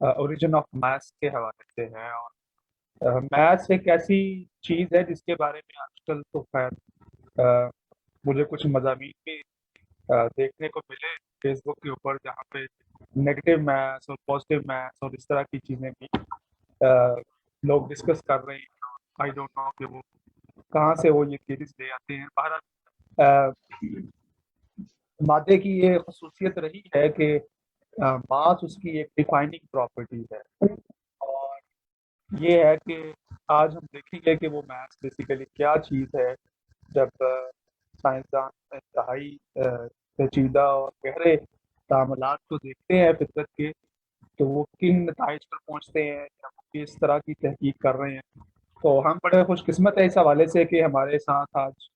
Origin of maths के हवाले से है। और मैथ्स एक ऐसी चीज़ है जिसके बारे में आजकल तो खैर अ, मुझे कुछ मज़ामीन भी देखने को मिले फेसबुक के ऊपर, जहाँ पे नेगेटिव मैथ्स और पॉजिटिव मैथ्स और इस तरह की चीज़ें भी अ, लोग डिस्कस कर रहे हैं। आई डोंट नो कि वो कहाँ से वो ये थीरीज ले आते हैं। बहरहाल मादे की ये खसूसियत रही है कि मास उसकी एक डिफाइनिंग प्रॉपर्टी है। और ये है कि आज हम देखेंगे कि वो मैथ्स बेसिकली क्या चीज़ है। जब साइंसदान इंतहाई पेचीदा और गहरे तामुलात को देखते हैं फितरत के, तो वो किन नताइज पर पहुंचते हैं या वो किस तरह की तहकीक कर रहे हैं। तो हम बड़े खुशकिस्मत है इस हवाले से कि हमारे साथ आज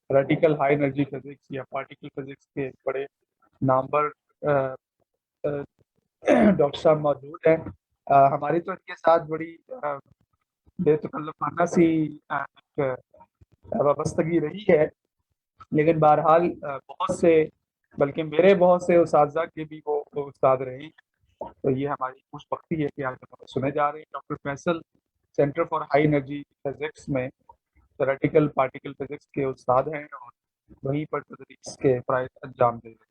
रेडिकल हाई एनर्जी फिजिक्स या पार्टिकल फिजिक्स के एक बड़े नामवर डॉक्टर साहब मौजूद हैं। हमारी तो इनके साथ बड़ी बेतकल्लफाना सी एक वाबस्तगी रही है। लेकिन बहरहाल बहुत से, बल्कि मेरे बहुत से उस्तादा के भी वो उस्ताद रहे हैं। तो ये हमारी खुशबख्ती है कि आज हम सुने जा रहे हैं doctor Faisal centre for high energy physics में थ्योरेटिकल पार्टिकल फिजिक्स के उस्ताद हैं और वहीं पर तदरीस के फ़राइज़ अंजाम दे रहे हैं।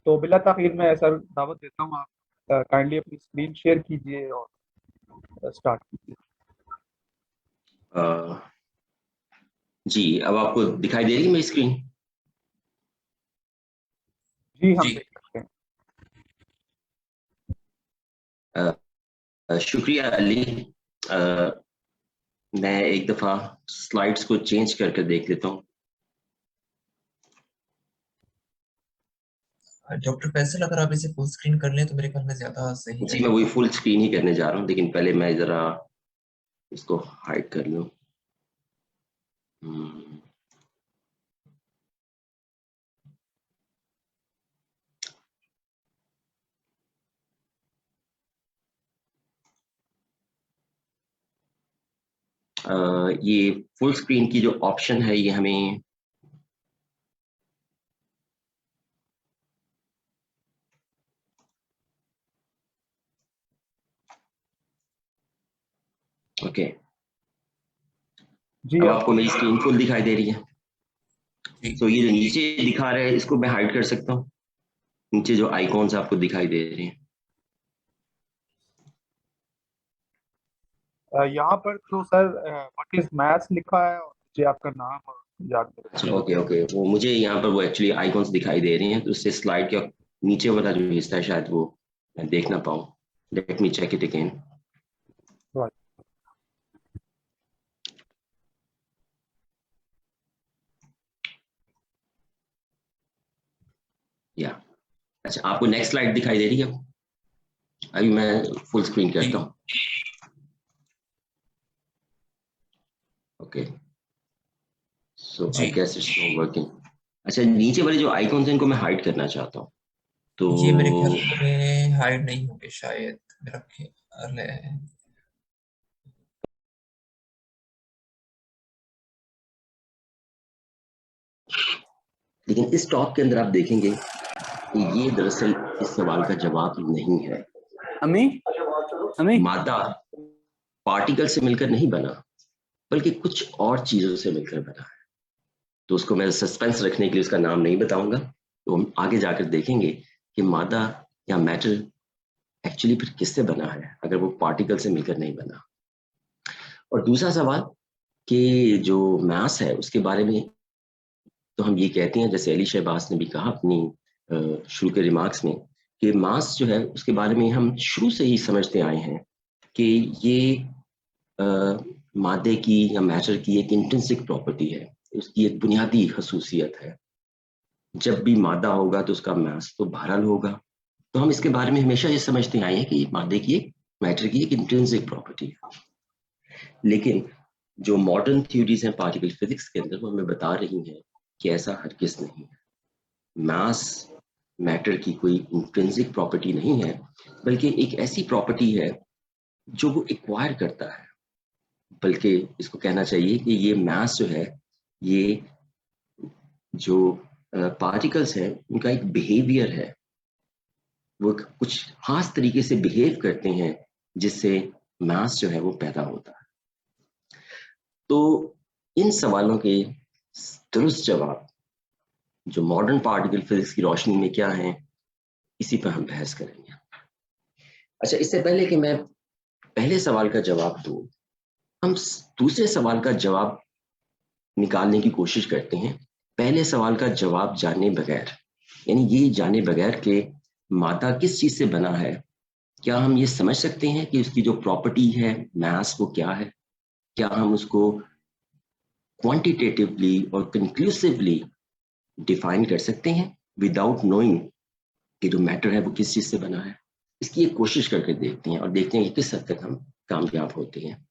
तो बिला ताख़ीर मैं सर दावत देता हूँ, आप काइंडली अपनी स्क्रीन शेयर कीजिए और स्टार्ट कीजिए। जी, अब आपको दिखाई दे रही है मेरी स्क्रीन? जी, हम देख सकते हैं। शुक्रिया अली। मैं एक दफ़ा स्लाइड्स को चेंज करके देख लेता हूँ। डॉक्टर फैसल, अगर आप इसे फुल स्क्रीन कर लें तो मेरे ख्याल में ज्यादा सही जी, मैं वही फुल स्क्रीन ही करने जा रहा हूँ, लेकिन पहले मैं ज़रा इसको हाइड कर लूँ। ये फुल स्क्रीन की जो ऑप्शन है ये हमें ओके। जी, अब आपको मेरी स्क्रीन फुल दिखाई दे रही है? जी। तो ये जो नीचे दिखा रहा है इसको मैं हाइड कर सकता हूँ। नीचे जो आइकॉन्स आपको दिखाई दे रहे हैं, यहाँ पर तो सर व्हाट इज मैथ्स लिखा है और नीचे आपका नाम और याद अच्छा ओके ओके, वो मुझे यहाँ पर वो एक्चुअली आइकॉन्स दिखाई दे रहे हैं, तो उससे स्लाइड का नीचे वाला जो हिस्सा है शायद वो मैं देख ना पाऊँ। Let me check it again. या अच्छा, आपको नेक्स्ट स्लाइड दिखाई दे रही है? अभी मैं फुल स्क्रीन करता हूँ। Okay, so I guess it's not working. अच्छा, नीचे वाले जो आइकॉन्स हैं इनको मैं हाइड करना चाहता हूँ, तो ये मेरे ख्याल में हाइड नहीं होंगे शायद, मेरा ख्याल है। लेकिन इस टॉप के अंदर आप देखेंगे कि ये दरअसल इस सवाल का जवाब नहीं है। मादा पार्टिकल से मिलकर नहीं बना, बल्कि कुछ और चीजों से मिलकर बना है। तो उसको मैं सस्पेंस रखने के लिए उसका नाम नहीं बताऊंगा। तो हम आगे जाकर देखेंगे कि मादा या मैटर एक्चुअली फिर किससे बना है, अगर वो पार्टिकल से मिलकर नहीं बना। और दूसरा सवाल कि जो मास है उसके बारे में तो हम ये कहते हैं, जैसे अली शहबाज ने भी कहा अपनी शुरू के रिमार्क्स में, कि मास जो है उसके बारे में हम शुरू से ही समझते आए हैं कि ये मादे की या मैटर की एक इंट्रिंसिक प्रॉपर्टी है, उसकी एक बुनियादी खसूसियत है। जब भी मादा होगा तो उसका मास तो बहरहाल होगा। तो हम इसके बारे में हमेशा ये समझते आए हैं कि ये मादे की एक मैटर की एक इंट्रिंसिक प्रॉपर्टी है। लेकिन जो मॉडर्न थ्योरीज हैं पार्टिकल फिजिक्स के अंदर, वो हमें बता रही हैं कि ऐसा हरगिज नहीं है। मास मैटर की कोई इंट्रिंसिक प्रॉपर्टी नहीं है, बल्कि एक ऐसी प्रॉपर्टी है जो वो एक्वायर करता है। बल्कि इसको कहना चाहिए कि ये मास जो है, ये जो पार्टिकल्स हैं उनका एक बिहेवियर है, वो कुछ खास तरीके से बिहेव करते हैं जिससे मास जो है वो पैदा होता है। तो इन सवालों के दुरुस्त जवाब जो मॉडर्न पार्टिकल फिजिक्स की रोशनी में क्या है, इसी पर हम बहस करेंगे। अच्छा, इससे पहले कि मैं पहले सवाल का जवाब दूं, हम दूसरे सवाल का जवाब निकालने की कोशिश करते हैं पहले सवाल का जवाब जाने बगैर, यानी ये जाने बगैर कि मादा किस चीज से बना है, क्या हम ये समझ सकते हैं कि उसकी जो प्रॉपर्टी है मास वो क्या है, क्या हम उसको क्वांटिटेटिवली और कंक्लूसिवली डिफाइन कर सकते हैं विदाउट नोइंग कि जो मैटर है वो किस चीज से बना है। इसकी एक कोशिश करके देखते हैं और देखते हैं कि किस हद तक हम कामयाब होते हैं।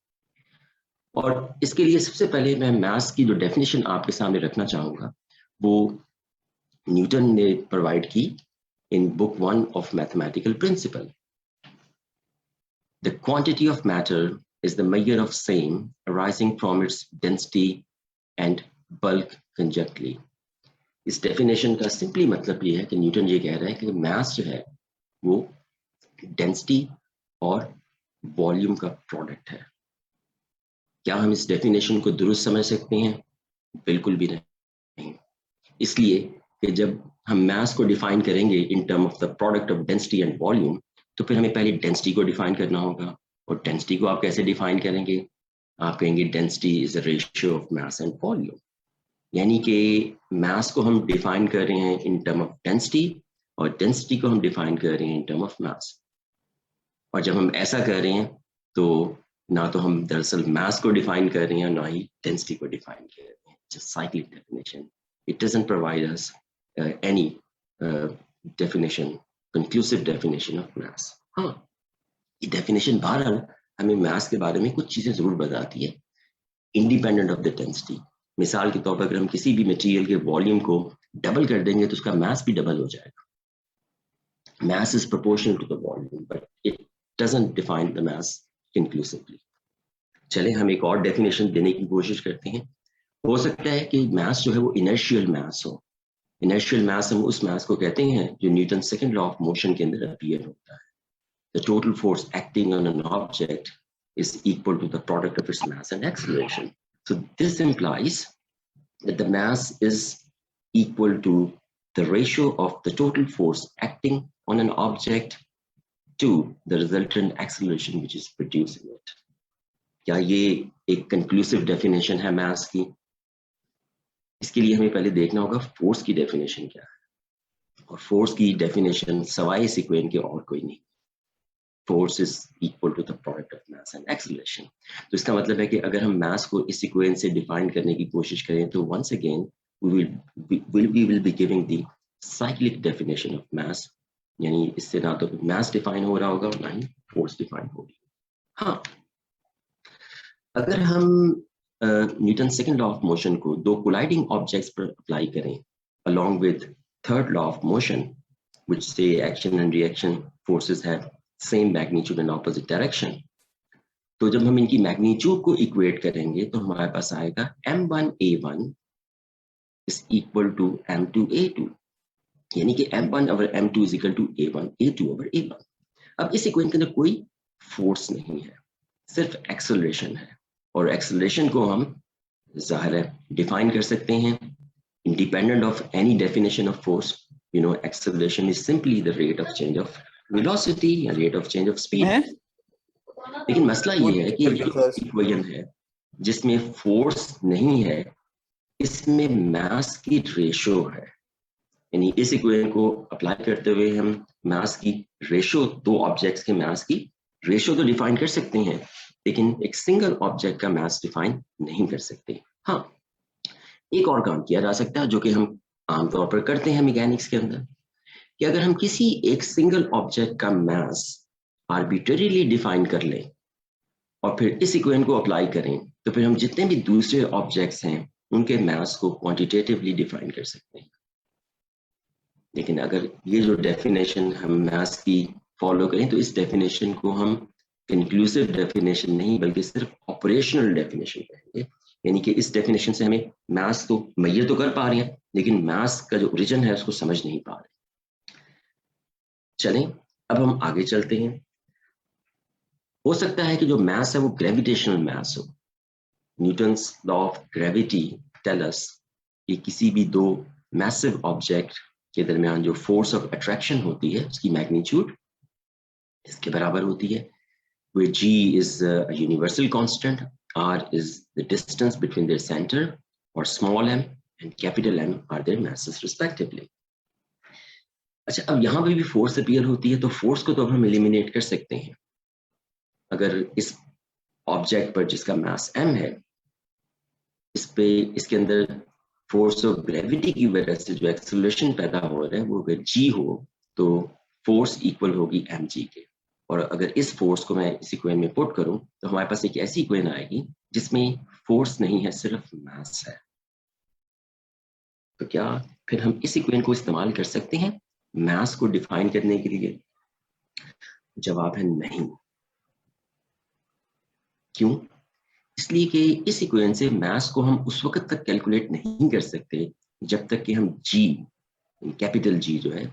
और इसके लिए सबसे पहले मैं मास की जो डेफिनेशन आपके सामने रखना चाहूंगा वो न्यूटन ने प्रोवाइड की in book 1 of mathematical principle. The quantity of matter is the measure of same arising from its density and bulk conjunctly. इस डेफिनेशन का सिंपली मतलब ये है कि न्यूटन ये कह रहा है कि मास जो है वो डेंसिटी और वॉल्यूम का प्रोडक्ट है। क्या हम इस डेफिनेशन को दुरुस्त समझ सकते हैं? बिल्कुल भी नहीं। इसलिए कि जब हम मास को डिफाइन करेंगे in term of the product of density and volume, तो फिर हमें पहले डेंसिटी को डिफाइन करना होगा। और डेंसिटी को आप कैसे डिफाइन करेंगे? आप कहेंगे density is the ratio of mass and volume, यानी कि मास को हम डिफाइन कर रहे हैं इन टर्म ऑफ डेंसिटी और डेंसिटी को हम डिफाइन कर रहे हैं इन टर्म ऑफ मास। और जब हम ऐसा कर रहे हैं तो ना तो हम दरअसल मास को डिफाइन कर रहे हैं, ना ही डेंसिटी को डिफाइन कर रहे हैं। Just cyclic definition, it doesn't provide us any definition, conclusive definition of mass. हाँ, ये definition बहरहाल हमें mass के बारे में कुछ चीजें जरूर बताती है, independent of the density. मिसाल के तौर पर अगर हम किसी भी मटेरियल के वॉल्यूम को डबल कर देंगे तो उसका मास भी डबल हो जाएगा। Mass is proportional to the volume, but it doesn't define the mass conclusively. चले हम एक और डेफिनेशन देने की कोशिश करते हैं। हो सकता है कि मास जो है वो इनर्शियल मास हो। इनर्शियल मास हम उस मास को कहते हैं जो Newton second law of motion के अंदर अपीयर होता है। The total force acting on an object is equal to the product of its mass and acceleration. So this implies that the mass is equal to the ratio of the total force acting on an object to the resultant acceleration which is producing it. क्या ये एक conclusive definition है मास की? इसके लिए हमें पहले देखना होगा फोर्स की डेफिनेशन क्या है। और फोर्स की डेफिनेशन सवाए इस इक्वेशन के और कोई नहीं। Force is equal to the product of mass and acceleration. तो इसका मतलब है कि अगर हम मास को इस इक्वेशन से डिफाइन करने की कोशिश करें तो once again we will be giving the cyclic definition of mass, यानी इससे ना तो मास डिफाइन हो रहा होगा ना ही फोर्स डिफाइन होगी। हाँ, अगर हम Newton second law of motion को दो कोलाइडिंग ऑब्जेक्ट्स पर अप्लाई करें along with third law of motion which say action and reaction forces have same magnitude and opposite direction, तो जब हम इनकी मैग्नीट्यूड को इक्वेट करेंगे तो हमारे पास आएगा m1a1 is equal to m2a2, यानी कि m1 over m2 is equal to a1 a2 over a1। अब इस इक्वेशन के अंदर कोई फोर्स नहीं है, सिर्फ एक्सेलरेशन है। और एक्सेलरेशन को हम जाहिर है डिफाइन कर सकते हैं independent of any definition of force. You know, acceleration is simply the rate of change of velocity या rate of change of speed. लेकिन मसला ये है कि जो इक्वेशन है जिसमें फोर्स नहीं है, इसमें मास की रेशियो है। यानी इस इक्वेशन को अप्लाई करते हुए हम मास की रेशियो, दो ऑब्जेक्ट्स के मास की रेशियो तो डिफाइन कर सकते हैं, लेकिन एक सिंगल ऑब्जेक्ट का मास डिफाइन नहीं कर सकते। हाँ, एक और काम किया जा सकता है जो कि हम आमतौर पर करते हैं मैकेनिक्स के अंदर, कि अगर हम किसी एक सिंगल ऑब्जेक्ट का मास आर्बिट्रेरीली डिफाइन कर लें और फिर इस इक्वेशन को अप्लाई करें, तो फिर हम जितने भी दूसरे ऑब्जेक्ट्स हैं उनके मास को क्वांटिटेटिवली डिफाइन कर सकते हैं। लेकिन अगर ये जो डेफिनेशन हम मास की फॉलो करें तो इस डेफिनेशन को हम कंक्लूसिव डेफिनेशन नहीं बल्कि सिर्फ ऑपरेशनल डेफिनेशन कहेंगे। यानी कि इस डेफिनेशन से हमें मास तो मेजर तो कर पा रहे हैं, लेकिन मास का जो ओरिजिन है उसको समझ नहीं पा रहे। चलें अब हम आगे चलते हैं। हो सकता है कि जो मास है वो ग्रेविटेशनल मास हो। Newton's law of gravity tell us कि किसी भी दो मैसिव ऑब्जेक्ट के दरमियान जो फोर्स ऑफ अट्रैक्शन होती है उसकी मैग्नीट्यूड इसके बराबर होती है, where g is a universal constant, r is the distance between their center, or small m and capital M are their masses respectively. अच्छा, अब यहाँ पे भी फोर्स अपीयर होती है, तो फोर्स को तो हम एलिमिनेट कर सकते हैं। अगर इस ऑब्जेक्ट पर जिसका मास m है, इस पे इसके अंदर फोर्स ऑफ ग्रेविटी की वजह से जो एक्सेलरेशन पैदा हो रहा है वो अगर g हो तो फोर्स इक्वल होगी mg के। और अगर इस फोर्स को मैं इस इक्वेशन में पुट करूं तो हमारे पास एक ऐसी इक्वेशन आएगी जिसमें फोर्स नहीं है, सिर्फ मास है। तो क्या फिर हम इस इक्वेशन को इस्तेमाल कर सकते हैं मास को डिफाइन करने के लिए? जवाब है नहीं। क्यों? इसलिए कि इस इक्वेशन से मास को हम उस वक्त तक कैलकुलेट नहीं कर सकते जब तक कि हम जी, कैपिटल जी जो है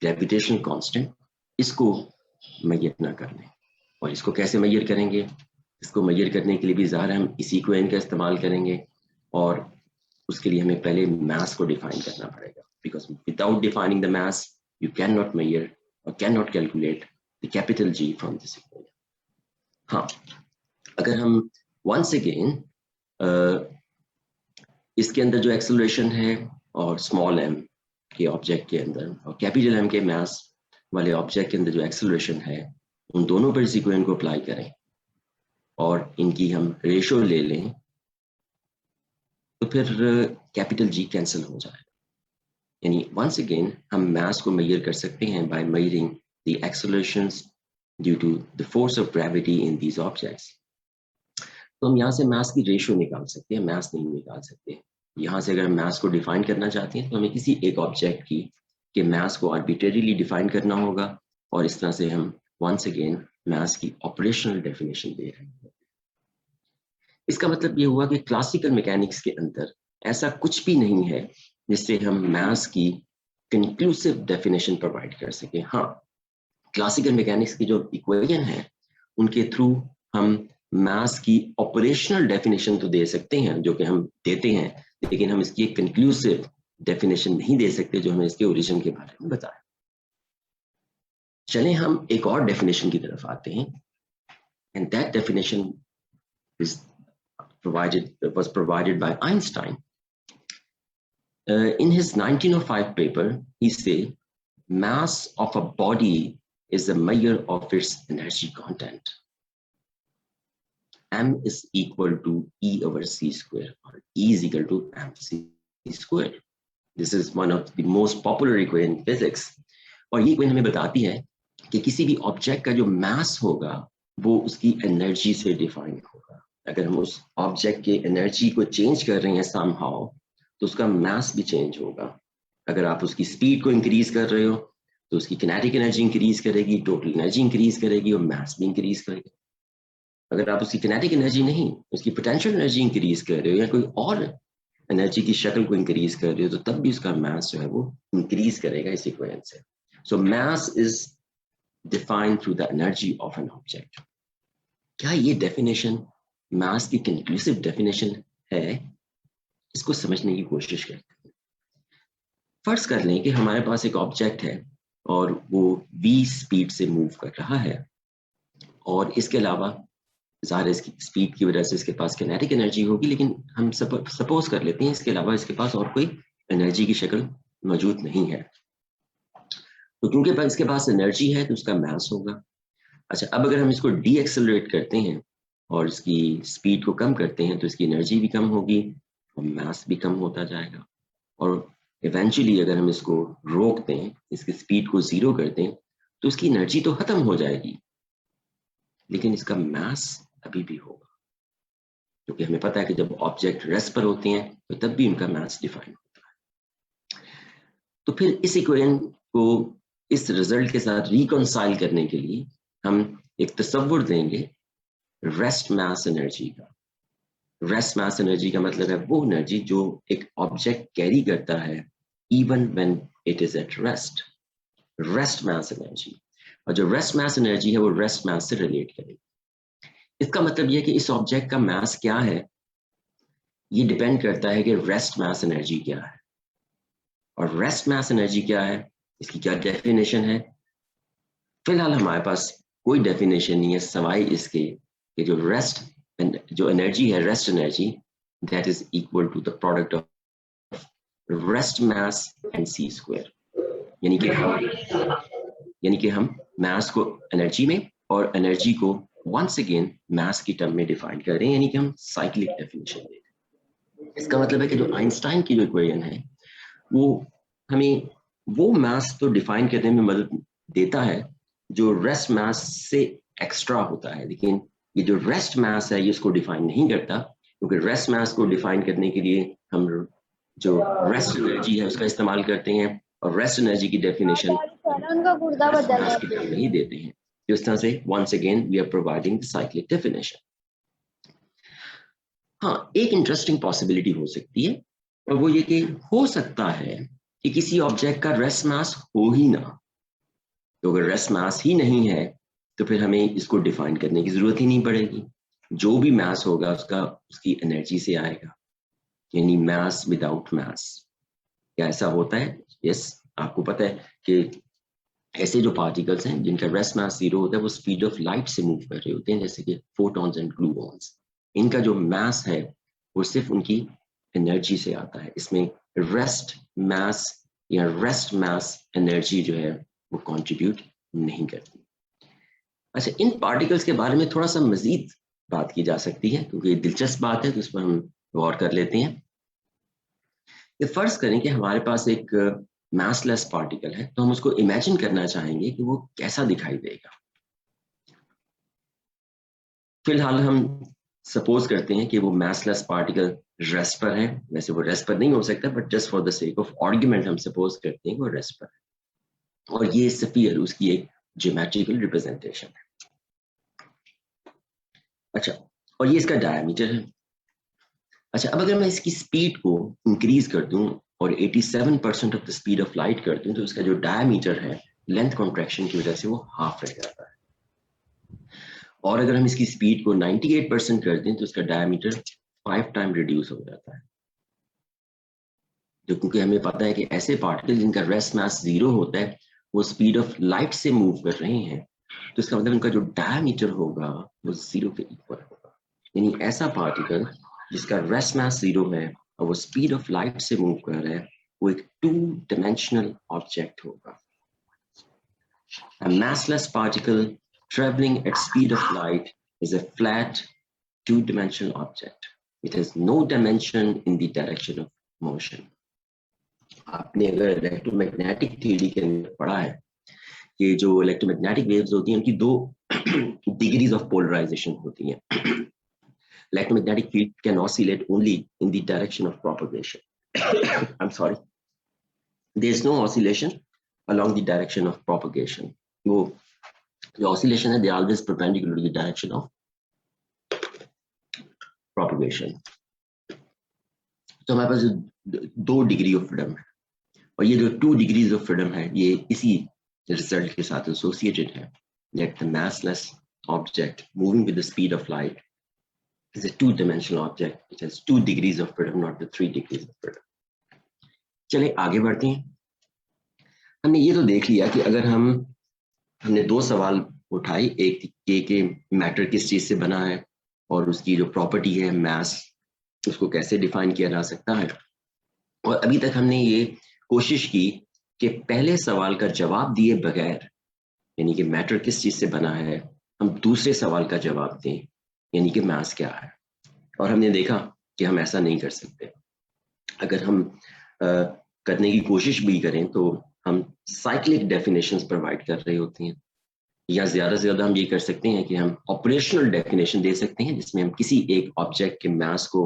ग्रेविटेशनल कांस्टेंट, इसको मेजर ना कर लें। और इसको कैसे मेजर करेंगे? इसको मेजर करने के लिए भी ज़ाहिर हम इसी इक्वेशन का इस्तेमाल करेंगे, और उसके लिए हमें पहले मास को डिफाइन करना पड़ेगा, because without defining the mass you can not measure और can not calculate the capital G from this equation. हाँ, अगर हम वंस अगेन इसके अंदर जो एक्सेलरेशन है और स्मॉल m के ऑब्जेक्ट के अंदर और कैपिटल M के मास वाले ऑब्जेक्ट के अंदर जो एक्सेलरेशन है, उन दोनों पर इस इक्वेशन को अप्लाई करें और इनकी हम रेशो ले लें, तो फिर कैपिटल जी कैंसिल हो जाएगा। यानी वंस अगेन हम मास को मेजर कर सकते हैं by measuring the accelerations due to the force of gravity in these objects. तो हम यहाँ से मास की रेशो निकाल सकते हैं, मास नहीं निकाल सकते। यहाँ से अगर हम मास को डिफाइन करना चाहते हैं तो हमें किसी एक ऑब्जेक्ट की के मास को आर्बिट्रेरीली डिफाइन करना होगा, और इस तरह से हम वंस अगेन मास की ऑपरेशनल डेफिनेशन दे रहे हैं। इसका मतलब ये हुआ कि क्लासिकल मैकेनिक्स के अंदर ऐसा कुछ भी नहीं है जिससे हम मास की कंक्लूसिव डेफिनेशन प्रोवाइड कर सकें। हाँ, क्लासिकल मैकेनिक्स की जो इक्वेशन है उनके थ्रू हम मास की ऑपरेशनल डेफिनेशन तो दे सकते हैं, जो कि हम देते हैं, लेकिन हम इसकी एक कंक्लूसिव डेफिनेशन नहीं दे सकते जो हमें इसके ओरिजिन के बारे में बताए। चलें हम एक और डेफिनेशन की तरफ आते हैं, and that definition was provided by Einstein. In his 1905 paper, he said, mass of a body is a measure of its energy content. M is equal to E over C square, or E is equal to mc square. This is one of the most popular equation in physics. और ये equation हमें बताती है कि किसी भी object का जो मास होगा वो उसकी एनर्जी से डिफाइन होगा। अगर हम उस ऑब्जेक्ट की एनर्जी को चेंज कर रहे हैं समहाउ, तो उसका मास भी चेंज होगा। अगर आप उसकी स्पीड को इंक्रीज कर रहे हो तो उसकी किनेटिक एनर्जी इंक्रीज करेगी, टोटल एनर्जी इंक्रीज करेगी और मास भी इंक्रीज करेगा। अगर आप उसकी किनेटिक एनर्जी नहीं, उसकी पोटेंशियल एनर्जी इंक्रीज कर रहे हो या कोई और एनर्जी की शक्ल को इंक्रीज कर रहे हो, तो तब भी उसका मास जो है वो इंक्रीज करेगा इस इक्वेशन से। So mass is defined through the energy of an object. क्या ये डेफिनेशन मास की कंक्लूसिव डेफिनेशन है? इसको समझने की कोशिश करते हैं। फर्ज कर लें कि हमारे पास एक ऑब्जेक्ट है और वो v स्पीड से मूव कर रहा है, और इसके अलावा ज़ाहिर इसकी स्पीड की वजह से इसके पास किनेटिक एनर्जी होगी, लेकिन हम सपोज कर लेते हैं इसके अलावा इसके पास और कोई एनर्जी की शक्ल मौजूद नहीं है। तो क्योंकि इसके पास एनर्जी है तो उसका मास होगा। अच्छा, अब अगर हम इसको डी एक्सेलरेट करते हैं और इसकी स्पीड को कम करते हैं तो इसकी एनर्जी भी कम होगी और मास भी कम होता जाएगा, और इवेंचुअली अगर हम इसको रोक दें, इसकी स्पीड को जीरो कर दें, तो इसकी एनर्जी तो खत्म हो जाएगी लेकिन इसका मास अभी भी होगा, क्योंकि हमें पता है कि जब ऑब्जेक्ट रेस्ट पर होते हैं तो तब भी उनका मास डिफाइन होता है। तो फिर इस इक्वेशन को इस रिजल्ट के साथ रिकॉन्साइल करने के लिए हम एक तस्वुर देंगे रेस्ट मास एनर्जी का। रेस्ट मास एनर्जी का मतलब है वो एनर्जी जो एक ऑब्जेक्ट कैरी करता है even when it is at rest. Rest mass energy. और जो रेस्ट मास एनर्जी है वो रेस्ट मास से रिलेट करेगी। इसका मतलब ये कि इस ऑब्जेक्ट का मास क्या है ये डिपेंड करता है कि रेस्ट मास एनर्जी क्या है। और रेस्ट मास एनर्जी क्या है, इसकी क्या डेफिनेशन है? फिलहाल हमारे पास कोई डेफिनेशन नहीं है सवाई इसके कि जो एनर्जी है rest energy that is equal to the product of rest mass and c square. यानी कि हम मास को एनर्जी में और एनर्जी को वंस अगेन मास की टर्म में डिफाइन कर रहे हैं, यानी कि हम साइक्लिक डेफिनेशन दे रहे हैं। इसका मतलब है कि जो आइंस्टाइन की जो इक्वेशन है वो हमें वो मास तो डिफाइन करने में मदद देता है जो रेस्ट मास से एक्स्ट्रा होता है, लेकिन ये जो रेस्ट मास है ये इसको डिफाइन नहीं करता, क्योंकि रेस्ट मास को डिफाइन करने के लिए हम जो रेस्ट एनर्जी है उसका इस्तेमाल करते हैं और रेस्ट एनर्जी की डेफिनेशन नहीं देते हैं। तो इस तरह से once again we are providing cyclic definition. हाँ, एक इंटरेस्टिंग पॉसिबिलिटी हो सकती है और वो ये कि हो सकता है कि किसी ऑब्जेक्ट का रेस्ट मास हो ही ना। तो अगर रेस्ट मास ही नहीं है तो फिर हमें इसको डिफाइन करने की जरूरत ही नहीं पड़ेगी। जो भी मास होगा उसकी एनर्जी से आएगा, यानी मास विदाउट मास। क्या ऐसा होता है? यस, आपको पता है कि ऐसे जो पार्टिकल्स हैं जिनका रेस्ट मास 0 होता है वो स्पीड ऑफ लाइट से मूव कर रहे होते हैं, जैसे कि फोटॉन्स एंड ग्लूऑन्स। इनका जो मास है वो सिर्फ उनकी एनर्जी से आता है। इसमें रेस्ट मास या रेस्ट मास एनर्जी जो है वो कंट्रीब्यूट नहीं करती। अच्छा, इन पार्टिकल्स के बारे में थोड़ा सा मजीद बात की जा सकती है क्योंकि दिलचस्प बात है, तो इस पर हम गौर कर लेते हैं। ये फर्ज करें कि हमारे पास एक मासलेस पार्टिकल है, तो हम उसको इमेजिन करना चाहेंगे कि वो कैसा दिखाई देगा। फिलहाल हम सपोज करते हैं कि वो मासलेस पार्टिकल रेस्ट पर है। वैसे वो रेस्ट पर नहीं हो सकता, but just for the sake of argument हम सपोज करते हैं कि वो रेस्ट पर है और ये स्फीयर उसकी एक ज्योमेट्रिकल रिप्रेजेंटेशन है। अच्छा, और ये इसका डायमीटर है। अच्छा, अब अगर मैं इसकी स्पीड को इंक्रीज कर दूं और 87% of the speed of light कर दूं तो इसका जो डायमीटर है लेंथ कॉन्ट्रैक्शन की वजह से वो हाफ रह जाता है। और अगर हम इसकी स्पीड को 98% कर दें तो इसका डायमीटर 5 टाइम रिड्यूस हो जाता है। तो क्योंकि हमें पता है कि ऐसे पार्टिकल जिनका रेस्ट मास 0 होता है वो स्पीड ऑफ लाइट से मूव कर रहे हैं, तो इसका मतलब उनका जो डायमीटर होगा वो 0 के इक्वल होगा। यानी ऐसा पार्टिकल जिसका रेस्ट मास 0 है और वो स्पीड ऑफ लाइट से मूव कर रहा है वो एक 2 डायमेंशनल ऑब्जेक्ट होगा। A massless particle traveling at speed of light is a flat 2-dimensional object. It has no dimension in the direction of motion. आपने अगर इलेक्ट्रोमैग्नेटिक थ्योरी के अंदर पढ़ा है कि जो इलेक्ट्रोमैग्नेटिक वेव्स होती हैं उनकी 2 डिग्रीज ऑफ पोलराइजेशन होती हैं। Electromagnetic field can oscillate only in the direction of propagation. I'm sorry. There is no oscillation along the direction of propagation. The oscillation is always perpendicular to the direction of propagation. तो हमारे पास 2 degree of freedom है और ये जो 2 degrees of freedom है ये इसी result के साथ एसोसिएटेड है that the massless object moving with the speed of light is a 2-dimensional object which has 2 degrees of freedom, not the 3 degrees of freedom. चले आगे बढ़ते हैं। हमने ये तो देख लिया कि अगर हमने 2 सवाल उठाए, एक के मैटर किस चीज से बना है और उसकी जो प्रॉपर्टी है मास उसको कैसे डिफाइन किया जा सकता है, और अभी तक हमने ये कोशिश की कि पहले सवाल का जवाब दिए बगैर, यानी कि मैटर किस चीज से बना है, हम दूसरे सवाल का जवाब दें, यानी कि मास क्या है। और हमने देखा कि हम ऐसा नहीं कर सकते। अगर हम करने की कोशिश भी करें तो हम साइक्लिक डेफिनेशंस प्रोवाइड कर रहे होते हैं, या ज्यादा से ज्यादा हम ये कर सकते हैं कि हम ऑपरेशनल डेफिनेशन दे सकते हैं जिसमें हम किसी एक ऑब्जेक्ट के मास को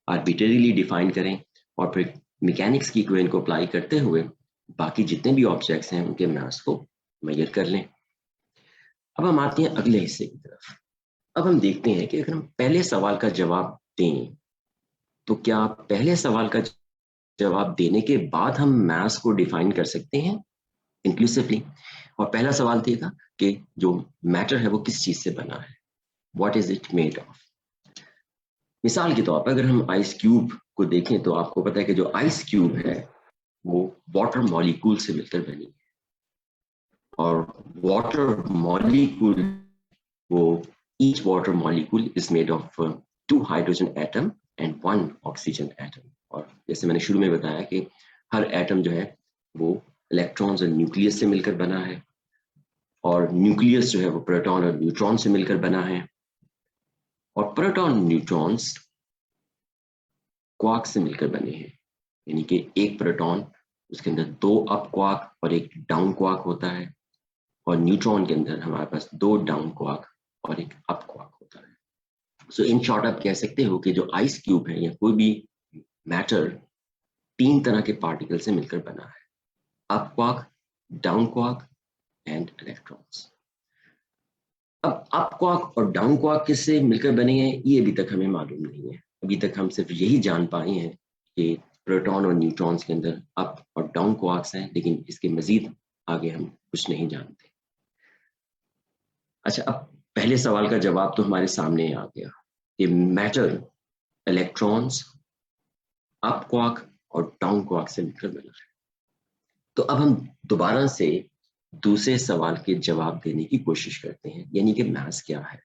आर्बिट्रेरीली डिफाइन करें और फिर मैकेनिक्स की इक्वेशन को अप्लाई करते हुए बाकी जितने भी ऑब्जेक्ट्स हैं उनके मास को मेजर कर लें। अब हम आते हैं अगले हिस्से की तरफ। अब हम देखते हैं कि अगर हम पहले सवाल का जवाब दें तो क्या पहले सवाल का जवाब देने के बाद हम मास को डिफाइन कर सकते हैं इंक्लूसिवली। और पहला सवाल था कि जो मैटर है वो किस चीज से बना है, what is it made of. मिसाल के तौर पर अगर हम आइस क्यूब को देखें तो आपको पता है कि जो आइस क्यूब है वो वाटर मॉलिक्यूल से मिलकर बनी है, और वाटर मॉलिक्यूल वो each water molecule is made of 2 hydrogen atom and 1 oxygen atom। और जैसे मैंने शुरू में बताया कि हर एटम जो है वो इलेक्ट्रॉन्स और न्यूक्लियस से मिलकर बना है, और न्यूक्लियस जो है वो प्रोटॉन और न्यूट्रॉन से मिलकर बना है, और प्रोटॉन न्यूट्रॉन्स क्वार्क से मिलकर बने हैं। यानी कि एक प्रोटॉन, उसके अंदर 2 अप क्वार्क और एक डाउन क्वार्क होता है, और न्यूट्रॉन के अंदर हमारे पास 2 डाउन क्वार्क और एक अप क्वार्क होता है। सो इन शॉर्ट आप कह सकते हो कि जो आइस क्यूब है या कोई भी मैटर 3 तरह के पार्टिकल से मिलकर बना है, up quark, down quark and electrons. अब अप क्वार्क और डाउन क्वार्क किससे मिलकर बने हैं ये अभी तक हमें मालूम नहीं है। अभी तक हम सिर्फ यही जान पाए हैं कि प्रोटॉन और न्यूट्रॉन्स के अंदर अप और डाउन क्वार्क्स हैं, लेकिन इसके मजीद आगे हम कुछ नहीं जानते। अच्छा, अब पहले सवाल का जवाब तो हमारे सामने आ गया कि मैटर इलेक्ट्रॉन्स अप क्वार्क और डाउन क्वार्क से मिलकर बना है। तो अब हम दोबारा से दूसरे सवाल के जवाब देने की कोशिश करते हैं, यानी कि मास क्या है।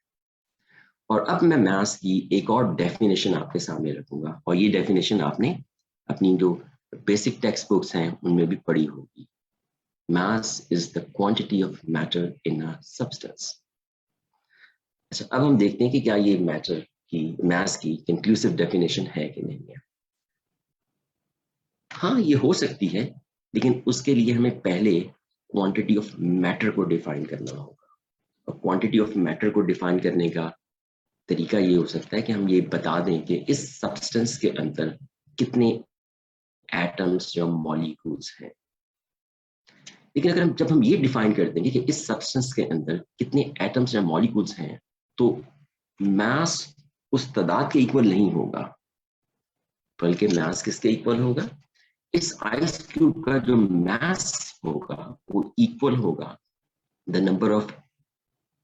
और अब मैं मास की एक और डेफिनेशन आपके सामने रखूंगा, और ये डेफिनेशन आपने अपनी जो बेसिक टेक्स्ट बुक्स हैं उनमें भी पढ़ी होगी। Mass is the quantity of matter in a substance. अच्छा, अब हम देखते हैं कि क्या ये मैटर की मास की कंक्लूसिव डेफिनेशन है कि नहीं है। हाँ, ये हो सकती है, लेकिन उसके लिए हमें पहले क्वांटिटी ऑफ मैटर को डिफाइन करना होगा। और क्वांटिटी ऑफ मैटर को डिफाइन करने का तरीका ये हो सकता है कि हम ये बता दें कि इस सब्सटेंस के अंदर कितने एटम्स या मॉलिक्यूल्स हैं। लेकिन अगर जब हम ये डिफाइन कर देंगे कि इस सब्सटेंस के अंदर कितने एटम्स या मॉलिक्यूल्स हैं, तो मास उस तादाद के इक्वल नहीं होगा, बल्कि मास किसके इक्वल होगा? इस आइस क्यूब का जो मास होगा वो इक्वल होगा the number of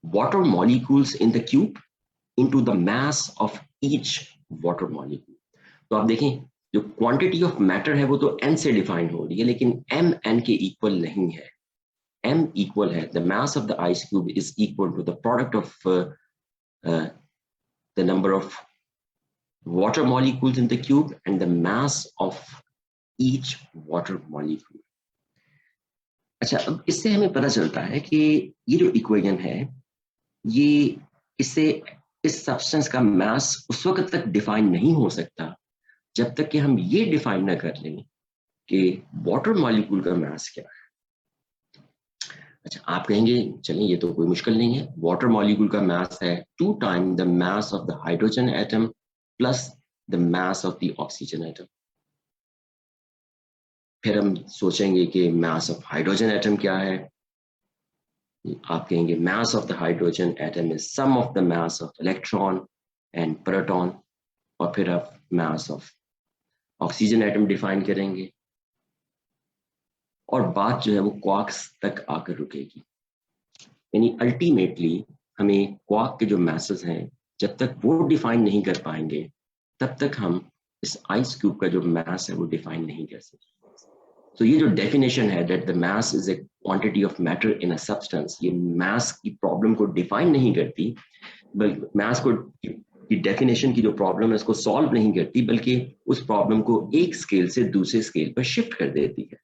water molecules in the cube into the mass of each water molecule. तो आप देखें, जो क्वांटिटी ऑफ मैटर है वो तो n से डिफाइन हो रही है, लेकिन m n के इक्वल नहीं है। m इक्वल है, the mass of the ice cube is equal to the product of the number of water molecules in the cube and the mass of each water molecule। अच्छा, अब इससे हमें पता चलता है कि ये जो इक्वेशन है, ये इससे इस सब्सटेंस का मास उस वक्त तक डिफाइन नहीं हो सकता जब तक कि हम ये डिफाइन ना कर लें कि वाटर मॉलिक्यूल का मास क्या है। अच्छा, आप कहेंगे चलें ये तो कोई मुश्किल नहीं है, वाटर मॉलिक्यूल का मास है 2 time the mass of the hydrogen atom plus the mass of the oxygen atom. फिर हम सोचेंगे कि मास ऑफ हाइड्रोजन एटम क्या है। आप कहेंगे mass of the hydrogen atom is sum of the mass of electron and proton, और फिर आप mass of oxygen atom define करेंगे, और बात जो है वो क्वार्क्स तक आकर रुकेगी। यानी अल्टीमेटली हमें क्वार्क के जो मासेस हैं जब तक वो डिफाइन नहीं कर पाएंगे तब तक हम इस आइस क्यूब का जो मास है वो डिफाइन नहीं कर सकते। तो ये जो डेफिनेशन है that the mass is a quantity of matter in a substance, ये मास की प्रॉब्लम को डिफाइन नहीं करती, बल्कि मास को की डेफिनेशन की जो प्रॉब्लम है उसको सॉल्व नहीं करती, बल्कि उस प्रॉब्लम को एक स्केल से दूसरे स्केल पर शिफ्ट कर देती है।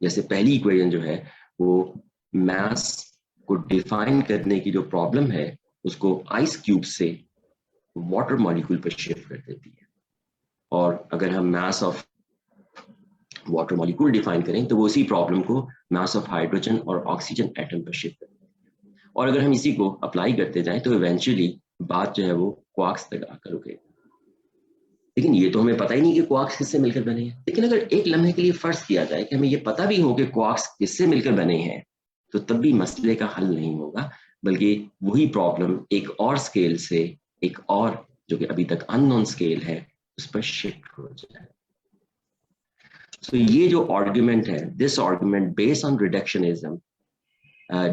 जैसे पहली इक्वेशन जो है वो मास को डिफाइन करने की जो प्रॉब्लम है उसको आइस क्यूब से वाटर मॉलिक्यूल पर शिफ्ट कर देती है, और अगर हम mass of water molecule define करें तो वो उसी प्रॉब्लम को मास ऑफ हाइड्रोजन और ऑक्सीजन एटम पर शिफ्ट करते हैं। और अगर हम इसी को अप्लाई करते जाएं तो इवेंचुअली बात जो है वो क्वार्क्स तक आकर रुकेगी। लेकिन ये तो हमें पता ही नहीं कि क्वार्क्स किससे मिलकर बने हैं। लेकिन अगर एक लम्हे के लिए फर्ज किया जाए कि हमें ये पता भी हो कि क्वार्क्स किससे मिलकर बने हैं, तो तब भी मसले का हल नहीं होगा, बल्कि वही प्रॉब्लम एक और स्केल से एक और जो कि अभी तक अननोन स्केल है उस पर शिफ्ट हो जाए। तो ये जो आर्गुमेंट है, this argument based on reductionism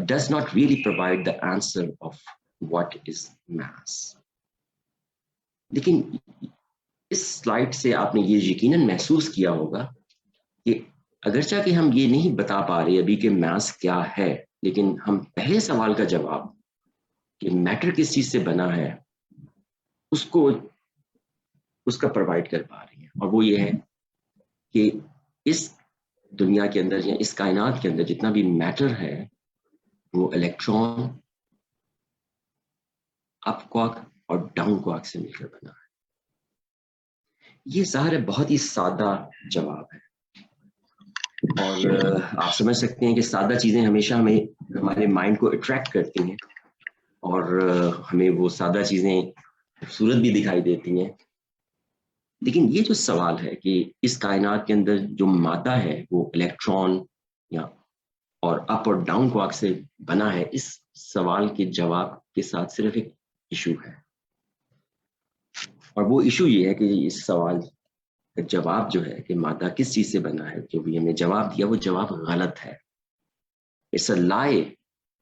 does not really provide the answer of what is mass. लेकिन इस स्लाइड से आपने ये यकीनन महसूस किया होगा कि अगरचे कि हम ये नहीं बता पा रहे अभी कि मास क्या है, लेकिन हम पहले सवाल का जवाब कि मैटर किस चीज से बना है उसका प्रोवाइड कर पा रही है। और वो ये है कि इस दुनिया के अंदर या इस कायनात के अंदर जितना भी मैटर है वो इलेक्ट्रॉन, अप क्वार्क और डाउन क्वार्क से मिलकर बना है। ये ज़ाहिर है बहुत ही सादा जवाब है, और आप समझ सकते हैं कि सादा चीज़ें हमेशा हमें हमारे माइंड को अट्रैक्ट करती हैं और हमें वो सादा चीज़ें खूबसूरत भी दिखाई देती हैं। लेकिन ये जो सवाल है कि इस कायनात के अंदर जो मादा है वो इलेक्ट्रॉन या और अप और डाउन क्वार्क से बना है, इस सवाल के जवाब के साथ सिर्फ एक इशू है, और वो इशू ये है कि इस सवाल का जवाब जो है कि मादा किस चीज से बना है, जो भी हमने जवाब दिया वो जवाब गलत है। It's a lie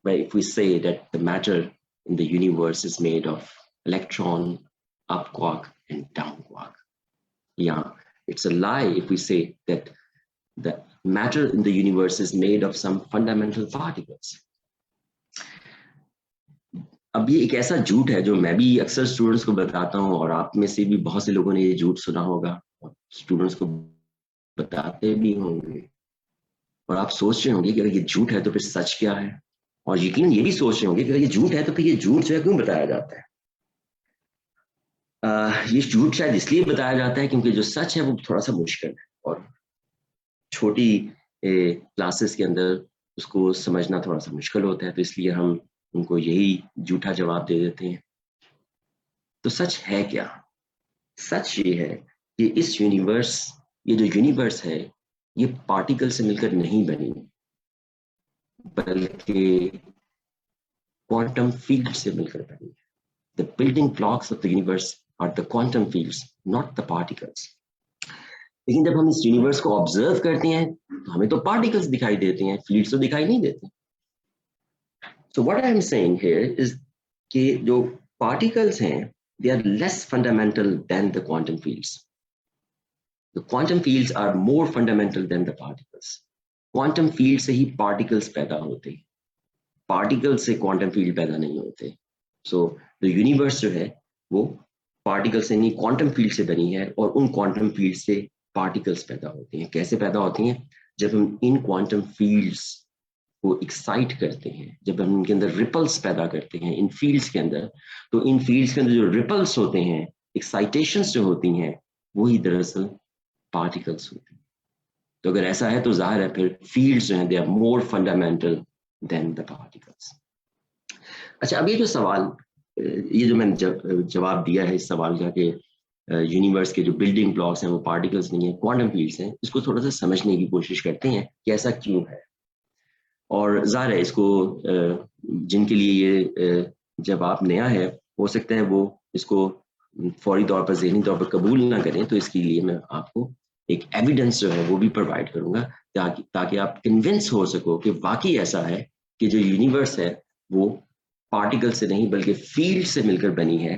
if we say that the matter in the universe is made of electron, up quark and down quark. Yeah, it's a lie if we say that the matter in the universe is made of some fundamental particles. अब ये एक ऐसा झूठ है जो मैं भी अक्सर स्टूडेंट्स को बताता हूँ, और आप में से भी बहुत से लोगों ने ये झूठ सुना होगा और स्टूडेंट्स को बताते भी होंगे, और आप सोच रहे होंगे कि अगर ये झूठ है तो फिर सच क्या है, और यकीन ये भी सोच रहे होंगे कि अगर ये झूठ है तो फिर ये झूठ जो है क्यों बताया जाता है। ये झूठ शायद इसलिए बताया जाता है क्योंकि जो सच है वो थोड़ा सा मुश्किल है, और छोटी क्लासेस के अंदर उसको समझना थोड़ा सा मुश्किल होता है, तो इसलिए हम उनको यही झूठा जवाब दे देते हैं। तो सच है क्या? सच ये है कि इस यूनिवर्स, ये जो यूनिवर्स है ये पार्टिकल से मिलकर नहीं बनी, बल्कि क्वांटम फील्ड से मिलकर बनी है। The building blocks of the universe are the quantum fields, not the particles. लेकिन जब हम इस यूनिवर्स को ऑब्जर्व करते हैं तो हमें तो पार्टिकल्स दिखाई देते हैं, फील्ड्स तो दिखाई नहीं देते। So what I am saying here is कि जो particles हैं, they are less fundamental than the quantum fields. The quantum fields are more fundamental than the particles. Quantum field से ही particles पैदा होते हैं, particles से quantum field पैदा नहीं होते। So the universe जो है वो particles से नहीं quantum field से बनी है, और उन quantum fields से particles पैदा होती हैं। कैसे पैदा होती हैं? जब हम इन quantum fields को एक्साइट करते हैं, जब हम उनके अंदर रिपल्स पैदा करते हैं इन फील्ड्स के अंदर, तो इन फील्ड्स के अंदर जो रिपल्स होते हैं, एक्साइटेशंस जो होती हैं, वही दरअसल पार्टिकल्स होती हैं। तो अगर ऐसा है तो जाहिर है फिर फील्ड्स जो हैं they are more fundamental than the particles. अच्छा, अब ये जो सवाल, ये जो मैंने जवाब दिया है इस सवाल का कि यूनिवर्स के जो बिल्डिंग ब्लॉक्स हैं वो पार्टिकल्स नहीं है, क्वांटम फील्ड्स हैं, इसको थोड़ा सा समझने की कोशिश करते हैं कि ऐसा क्यों है। और ज़ाहिर है इसको जिनके लिए ये जवाब नया है, हो सकता है वो इसको फौरी तौर पर, ज़हनी तौर पर कबूल ना करें, तो इसके लिए मैं आपको एक एविडेंस जो है वो भी प्रोवाइड करूंगा ताकि आप कन्विंस हो सको कि वाकई ऐसा है कि जो यूनिवर्स है वो पार्टिकल से नहीं बल्कि फील्ड से मिलकर बनी है,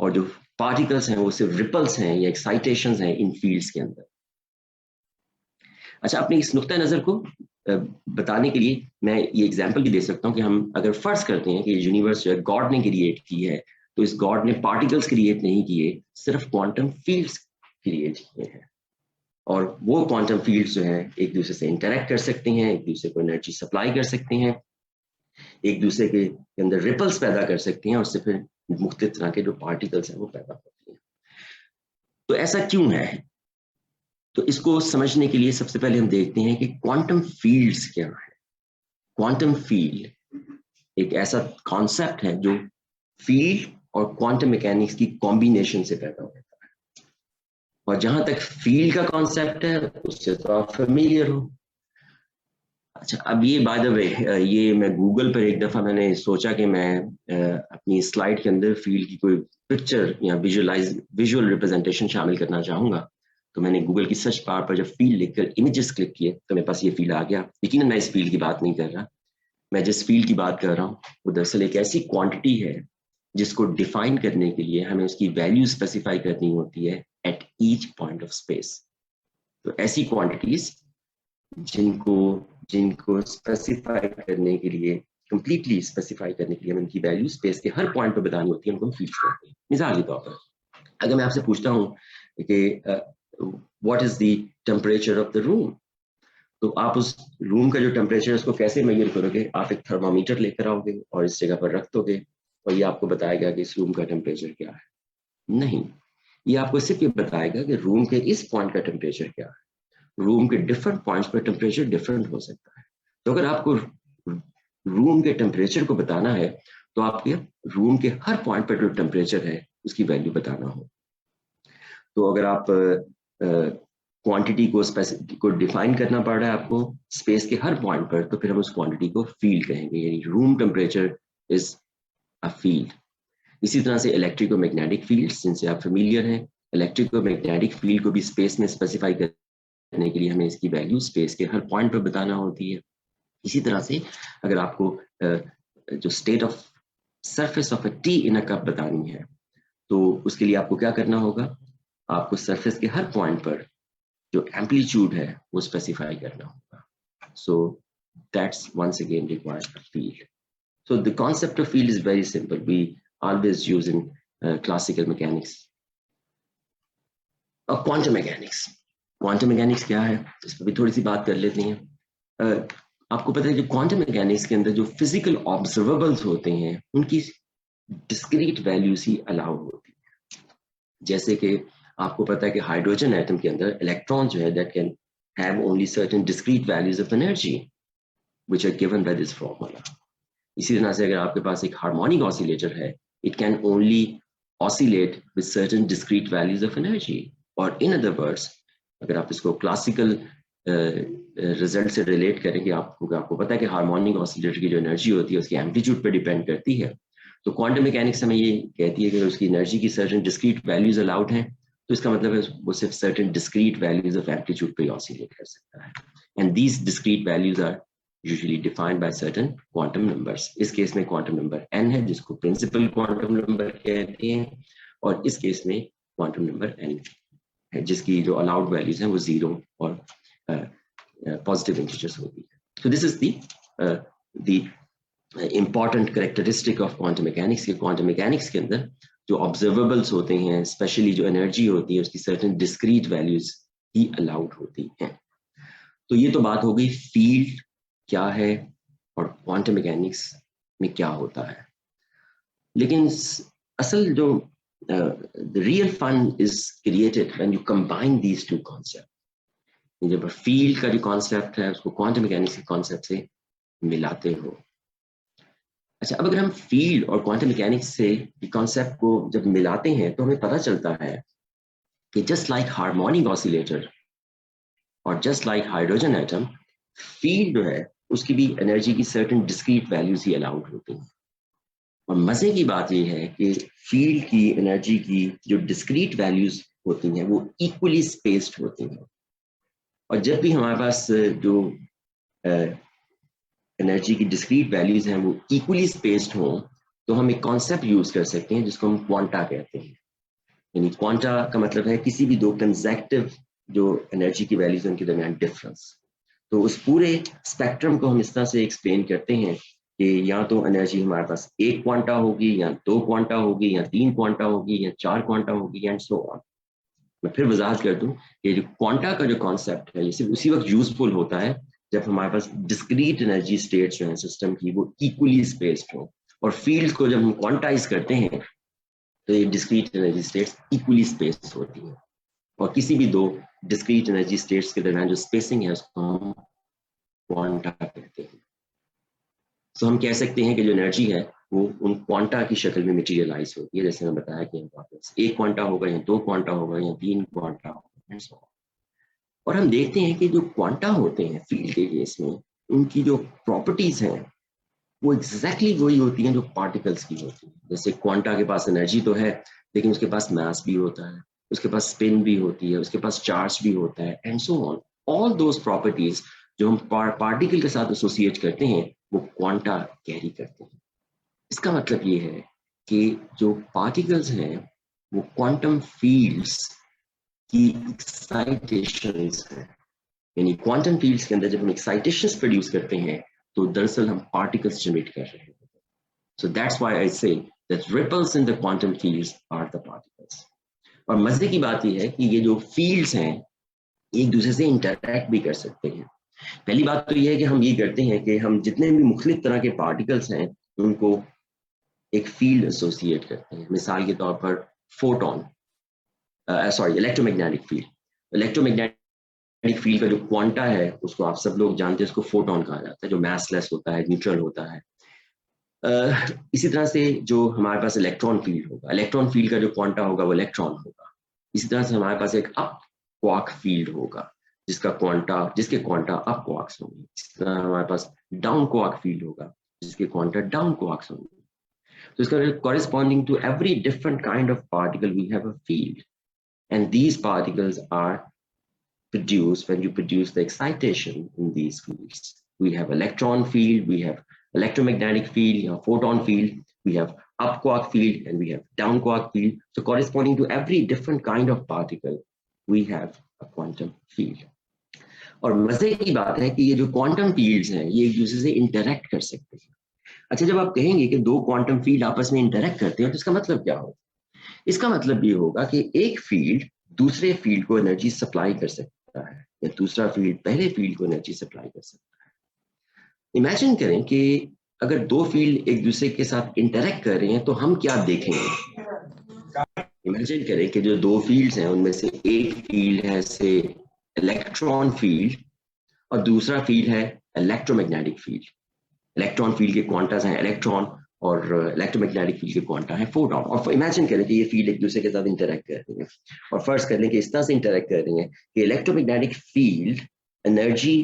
और जो पार्टिकल्स हैं वो सिर्फ रिपल्स हैं या एक्साइटेशंस हैं इन फील्ड्स के अंदर। अच्छा, अपनी इस नुक्ता नज़र को बताने के लिए मैं ये एग्जांपल भी दे सकता हूँ कि हम अगर फर्ज करते हैं कि यूनिवर्स जो है गॉड ने क्रिएट की है, तो इस गॉड ने पार्टिकल्स क्रिएट नहीं किए, सिर्फ क्वांटम फील्ड्स क्रिएट किए हैं, और वो क्वांटम फील्ड्स जो हैं एक दूसरे से इंटरेक्ट कर सकते हैं, एक दूसरे को एनर्जी सप्लाई कर सकते हैं, एक दूसरे के अंदर रिपल्स पैदा कर सकते हैं, और उससे फिर मुख्तलिफ तरह के जो पार्टिकल्स हैं वो पैदा होते हैं। तो ऐसा क्यों है? तो इसको समझने के लिए सबसे पहले हम देखते हैं कि क्वांटम फील्ड्स क्या है। क्वांटम फील्ड एक ऐसा कॉन्सेप्ट है जो फील्ड और क्वांटम मैकेनिक्स की कॉम्बिनेशन से पैदा होता है, और जहां तक फील्ड का कॉन्सेप्ट है उससे तो आप फेमिलियर हो। अच्छा, अब ये बाय द वे, ये मैं गूगल पर एक दफा मैंने सोचा कि मैं अपनी स्लाइड के अंदर फील्ड की कोई पिक्चर या विजुअल रिप्रेजेंटेशन शामिल करना चाहूंगा, तो मैंने गूगल की सर्च बार पर जब फील्ड लिखकर इमेजेस क्लिक किए तो मेरे पास ये फील्ड आ गया। यकीनन मैं इस फील्ड की बात नहीं कर रहा, मैं जिस फील्ड की बात कर रहा हूँ वो दरअसल एक ऐसी क्वांटिटी है जिसको डिफाइन करने के लिए हमें उसकी वैल्यू स्पेसिफाई करनी होती है at each point of space. तो ऐसी क्वांटिटीज जिनको जिनको स्पेसिफाई करने के लिए, कंप्लीटली स्पेसिफाई करने के लिए हमें उनकी वैल्यू स्पेस के हर पॉइंट पर बतानी होती है, उनको हम फील्ड्स कहते हैं। मिसाल के तौर पर अगर मैं आपसे पूछता हूँ कि what is the temperature of the room, तो आप उस रूम का जो टेम्परेचर है उसको कैसे मेजर करोगे? आप एक थर्मामीटर लेकर आओगे और इस जगह पर रख दोगे और ये आपको बताएगा कि इस रूम का टेम्परेचर क्या है? नहीं, ये आपको सिर्फ ये बताएगा कि रूम के इस पॉइंट का टेम्परेचर क्या है। रूम के डिफरेंट पॉइंट्स पर टेम्परेचर डिफरेंट हो सकता है। तो अगर आपको रूम के टेम्परेचर को बताना है तो आपके रूम के हर पॉइंट पर जो टेम्परेचर है उसकी वैल्यू बताना हो। तो अगर आप क्वांटिटी को डिफाइन करना पड़ रहा है आपको स्पेस के हर पॉइंट पर, तो फिर हम उस क्वांटिटी को फील्ड कहेंगे, यानी room temperature is a field. इसी तरह से इलेक्ट्रिकोमैग्नेटिक फील्ड्स जिनसे आप फेमिलियर हैं, इलेक्ट्रिकोमैग्नेटिक फील्ड को भी स्पेस में स्पेसिफाई करने के लिए हमें इसकी वैल्यू स्पेस के हर पॉइंट पर बताना होती है। इसी तरह से अगर आपको जो state of surface of a T in a cup बतानी है तो उसके लिए आपको क्या करना होगा? आपको सरफेस के हर पॉइंट पर जो एम्पलीट्यूड है वो स्पेसिफाई करना होगा। So that's once again required a field. So the concept of field is very simple. We always use in classical mechanics. और क्वांटम मैकेनिक्स, क्वांटम मैकेनिक्स क्या है इस पर भी थोड़ी सी बात कर लेते हैं। आपको पता है कि क्वांटम मैकेनिक्स के अंदर जो फिजिकल ऑब्जर्वेबल्स होते हैं उनकी डिस्क्रीट वैल्यूज ही अलाउ होती है। जैसे कि आपको पता है कि हाइड्रोजन एटम के अंदर इलेक्ट्रॉन जो है that can have only certain discrete values of energy which are given by this formula. इसी तरह से अगर आपके पास एक हार्मोनिक ऑसिलेटर है, it can only oscillate with certain discrete values of energy. और इन अदर वर्ड्स अगर आप इसको क्लासिकल रिजल्ट से रिलेट करेंगे, आपको पता है कि हार्मोनिक ऑसिलेटर की जो एनर्जी होती है उसकी एम्पलीट्यूड पर डिपेंड करती है। तो क्वांटम मैकेनिक्स हमें ये कहती है कि उसकी एनर्जी की सर्टेन डिस्क्रीट वैल्यूज अलाउड हैं, तो इसका मतलब है वो सिर्फ certain discrete values of amplitude पे ऑसिलेट कर सकता है। And these discrete values are usually defined by certain quantum numbers. इस केस में क्वांटम नंबर n है जिसको प्रिंसिपल क्वांटम नंबर कहते हैं, और इस केस में क्वांटम नंबर n है जिसकी जो अलाउड वैल्यूज हैं वो 0 और पॉजिटिव इंटीजर्स होती है। So this is the important characteristic of quantum mechanics। के क्वांटम मैकेनिक्स के अंदर जो ऑब्जर्वेबल्स होते हैं, स्पेशली जो एनर्जी होती है, उसकी सर्टेन डिस्क्रीट वैल्यूज ही अलाउड होती हैं। तो ये तो बात हो गई फील्ड क्या है और क्वांटम मैकेनिक्स में क्या होता है। लेकिन असल जो the real fun is created when you combine these two concepts। जब फील्ड का जो कॉन्सेप्ट है उसको क्वांटम मैकेनिक्स के कॉन्सेप्ट से मिलाते हो। अच्छा, अब अगर हम फील्ड और क्वांटम मैकेनिक्स से कॉन्सेप्ट को जब मिलाते हैं तो हमें पता चलता है कि जस्ट लाइक हार्मोनिक ऑसिलेटर और just like hydrogen atom, field जो है उसकी भी एनर्जी की सर्टेन डिस्क्रीट वैल्यूज ही अलाउड होती हैं। और मजे की बात यह है कि फील्ड की एनर्जी की जो डिस्क्रीट वैल्यूज होती हैं वो इक्वली स्पेस्ड होती हैं। और जब भी हमारे पास जो एनर्जी की डिस्क्रीट वैल्यूज हैं वो इक्वली स्पेस्ड हों तो हम एक कॉन्सेप्ट यूज कर सकते हैं जिसको हम क्वांटा कहते हैं। यानी क्वांटा का मतलब है किसी भी दो कंसेक्टिव जो एनर्जी की वैल्यूज उनके दरमियान डिफरेंस। तो उस पूरे स्पेक्ट्रम को हम इस तरह से एक्सप्लेन करते हैं कि या तो एनर्जी हमारे पास एक क्वांटा होगी, या 2 क्वांटा होगी, या 3 क्वांटा होगी, या 4 क्वांटा होगी, एंड सो ऑन। मैं फिर वजाहत कर दूं कि जो क्वांटा का जो कॉन्सेप्ट है ये सिर्फ उसी वक्त यूजफुल होता है जब हमारे पास डिस्क्रीट एनर्जी स्टेट्स जो है सिस्टम की वो इक्वली स्पेस्ड हो। और फील्ड को जब हम क्वांटाइज करते हैं तो ये discrete energy states equally spaced होती है। और किसी भी दो डिस्क्रीट एनर्जी स्टेट्स के दरमियान जो स्पेसिंग है उसको हम क्वांटा कहते हैं। तो हम कह सकते हैं कि जो एनर्जी है वो उन क्वांटा की शक्ल में मटेरियलाइज होती है, जैसे मैं बताया कि एक क्वांटा होगा, या 2 क्वांटा होगा, या 3 क्वांटा होगा। और हम देखते हैं कि जो क्वांटा होते हैं फील्ड के केस में, उनकी जो प्रॉपर्टीज हैं वो एग्जैक्टली वही होती हैं जो पार्टिकल्स की होती हैं। जैसे क्वांटा के पास एनर्जी तो है लेकिन उसके पास मास भी होता है, उसके पास स्पिन भी होती है, उसके पास चार्ज भी होता है, and so on. All those properties जो हम पार्टिकल के साथ एसोसिएट करते हैं वो क्वांटा कैरी करते हैं। इसका मतलब ये है कि जो पार्टिकल्स हैं वो क्वांटम फील्ड्स की एक्साइटेशंस हैं, यानी क्वांटम फील्ड्स के अंदर जब हम एक्साइटेशंस प्रोड्यूस करते हैं तो दरअसल हम पार्टिकल्स जनरेट कर रहे हैं। So that's why I say that ripples in the quantum fields are the particles. और मजे की बात यह है कि ये जो फील्ड्स हैं एक दूसरे से इंटरैक्ट भी कर सकते हैं। पहली बात तो ये है कि हम ये करते हैं कि हम जितने भी मुख्तलिफ तरह के पार्टिकल्स हैं उनको एक फील्ड एसोसिएट करते हैं। मिसाल के तौर पर photon, electromagnetic field. Electromagnetic field का जो क्वांटा है उसको आप सब लोग जानते हैं, उसको फोटोन कहा जाता है, जो मैसलेस होता है, न्यूट्रल होता है। इसी तरह से जो हमारे पास इलेक्ट्रॉन फील्ड होगा, इलेक्ट्रॉन फील्ड का जो क्वांटा होगा वो इलेक्ट्रॉन होगा। इसी तरह से हमारे पास एक अप क्वार्क फील्ड होगा जिसके क्वांटा अप क्वार्क्स होंगे। इसी तरह हमारे पास डाउन क्वार्क फील्ड होगा जिसके क्वांटा डाउन क्वार्क्स होंगे। तो इसका corresponding to every different kind of particle we have a field, and these particles are produced when you produce the excitation in these fields. We have electron field, we have electromagnetic field, you have photon field, we have up quark field, and we have down quark field. So corresponding to every different kind of particle, we have a quantum field. और मजे की बात है कि ये जो quantum fields हैं ये एक दूसरे से इंटरैक्ट कर सकते हैं। अच्छा, जब आप कहेंगे कि दो क्वांटम फील्ड आपस में इंटरैक्ट करते हैं तो इसका मतलब क्या होगा? इसका मतलब ये होगा कि एक फील्ड दूसरे फील्ड को एनर्जी सप्लाई कर सकता है या दूसरा फील्ड पहले फील्ड को एनर्जी सप्लाई कर सकता है। इमेजिन करें कि अगर दो फील्ड एक दूसरे के साथ इंटरैक्ट कर रहे हैं तो हम क्या देखेंगे? इमेजिन करें कि जो दो फील्ड्स हैं उनमें से एक फील्ड है से इलेक्ट्रॉन फील्ड और दूसरा फील्ड है इलेक्ट्रोमैग्नेटिक फील्ड। इलेक्ट्रॉन फील्ड के क्वांटास हैं इलेक्ट्रॉन और इलेक्ट्रोमैग्नेटिक फील्ड के क्वांटा है फोटोन। और इमेजिन करें कि ये फील्ड एक दूसरे के साथ इंटरैक्ट कर रही है और फर्स्ट कर लें कि इस तरह से इंटरैक्ट कर रही है कि इलेक्ट्रोमैग्नेटिक फील्ड एनर्जी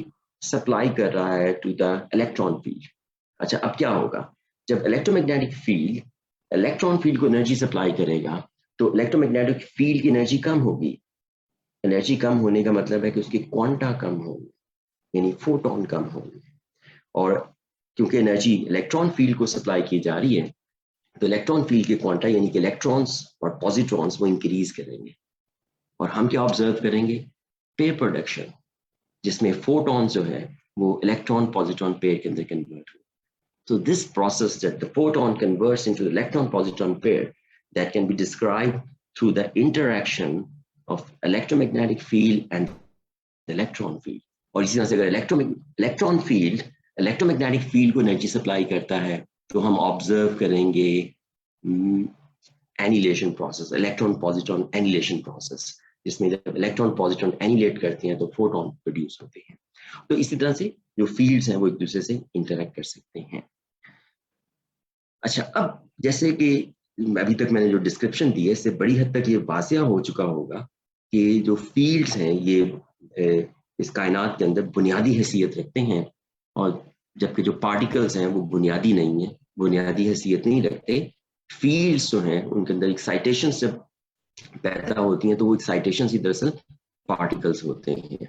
सप्लाई कर रहा है टू द इलेक्ट्रॉन फील्ड। अच्छा, अब क्या होगा? जब इलेक्ट्रोमैग्नेटिक फील्ड इलेक्ट्रॉन फील्ड को एनर्जी सप्लाई करेगा तो इलेक्ट्रोमैग्नेटिक फील्ड की एनर्जी कम होगी। एनर्जी कम होने का मतलब है कि उसके क्वांटा कम होंगे, यानी फोटोन कम होंगे। और क्योंकि एनर्जी इलेक्ट्रॉन फील्ड को सप्लाई की जा रही है तो इलेक्ट्रॉन फील्ड के क्वांटा यानी कि इलेक्ट्रॉन्स और पॉजिट्रॉन्स वो इंक्रीज करेंगे। और हम क्या ऑब्जर्व करेंगे? पेयर प्रोडक्शन, जिसमें फोटोन जो है वो इलेक्ट्रॉन पॉजिट्रॉन पेयर के अंदर कन्वर्ट हो। So this process that the photon converts into electron-positron pair that can be described through the interaction of electromagnetic field and the electron field. और इसी तरह से अगर इलेक्ट्रॉन फील्ड इलेक्ट्रोमैग्नेटिक फील्ड को energy supply करता है तो हम ऑब्जर्व करेंगे annihilation process, electron positron annihilation process, जिसमें जब इलेक्ट्रॉन पॉजिट्रॉन एनिलेट करते हैं तो फोटोन प्रोड्यूस होते हैं। तो इसी तरह से जो फील्ड्स हैं वो एक दूसरे से इंटरैक्ट कर सकते हैं। अच्छा, अब जैसे कि अभी तक मैंने जो डिस्क्रिप्शन दी है इससे बड़ी हद तक ये वासिया हो चुका होगा कि जो फील्ड्स हैं ये इस कायनात के अंदर बुनियादी हैसियत रखते हैं, और जबकि जो पार्टिकल्स हैं वो बुनियादी नहीं है, बुनियादी हैसियत नहीं रखते। फील्ड्स जो हैं उनके अंदर एक्साइटेशन जब पैदा होती हैं तो वो एक्साइटेशन ही दरअसल पार्टिकल्स होते हैं,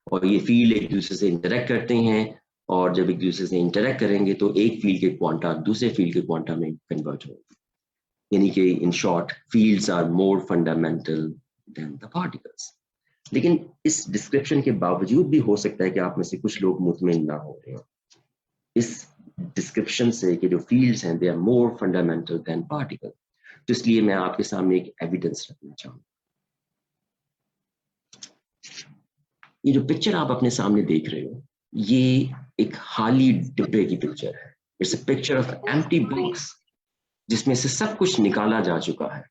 और ये फील्ड एक दूसरे से इंटरैक्ट करते हैं, और जब एक दूसरे से इंटरैक्ट करेंगे तो एक फील्ड के क्वांटा दूसरे फील्ड के क्वांटा में कन्वर्ट होंगे। यानी कि in short fields are more fundamental than the particles. लेकिन इस डिस्क्रिप्शन के बावजूद भी हो सकता है कि आप में से कुछ लोग मुतमईन ना हो रहे हो इस डिस्क्रिप्शन से कि जो फील्ड्स हैं they are more fundamental than particle. तो इसलिए मैं आपके सामने एक एविडेंस रखना चाहूंगा। ये जो पिक्चर आप अपने सामने देख रहे हो ये एक खाली डिब्बे की पिक्चर है। It's a picture of empty box जिसमें से सब कुछ निकाला जा चुका है,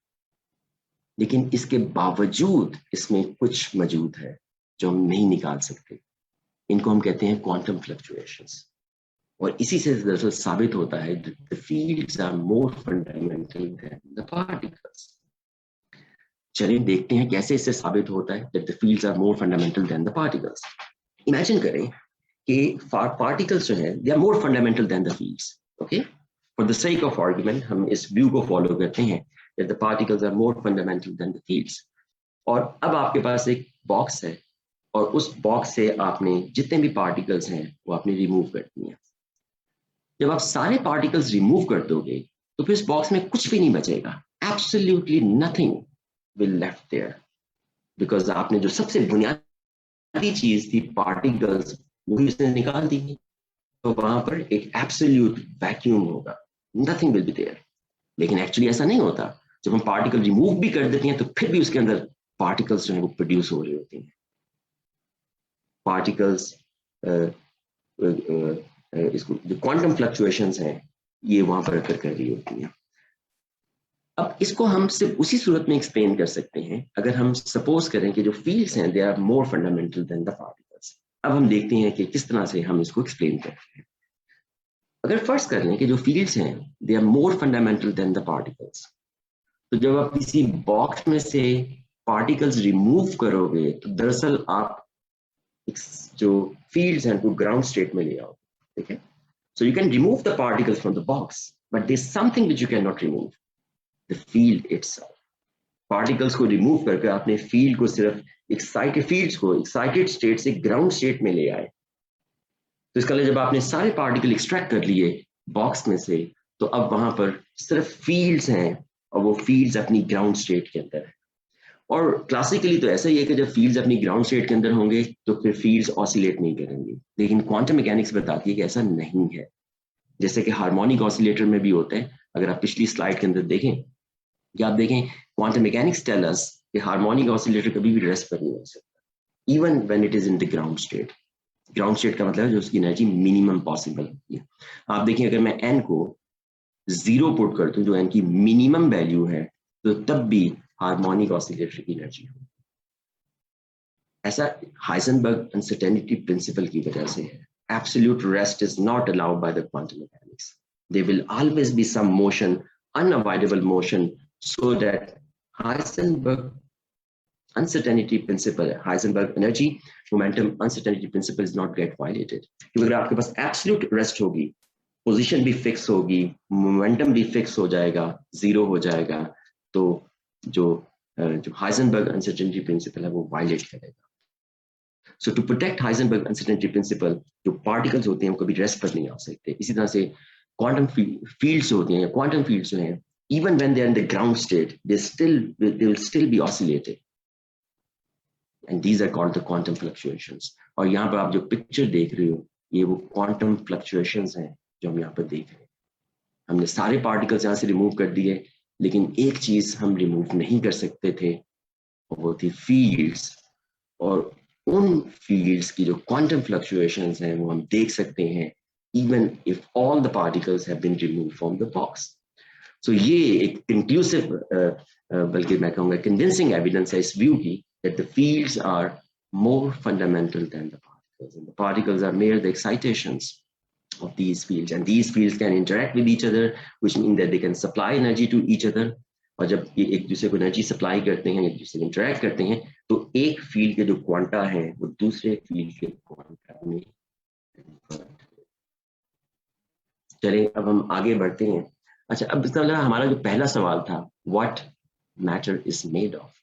लेकिन इसके बावजूद इसमें कुछ मौजूद है जो हम नहीं निकाल सकते। इनको हम कहते हैं क्वांटम फ्लक्चुएशंस, और इसी से दरअसल साबित होता है the fields are more fundamental than the particles. चलिए देखते हैं कैसे इससे साबित होता है that the fields are more fundamental than the particles. Imagine करें कि पार्टिकल्स जो है they are more fundamental than the fields. Okay, for the sake of argument हम इस व्यू को फॉलो करते हैं that the particles are more fundamental than the fields। और अब आपके पास एक बॉक्स है और उस बॉक्स से आपने जितने भी पार्टिकल्स हैं वो आपने रिमूव कर दिए। जब आप सारे पार्टिकल्स रिमूव कर दोगे तो फिर इस बॉक्स में कुछ भी नहीं बचेगा, absolutely nothing will left there, because आपने जो सबसे बुनियादी चीज थी पार्टिकल्स वो भी उसने निकाल दी, तो वहां पर एक एब्सोल्यूट वैक्यूम होगा, नथिंग विल बी देयर। लेकिन एक्चुअली ऐसा नहीं होता, जब हम पार्टिकल रिमूव भी कर देते हैं तो फिर भी उसके अंदर पार्टिकल्स जो है वो प्रोड्यूस हो रही होती हैं। पार्टिकल्स इसको जो क्वांटम फ्लक्चुएशंस हैं ये वहां पर अकर कर रही होती हैं। अब इसको हम सिर्फ उसी सूरत में एक्सप्लेन कर सकते हैं अगर हम सपोज करें कि जो फील्ड्स हैं they are more fundamental than the particles. अब हम देखते हैं कि किस तरह से हम इसको एक्सप्लेन करते हैं। अगर फर्ज कर लें कि जो फील्ड्स हैं they are more fundamental than the particles, तो जब आप किसी बॉक्स में से पार्टिकल्स रिमूव करोगे तो दरअसल आप जो फील्ड्स हैं वो ग्राउंड स्टेट में ले आओ, ठीक है। So you can remove the particles from the box but there is something which you can not remove, the field itself. Particles को रिमूव करके आपने फील्ड को सिर्फ एक्साइटेड फील्ड्स को एक्साइटेड स्टेट से ग्राउंड स्टेट में ले आए, तो इसका जब आपने सारे पार्टिकल एक्सट्रैक्ट कर लिए बॉक्स में से तो अब वहां पर सिर्फ फील्ड्स हैं और वो फील्ड्स अपनी ग्राउंड स्टेट के अंदर है। और क्लासिकली तो ऐसा ही है कि जब फील्ड्स अपनी ग्राउंड स्टेट के अंदर होंगे तो फिर फील्ड्स ऑसिलेट नहीं करेंगे, लेकिन क्वांटम मैकेनिक्स बताती है कि ऐसा नहीं है। जैसे कि हार्मोनिक ऑसिलेटर में भी होते हैं, अगर आप पिछली स्लाइड के अंदर देखें कि आप देखें क्वांटम मैकेनिक्स टेल अस कि हार्मोनिक ऑसिलेटर कभी भी रेस्ट पर नहीं हो सकता even when it is in the ground state. Ground state का मतलब है जो उसकी एनर्जी मिनिमम पॉसिबल होती है। आप देखिए अगर मैं एन को 0 पुट कर दूं जो एन की मिनिमम वैल्यू है तो तब भी हार्मोनिक ऑसिलेटर की एनर्जी हो। ऐसा हाइजेनबर्ग अनसर्टेनिटी प्रिंसिपल की वजह से है। Absolute rest is not allowed by the quantum mechanics. There will always be some motion, unavoidable motion, so that Heisenberg uncertainty principle, Heisenberg energy momentum uncertainty principle is not get violated। क्योंकि अगर आपके पास absolute rest होगी, position भी fix होगी, momentum भी fix हो जाएगा, zero हो जाएगा, तो जो हाइजेनबर्ग अनसर्टेनिटी प्रिंसिपल है वो वायलेट करेगा। So to protect Heisenberg uncertainty principle, जो पार्टिकल्स होते हैं वो कभी रेस्ट पर नहीं आ सकते। इसी तरह से क्वांटम फील्ड्स होते हैं, क्वांटम फील्ड्स जो हैं even when they are in the ground state they will still be oscillated, and these are called the quantum fluctuations। और यहाँ पर आप जो पिक्चर देख रहे हो ये वो क्वांटम फ्लक्चुएशंस हैं जो हम यहाँ पर देख रहे हैं। हमने सारे पार्टिकल्स यहाँ से रिमूव कर दिए, लेकिन एक चीज हम रिमूव नहीं कर सकते थे और वो थी फील्ड्स। और उन फील्ड्स की जो क्वांटम फ्लक्चुएशंस हैं वो हम देख सकते हैं even if all the particles have been removed from the box. So ये एक कंक्लूसिव बल्कि मैं कहूँगा कन्विंसिंग एविडेंस है इस व्यू की that the fields are more fundamental than the particles, and the particles are mere the excitations of these fields, and these fields can interact with each other, which means that they can supply energy to each other। और जब ये एक दूसरे को energy supply करते हैं, एक दूसरे से इंटरेक्ट करते हैं, तो एक फील्ड के जो क्वांटा हैं वो दूसरे फील्ड के क्वांटा में। चलिए अब हम आगे बढ़ते हैं। अच्छा, अब इसका मतलब हमारा जो पहला सवाल था what matter is made of,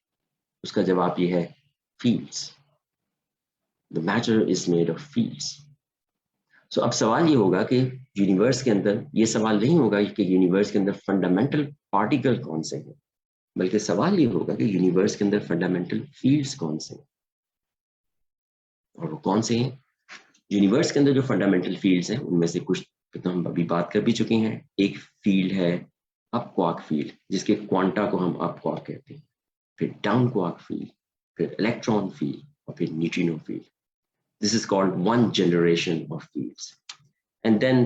उसका जवाब ये है fields. The matter is made of fields. So अब सवाल ये होगा कि यूनिवर्स के अंदर, ये सवाल नहीं होगा कि यूनिवर्स के अंदर फंडामेंटल पार्टिकल कौन से हैं, बल्कि सवाल ये होगा कि यूनिवर्स के अंदर फंडामेंटल फील्ड्स कौन से हैं। और वो कौन से हैं? यूनिवर्स के अंदर जो फंडामेंटल फील्ड्स हैं उनमें से कुछ तो हम अभी बात कर भी चुके हैं। एक फील्ड है अप क्वार्क फील्ड, जिसके क्वांटा को हम अप क्वार्क कहते हैं, फिर डाउन क्वार्क फील्ड, फिर इलेक्ट्रॉन फील्ड और फिर neutrino field. This is called one generation of fields, and then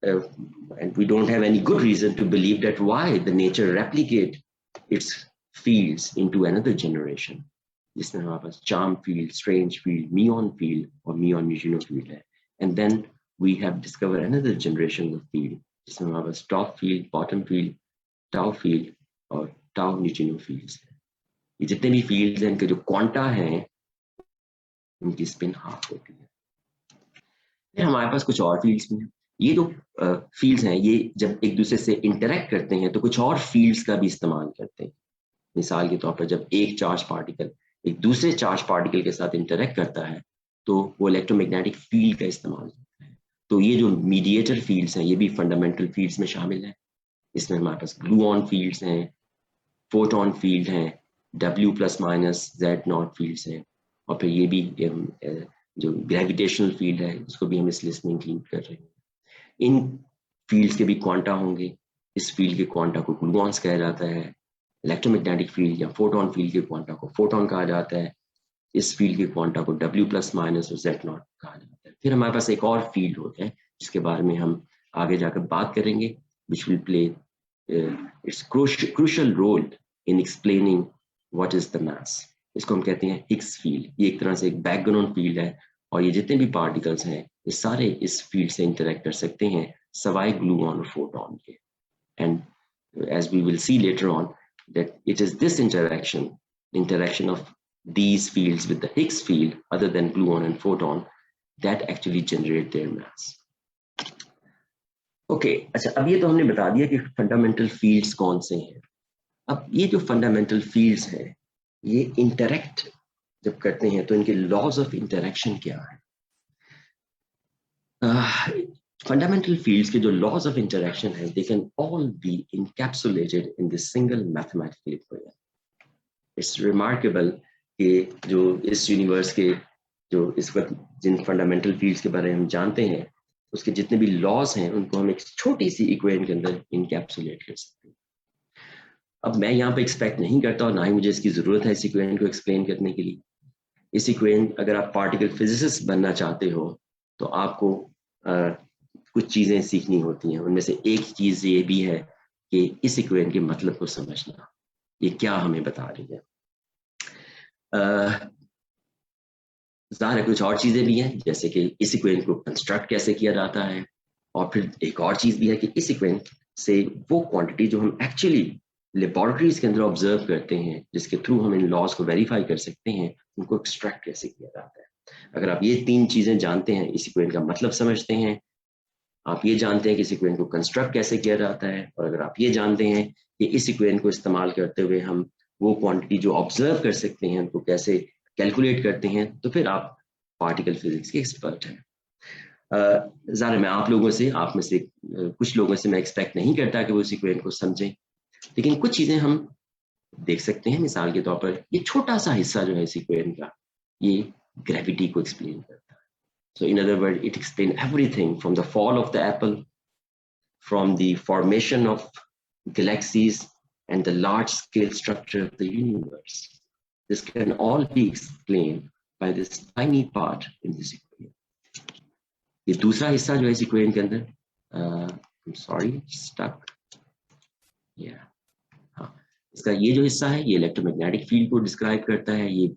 and we don't have any good reason to believe that why the nature replicate its fields into another generation, जिसमें हमारे पास charm field, strange field, muon field और muon neutrino field है, and then we have discovered another generation of field जिसमें हमारे पास top field, bottom field, tau field और tau neutrino fields है। ये जितने भी फील्ड्स हैं इनके जो क्वांटा हैं उनकी स्पिन हाफ होती है। फिर हमारे पास कुछ और फील्ड्स भी हैं। ये जो फील्ड्स हैं ये जब एक दूसरे से इंटरेक्ट करते हैं तो कुछ और फील्ड्स का भी इस्तेमाल करते हैं। मिसाल के तौर पर जब एक चार्ज पार्टिकल एक दूसरे चार्ज पार्टिकल के साथ इंटरेक्ट करता है तो वो इलेक्ट्रोमैग्नेटिक फील्ड का इस्तेमाल करता है। तो ये जो मीडिएटर फील्ड्स हैं ये भी फंडामेंटल फील्ड्स में शामिल हैं। इसमें हमारे पास ग्लूऑन फील्ड्स हैं, फोटोन फील्ड हैं, W plus minus Z not fields हैं, और फिर ये भी जो ग्रेविटेशनल फील्ड है उसको भी हम इस लिस्ट में इंक्लूड कर रहे हैं। इन फील्ड्स के भी क्वांटा होंगे। इस फील्ड के क्वांटा को ग्लूऑन्स कहा जाता है। इलेक्ट्रोमैग्नेटिक फील्ड या फोटोन फील्ड के क्वांटा को फोटोन कहा जाता है। इस फील्ड के क्वांटा को W प्लस माइनस और Z नॉट कहा जाता है। फिर हमारे पास एक और फील्ड होता है जिसके बारे में हम आगे जाकर बात करेंगे, which will play its crucial role in explaining what is the mass. इसको हम कहते हैं हिग्स फील्ड। ये एक तरह से एक बैकग्राउंड फील्ड है, और ये जितने भी पार्टिकल्स हैं ये सारे इस फील्ड से इंटरेक्ट कर सकते हैं सवाए ग्लूऑन और फोटोन के। And as we will see later on that it is this interaction of these fields with the Higgs field other than gluon and photon that actually generate their mass. Okay, अच्छा, अब ये तो हमने बता दिया कि fundamental fields कौन से हैं। अब ये जो फंडामेंटल फील्ड्स हैं ये इंटरेक्ट जब करते हैं तो इनके लॉज ऑफ इंटरेक्शन क्या है। Fundamental fields के जो laws of interaction है, they can all be encapsulated in this single mathematical equation. It's remarkable कि जो इस यूनिवर्स के जो इस वक्त जिन फंडामेंटल फील्ड्स के बारे में हम जानते हैं उसके जितने भी लॉज हैं उनको हम एक छोटी सी इक्वेशन के अंदर इनकैप्सुलेट कर सकते हैं। अब मैं यहाँ पे एक्सपेक्ट नहीं करता और ना ही मुझे इसकी जरूरत है इस इक्वेशन को एक्सप्लेन करने के लिए। इस इक्वेशन, अगर आप पार्टिकल फिजिसिस्ट बनना चाहते हो तो आपको कुछ चीजें सीखनी होती हैं। उनमें से एक चीज ये भी है कि इस इक्वेशन के मतलब को समझना, ये क्या हमें बता रही है। ज़ाहिर है कुछ और चीजें भी हैं, जैसे कि इस इक्वेशन को कंस्ट्रक्ट कैसे किया जाता है, और फिर एक और चीज भी है कि इस इक्वेशन से वो क्वांटिटी जो हम एक्चुअली लेबोरेटरीज के अंदर ऑब्जर्व करते हैं, जिसके थ्रू हम इन लॉज को वेरीफाई कर सकते हैं, उनको एक्सट्रैक्ट कैसे किया जाता है। अगर आप ये तीन चीजें जानते हैं, इस इक्वेशन का मतलब समझते हैं, आप ये जानते हैं कि इस इक्वेशन को कंस्ट्रक्ट कैसे किया जाता है, और अगर आप ये जानते हैं कि इस इक्वेशन को इस्तेमाल करते हुए हम वो क्वांटिटी जो ऑब्जर्व कर सकते हैं उनको कैसे कैलकुलेट करते हैं, तो फिर आप पार्टिकल फिजिक्स के एक्सपर्ट हैं। ज़ाहिर मैं आप में से कुछ लोगों से मैं एक्सपेक्ट नहीं करता कि वो इस इक्वेशन को समझें, लेकिन कुछ चीज़ें हम देख सकते हैं। मिसाल के तौर पर ये छोटा सा हिस्सा जो है इस इक्वेशन का, ये ग्रेविटी को एक्सप्लेन करता है। So in other words, it explains everything from the fall of the apple, from the formation of galaxies and the large scale structure of the universe. This can all be explained by this tiny part in this equation. ये दूसरा हिस्सा जो है इस equation के अंदर, I'm sorry, stuck. Yeah. हाँ, इसका ये जो हिस्सा है ये इलेक्ट्रोमैग्नेटिक फील्ड को डिस्क्राइब करता है, ये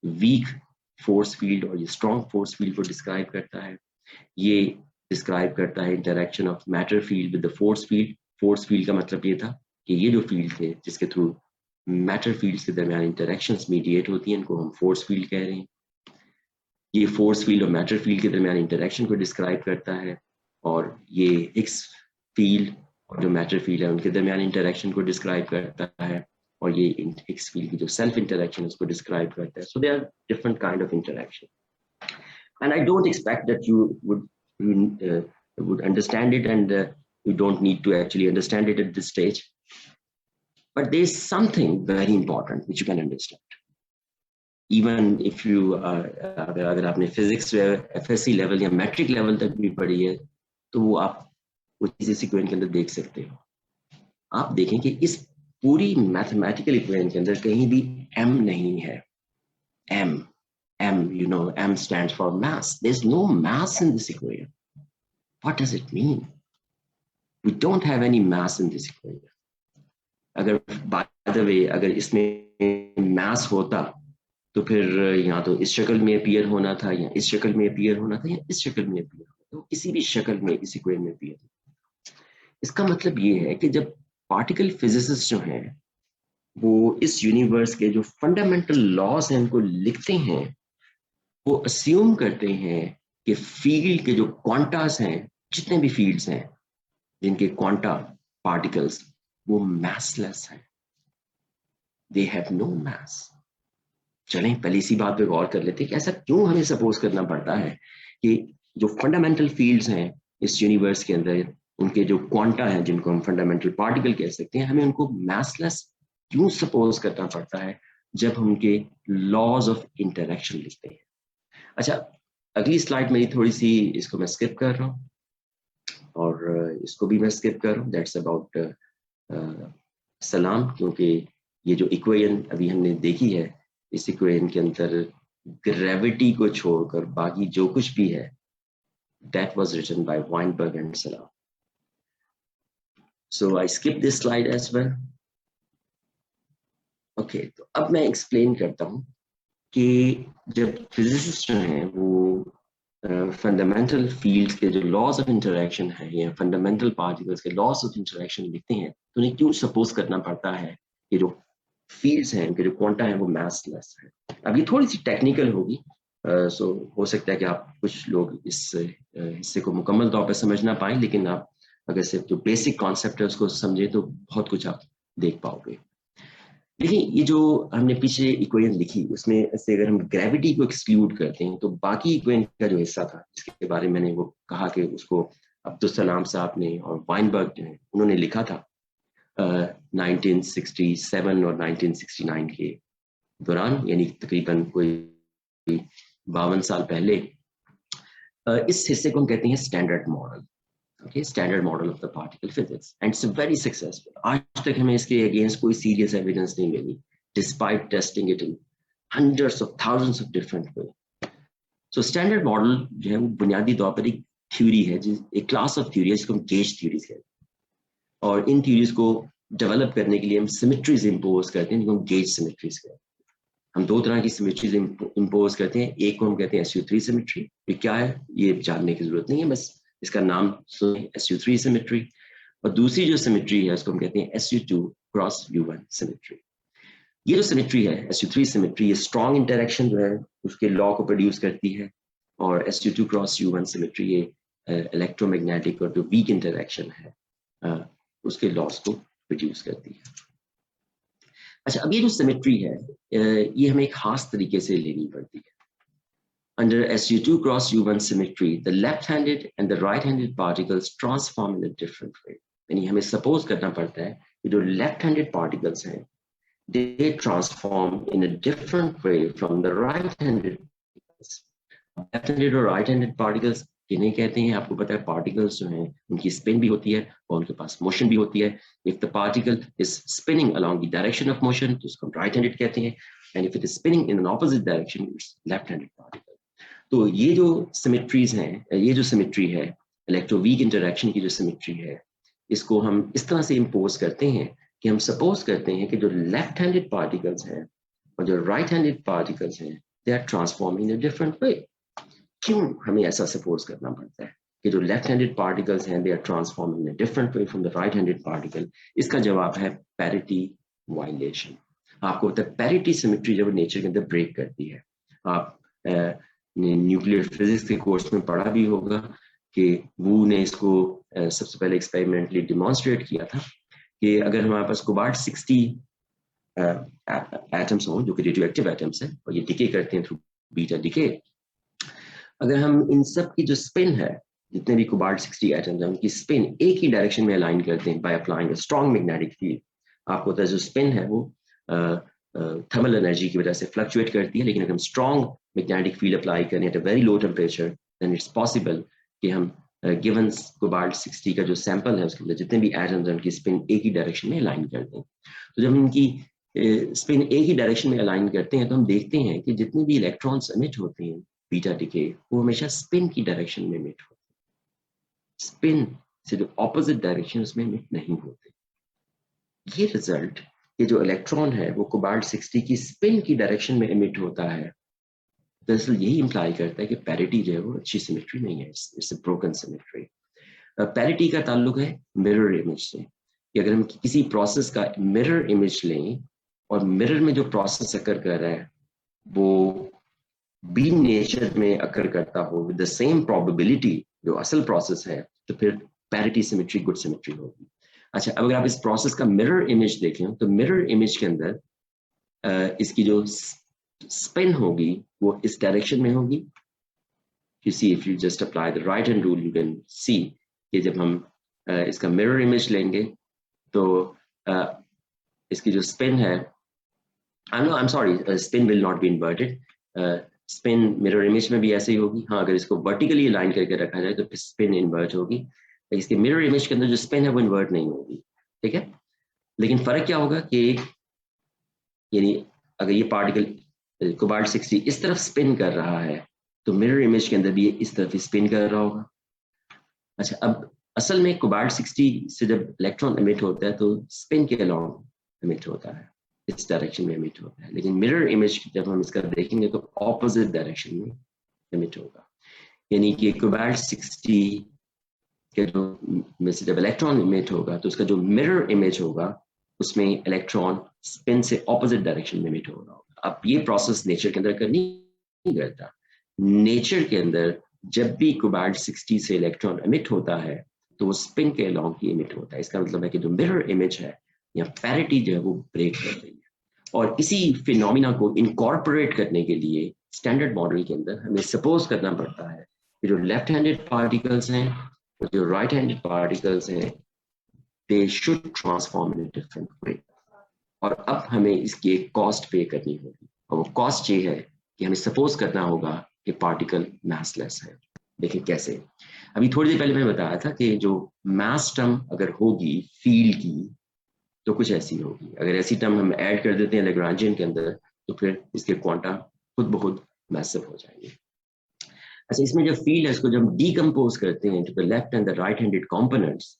वीक फोर्स फील्ड और ये स्ट्रॉन्ग फोर्स फील्ड को डिस्क्राइब करता है। ये डिस्क्राइब करता है interaction of matter field with the force field. Force field का मतलब ये था कि ये जो फील्ड थे जिसके थ्रू मैटर फील्ड्स के दरमियान इंटरेक्शंस मीडिएट होती हैं, इनको हम फोर्स फील्ड कह रहे हैं। ये फोर्स फील्ड और मैटर फील्ड के दरमियान इंटरेक्शन को डिस्क्राइब करता है, और ये हिग्स फील्ड और जो मैटर फील्ड है उनके दरमियान इंटरेक्शन को डिस्क्राइब करता है, और ये हिग्स फील्ड की जो सेल्फ इंटरेक्शन है उसको डिस्क्राइब करता है। So they are different kind of interaction, and I don't expect that you would understand it, and you don't need to actually understand it at this stage, but there is something very important which you can understand even if you अगर आपने physics FSC level या matric level तक भी पढ़ी है तो वो आप वो चीज़ इस इक्वेशन के अंदर देख सकते हो। आप देखें कि इस पूरी मैथमेटिकल इक्वेशन के अंदर कहीं भी m नहीं है। m you know, m stands for mass. There's no mass in this equation. What does it mean? We don't have any mass in this equation. अगर by the way अगर इसमें mass होता तो फिर या तो इस शक्ल में अपीयर होना था, या इस शक्ल में अपीयर होना था, या इस शक्ल में अपीयर होना था, तो किसी भी शक्ल में इस इक्वेशन में अपीयर। इसका मतलब ये है कि जब पार्टिकल फिजिसिस्ट जो हैं वो इस यूनिवर्स के जो फंडामेंटल लॉज हैं उनको लिखते हैं, वो अस्यूम करते हैं कि फील्ड के जो क्वांटास हैं, जितने भी फील्ड्स हैं जिनके क्वांटा पार्टिकल्स वो मैसलेस हैं, दे हैव नो मैस। चलें पहले इसी बात पे गौर कर लेते हैं कि ऐसा क्यों हमें सपोज करना पड़ता है कि जो फंडामेंटल फील्ड्स हैं इस यूनिवर्स के अंदर, उनके जो क्वांटा हैं जिनको हम फंडामेंटल पार्टिकल कह सकते हैं, हमें उनको मैसलेस क्यों सपोज करना पड़ता है जब हम उनके लॉज ऑफ इंटरेक्शन लिखते हैं। अच्छा, अगली स्लाइड मेरी थोड़ी सी, इसको मैं स्किप कर रहा हूँ और इसको भी मैं स्किप कर रहा हूँ, दैट्स अबाउट सलाम, क्योंकि ये जो इक्वेशन अभी हमने देखी है, इस इक्वेशन के अंदर ग्रेविटी को छोड़कर बाकी जो कुछ भी है that was written by Weinberg and Salam. So I skip this slide as well. Okay, तो अब मैं एक्सप्लेन करता हूँ कि जब फिजिसिस्ट जो हैं वो फंडामेंटल फील्ड्स के जो लॉज ऑफ इंटरेक्शन है या फंडामेंटल पार्टिकल्स के लॉज ऑफ इंटरेक्शन लिखते हैं, तो उन्हें क्यों सपोज करना पड़ता है कि जो फील्ड्स हैं, उनके जो क्वांटा है वो मैसलेस है। अब ये थोड़ी सी टेक्निकल होगी, सो हो सकता है कि आप कुछ लोग इस हिस्से को मुकम्मल तौर पर समझ ना पाए, लेकिन आप अगर सिर्फ जो बेसिक कॉन्सेप्ट है उसको समझे तो बहुत कुछ आप देख पाओगे। देखिए, ये जो हमने पीछे इक्वेशन लिखी उसमें से अगर हम ग्रेविटी को एक्सक्लूड करते हैं तो बाकी इक्वेशन का जो हिस्सा था जिसके बारे में मैंने वो कहा कि उसको अब्दुल सलाम साहब ने और वाइनबर्ग जो है उन्होंने लिखा था 1967 और 1969 के दौरान, यानी तकरीबन कोई 52 साल पहले। इस हिस्से को हम कहते हैं standard model. Okay, standard model of the particle physics, and it's very successful. आज तक हमें इसके अगेंस्ट कोई सीरियस एविडेंस नहीं मिली, despite testing it in hundreds of thousands of different ways. So standard model जो है वो बुनियादी तौर पर एक थ्योरी है, एक क्लास ऑफ थ्योरी है जिसको हम गेज थ्योरीज कहते हैं, और इन थ्योरीज को डेवलप करने के लिए हम सिमेट्रीज इम्पोज करते हैं जिनको हम गेज सिमेट्रीज कहते हैं। हम दो तरह की सिमेट्रीज इम्पोज करते हैं, एक को हम कहते हैं SU3 सिमेट्री। ये क्या है ये जानने की जरूरत नहीं है, बस इसका नाम सुनिए, SU3 सिमेट्री। और दूसरी जो सिमेट्री है उसको हम कहते हैं SU2 क्रॉस U1 सिमेट्री। ये जो सिमेट्री है SU3 सिमेट्री, ये स्ट्रॉन्ग इंटरेक्शन जो है उसके लॉ को प्रोड्यूस करती है, और SU2 क्रॉस U1 सिमेट्री ये इलेक्ट्रोमैग्नेटिक और जो वीक इंटरेक्शन है उसके लॉस को प्रोड्यूस करती है। अच्छा, अब ये जो सिमेट्री है ये हमें एक खास तरीके से लेनी पड़ती है। Under SU2 cross U1 symmetry, the left-handed and the right-handed particles transform in a different way. यानी हमें suppose करना पड़ता है कि जो left-handed particles हैं, they transform in a different way from the right-handed particles. Left-handed और right-handed particles किन्हें कहते हैं? आपको पता है particles जो हैं उनकी spin भी होती है और उनके पास motion भी होती है। If the particle is spinning along the direction of motion, तो उसको right-handed कहते हैं, and if it is spinning in an opposite direction, it's left-handed particle. तो ये जो सिमेट्रीज हैं, ये जो सिमेट्री है इलेक्ट्रोवीक इंटरेक्शन की जो सिमेट्री है, इसको हम इस तरह से इम्पोज करते हैं कि हम सपोज करते हैं कि जो लेफ्ट हैंडेड पार्टिकल्स हैं और जो राइट हैंडेड पार्टिकल्स हैं, they are transforming in a different way. क्यों हमें ऐसा सपोज करना पड़ता है कि जो लेफ्ट हैंडेड पार्टिकल्स हैं they are transforming in a different way from the right handed particle? इसका जवाब है पैरिटी वायलेशन। आपको पता है पैरिटी सिमेट्री जब नेचर के अंदर ब्रेक करती है, आप न्यूक्लियर फिजिक्स के कोर्स में पढ़ा भी होगा कि वू ने इसको सबसे पहले एक्सपेरिमेंटली डिमॉन्स्ट्रेट किया था कि अगर हमारे पास कोबाल्ट 60 एटम्स हों जो कि रेडियोएक्टिव एटम्स हैं और ये डिके करते हैं थ्रू बीटा डिके, अगर हम इन सब की जो स्पिन है, जितने भी कोबाल्ट 60 एटम्स हैं उनकी स्पिन एक ही डायरेक्शन में अलाइन करते हैं by applying a strong magnetic field. आपको पता है जो स्पिन है वो थर्मल एनर्जी की वजह से फ्लक्चुएट करती है, लेकिन अगर हम स्ट्रॉन्ग मैग्नेटिक फील्ड अप्लाई करें at a very low temperature, then it's possible कि हम गिवन कोबाल्ट 60 का जो सैंपल है उसके अंदर जितने भी एटम्स हैं उनकी स्पिन एक ही डायरेक्शन में अलाइन कर दें। तो जब उनकी स्पिन एक ही डायरेक्शन में अलाइन करते हैं तो हम देखते हैं कि जितने भी इलेक्ट्रॉन्स एमिट होते हैं बीटा डिके, वो हमेशा स्पिन की डायरेक्शन में एमिट होते हैं, स्पिन से जो ऑपोजिट डायरेक्शन उसमें एमिट नहीं होते। ये रिजल्ट, ये जो इलेक्ट्रॉन है वो कोबाल्ट 60 की स्पिन की डायरेक्शन में एमिट होता है, दरअसल यही इंप्लाई करता है कि पैरिटी जो है वो अच्छी सिमेट्री नहीं है, it's a broken symmetry. Parity का ताल्लुक है मिरर इमेज से, कि अगर हम किसी प्रोसेस का मिरर इमेज लें और मिरर में जो प्रोसेस अकर कर रहा है वो बी नेचर में अकर करता हो विद द सेम प्रोबेबिलिटी जो असल प्रोसेस है, तो फिर पैरिटी सिमेट्री गुड सिमेट्री होगी। अच्छा, अब अगर आप इस प्रोसेस का मिरर इमेज देखें तो मिरर इमेज के अंदर इसकी जो स्पिन होगी वो इस डायरेक्शन में होगी, you see if you just apply the right hand rule, you can see कि जब हम इसका mirror image लेंगे तो इसकी जो spin है, I'm sorry, spin will not be inverted. Spin mirror image में भी ऐसे ही होगी. हाँ, अगर इसको vertically align करके रखा जाए तो spin invert होगी. इसके mirror image के अंदर जो spin है वो invert नहीं होगी, ठीक है? लेकिन फर्क क्या होगा कि यानी अगर ये पार्टिकल कोबाल्ट 60 इस तरफ स्पिन कर रहा है तो मिरर इमेज के अंदर भी इस तरफ स्पिन कर रहा होगा. अच्छा, अब असल में कोबाल्ट 60 से जब इलेक्ट्रॉन एमिट होता है तो स्पिन के अलोंग एमिट होता है, इस डायरेक्शन में एमिट होता है. लेकिन मिरर इमेज जब हम इसका देखेंगे तो ऑपोजिट डायरेक्शन में एमिट होगा. यानी कि कोबाल्ट 60 के जो में से जब इलेक्ट्रॉन एमिट होगा तो उसका जो मिरर इमेज होगा उसमें इलेक्ट्रॉन स्पिन से ऑपोजिट डायरेक्शन में एमिट होगा. अब ये प्रोसेस नेचर के अंदर करनी नहीं करता. नेचर के अंदर जब भी कोबाल्ट 60 से इलेक्ट्रॉन एमिट होता है तो वो स्पिन के अलोंग ही एमिट होता है. इसका मतलब है कि जो मिरर इमेज है या पैरिटी जो है वो ब्रेक कर रही है. और इसी फिनोमिना को इनकॉर्पोरेट करने के लिए स्टैंडर्ड मॉडल के अंदर हमें सपोज करना पड़ता है कि जो लेफ्ट हैंडेड पार्टिकल्स हैं और जो राइट हैंडेड पार्टिकल्स हैं they should transform in a different way. और अब हमें इसकी एक कॉस्ट पे करनी होगी और वो कॉस्ट ये है कि हमें सपोज करना होगा कि पार्टिकल मासलेस है. देखिए कैसे. अभी थोड़ी देर पहले मैंने बताया था कि जो मास टर्म अगर होगी फील्ड की तो कुछ ऐसी होगी. अगर ऐसी टर्म हम ऐड कर देते हैं लैग्रांजियन के अंदर तो फिर इसके क्वांटा खुद ब खुद मैसिव हो जाएंगे. अच्छा, इसमें जो फील्ड है इसको जब डीकम्पोज करते हैं to the left and the right handed components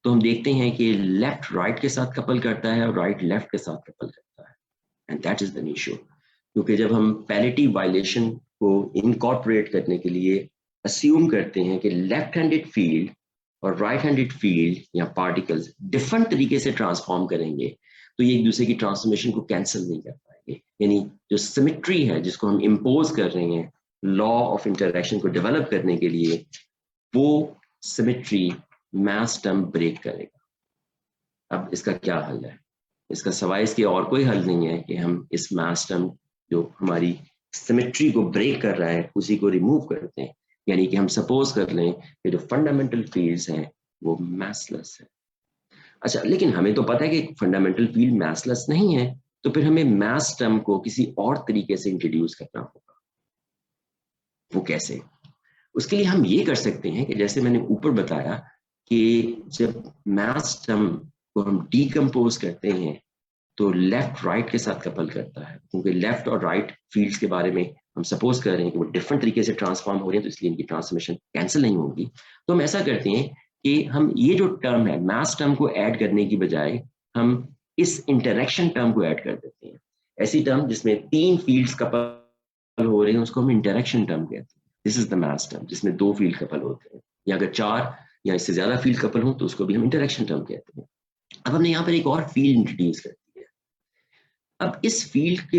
तो हम देखते हैं कि लेफ्ट राइट के साथ कपल करता है और राइट लेफ्ट के साथ कपल करता है. And that is the issue. क्योंकि जब हम पैरिटी वायलेशन को इनकॉर्पोरेट करने के लिए अस्यूम करते हैं कि लेफ्ट हैंडेड फील्ड और राइट हैंडेड फील्ड या पार्टिकल्स डिफरेंट तरीके से ट्रांसफॉर्म करेंगे तो ये एक दूसरे की ट्रांसफॉर्मेशन को कैंसिल नहीं कर पाएंगे. यानी जो सिमेट्री है जिसको हम इम्पोज कर रहे हैं लॉ ऑफ इंटरैक्शन को डेवलप करने के लिए, वो सिमेट्री मास टर्म ब्रेक करेगा. अब इसका क्या हल है? इसका सवाल इसके और कोई हल नहीं है कि हम इस मास टर्म जो हमारी सिमेट्री को ब्रेक कर रहा है उसी को रिमूव करते हैं. यानी कि हम सपोज कर लें कि जो फंडामेंटल फील्ड्स हैं वो मासलेस है. अच्छा, लेकिन हमें तो पता है कि फंडामेंटल फील्ड मासलेस नहीं है, तो फिर हमें मास टर्म को किसी और तरीके से इंट्रोड्यूस करना होगा. वो कैसे? उसके लिए हम ये कर सकते हैं कि जैसे मैंने ऊपर बताया कि जब मास टर्म को हम डीकम्पोज करते हैं तो लेफ्ट राइट के साथ कपल करता है. क्योंकि लेफ्ट और राइट फील्ड्स के बारे में हम सपोज कर रहे हैं कि वो डिफरेंट तरीके से ट्रांसफॉर्म हो रहे हैं तो इसलिए इनकी ट्रांसफॉर्मेशन कैंसिल नहीं होगी. तो हम ऐसा करते हैं कि हम ये जो टर्म है मास टर्म को ऐड करने की बजाय हम इस इंटरेक्शन टर्म को ऐड कर देते हैं. ऐसी टर्म जिसमें 3 फील्ड्स कपल हो रहे हैं उसको हम इंटरेक्शन टर्म कहते हैं. This is the mass term जिसमें 2 फील्ड कपल होते हैं, या अगर 4 या इससे ज्यादा फील्ड कपल हो तो उसको भी हम इंटरेक्शन टर्म कहते हैं. अब हमने यहाँ पर एक और फील्ड इंट्रोड्यूस कर दी है. अब इस फील्ड के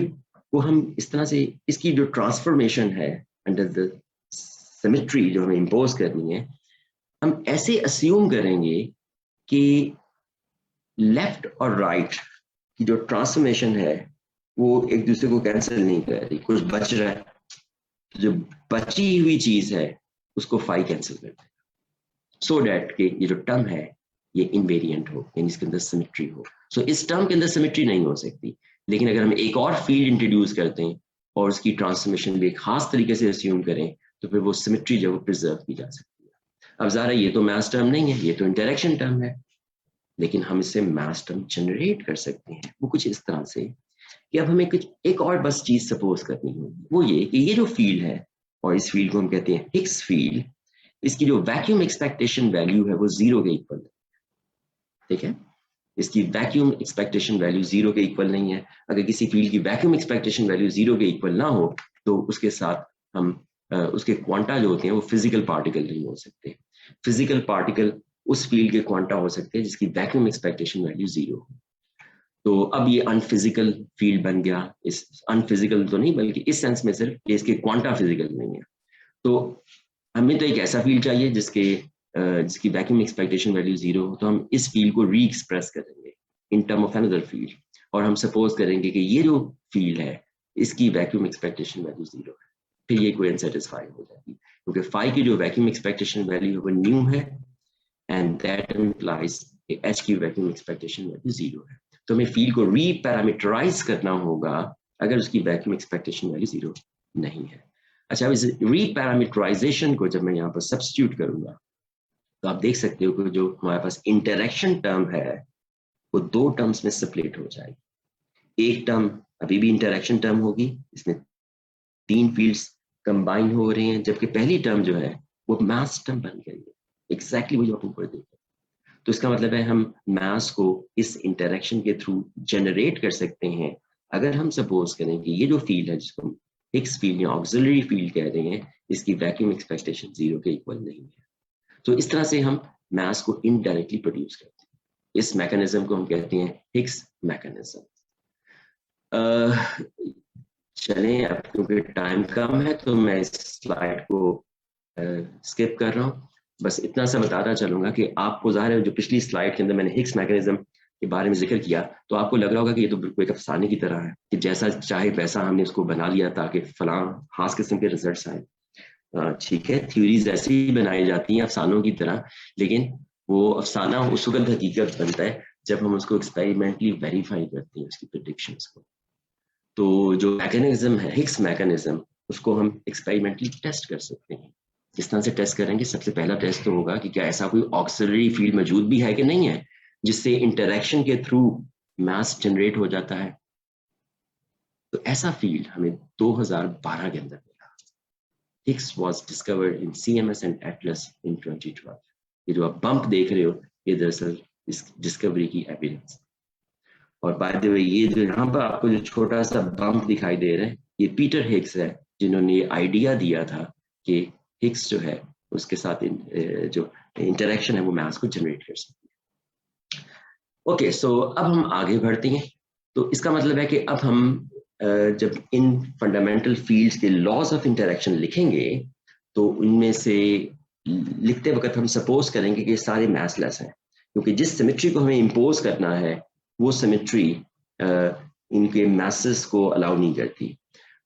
को हम इस तरह से इसकी जो ट्रांसफॉर्मेशन है अंडर द सिमेट्री जो हमें इम्पोज करनी है, हम ऐसे अस्यूम करेंगे कि लेफ्ट और राइट की जो ट्रांसफॉर्मेशन है वो एक दूसरे को कैंसिल नहीं कर रही. कुछ बच रहा है, जो बची हुई चीज है उसको फाई कैंसिल कर देगा सो डैट कि ये जो टर्म है ये इनवेरिएंट हो, यानी इसके अंदर सिमेट्री हो. सो इस टर्म के अंदर सिमेट्री नहीं हो सकती. लेकिन अगर हम एक और फील्ड इंट्रोड्यूस करते हैं और उसकी ट्रांसफॉर्मेशन भी एक खास तरीके से अस्यूम करें तो फिर वो सिमेट्री जो है वो प्रिजर्व की जा सकती है. अब ज़ाहिर ये तो मास टर्म नहीं है, ये तो इंटरेक्शन टर्म है, लेकिन हम इससे मास टर्म जनरेट कर सकते हैं. वो कुछ इस तरह से कि अब हमें कुछ एक और बस चीज सपोज करनी होगी. वो ये कि ये जो फील्ड है और इस फील्ड को हम कहते हैं हिग्स फील्ड, इसकी जो वैक्यूम एक्सपेक्टेशन वैल्यू है वो 0 के इक्वल है. ठीक है, इसकी वैक्यूम एक्सपेक्टेशन वैल्यू 0 के इक्वल नहीं है. अगर किसी फील्ड की वैक्यूम एक्सपेक्टेशन वैल्यू 0 के इक्वल ना हो तो उसके साथ हम उसके क्वांटा जो होते हैं वो फिजिकल पार्टिकल नहीं हो सकते. फिजिकल पार्टिकल उस फील्ड के क्वांटा हो सकते हैं जिसकी वैक्यूम एक्सपेक्टेशन वैल्यू 0 हो. तो अब ये अनफिजिकल फील्ड बन गया. इस अनफिजिकल तो नहीं बल्कि इस सेंस में सिर्फ कि इसके क्वांटा फिजिकल नहीं है. तो हमें तो एक ऐसा फील्ड चाहिए जिसकी वैक्यूम एक्सपेक्टेशन वैल्यू 0 हो. तो हम इस फील्ड को री एक्सप्रेस करेंगे in term of another field और हम सपोज करेंगे कि ये जो फील्ड है इसकी वैक्यूम एक्सपेक्टेशन वैल्यू 0 है. फिर ये इक्वेशन सेटिस्फाई हो जाएगी, क्योंकि फाई की जो वैक्यूम एक्सपेक्टेशन वैल्यू है वो न्यू है, एंड दैट इम्प्लाइज एच की वैक्यूम एक्सपेक्टेशन वैल्यू 0 है। तो हमें फील्ड को रीपैरामीटराइज करना होगा अगर उसकी वैक्यूम एक्सपेक्टेशन वैल्यू 0 नहीं है। अच्छा, अब इस रीपैरामीटराइजेशन को जब मैं यहाँ पर सब्स्टिट्यूट करूंगा तो आप देख सकते हो कि जो हमारे पास इंटरेक्शन टर्म है वो दो टर्म्स में स्प्लिट हो जाएगी। एक टर्म अभी भी इंटरेक्शन टर्म होगी, इसमें तीन फील्ड्स कंबाइन हो रहे हैं, जबकि पहली टर्म जो है वो मास टर्म बन गई है, एग्जैक्टली वही आप ऊपर देखो। तो इसका मतलब है हम मास को इस इंटरेक्शन के थ्रू जनरेट कर सकते हैं अगर हम सपोज करें कि ये जो फील्ड है जिसको हम हिग्स फील्ड या ऑक्सिलरी फील्ड कह रहे हैं, इसकी वैक्यूम एक्सपेक्टेशन 0 के इक्वल नहीं है। तो इस तरह से हम मास को इनडायरेक्टली प्रोड्यूस करते हैं। इस मैकेनिज्म को हम कहते हैं हिग्स मैकेनिज्म। चलें, अब क्योंकि टाइम कम है तो मैं इस स्लाइड को स्किप कर रहा हूँ। बस इतना सा बताता चलूंगा कि आपको ज़ाहिर है जो पिछली स्लाइड के अंदर मैंने हिग्स मैकेनिज्म के बारे में जिक्र किया तो आपको लग रहा होगा कि ये तो बिल्कुल एक अफसाने की तरह है कि जैसा चाहे वैसा हमने उसको बना लिया ताकि फलां खास किस्म के रिजल्ट्स आए। ठीक है, थ्योरीज ऐसी ही बनाई जाती हैं अफसानों की तरह, लेकिन वो अफसाना उस वक्त हकीकत बनता है जब हम उसको एक्सपेरिमेंटली वेरीफाई करते हैं उसकी प्रेडिक्शंस को। तो जो मैकेनिज्म है हिग्स मैकेनिज्म, उसको हम एक्सपेरिमेंटली टेस्ट कर सकते हैं। किस तरह से टेस्ट करेंगे? सबसे पहला टेस्ट तो होगा कि क्या ऐसा कोई ऑक्सिलरी फील्ड मौजूद भी है कि नहीं है जिससे इंटरेक्शन के थ्रू मास जनरेट हो जाता है। तो ऐसा फील्ड हमें 2012 के अंदर मिला। Higgs was discovered in CMS and Atlas in 2012। ये जो आप बम्प देख रहे हो ये दरअसल इस डिस्कवरी की एविडेंस। और बाय द वे ये जो यहाँ पर आपको जो छोटा सा बम्प दिखाई दे रहा है ये पीटर हिग्स है जिन्होंने ये आइडिया दिया था कि हिग्स जो है उसके साथ जो इंटरेक्शन है वो मास को जनरेट कर सकती है। ओके, सो अब हम आगे बढ़ते हैं। तो इसका मतलब है कि अब हम जब इन फंडामेंटल फील्ड्स के लॉज ऑफ इंटरेक्शन लिखेंगे तो उनमें से लिखते वक्त हम सपोज करेंगे कि सारे मासलेस हैं, क्योंकि जिस सिमेट्री को हमें इम्पोज करना है वो सिमेट्री इनके मासेस को अलाउ नहीं करती।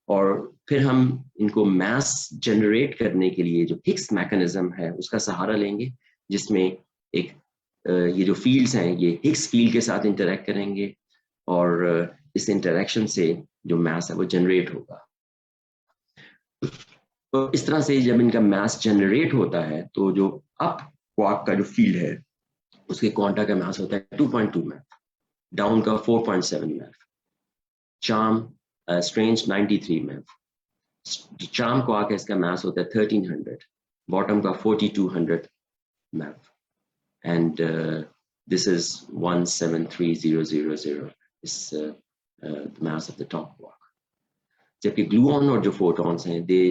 और फिर हम इनको मास जनरेट करने के लिए जो हिग्स मैकेनिज्म है उसका सहारा लेंगे, जिसमें एक ये जो फील्ड्स हैं ये हिग्स फील्ड के साथ इंटरेक्ट करेंगे और इस इंटरेक्शन से जो मास है वो जनरेट होगा। तो इस तरह से जब इनका मास जनरेट होता है तो जो अप क्वार्क का जो फील्ड है उसके क्वांटा का मास होता है 2.2 मैफ, डाउन का 4.7 MAF, charm strange 93 MAF. Charm quark है इसका मास होता है 1300, बॉटम का 4200 MAF, and this is 173000 is the mass of the top quark. जबकि gluon और जो photons हैं they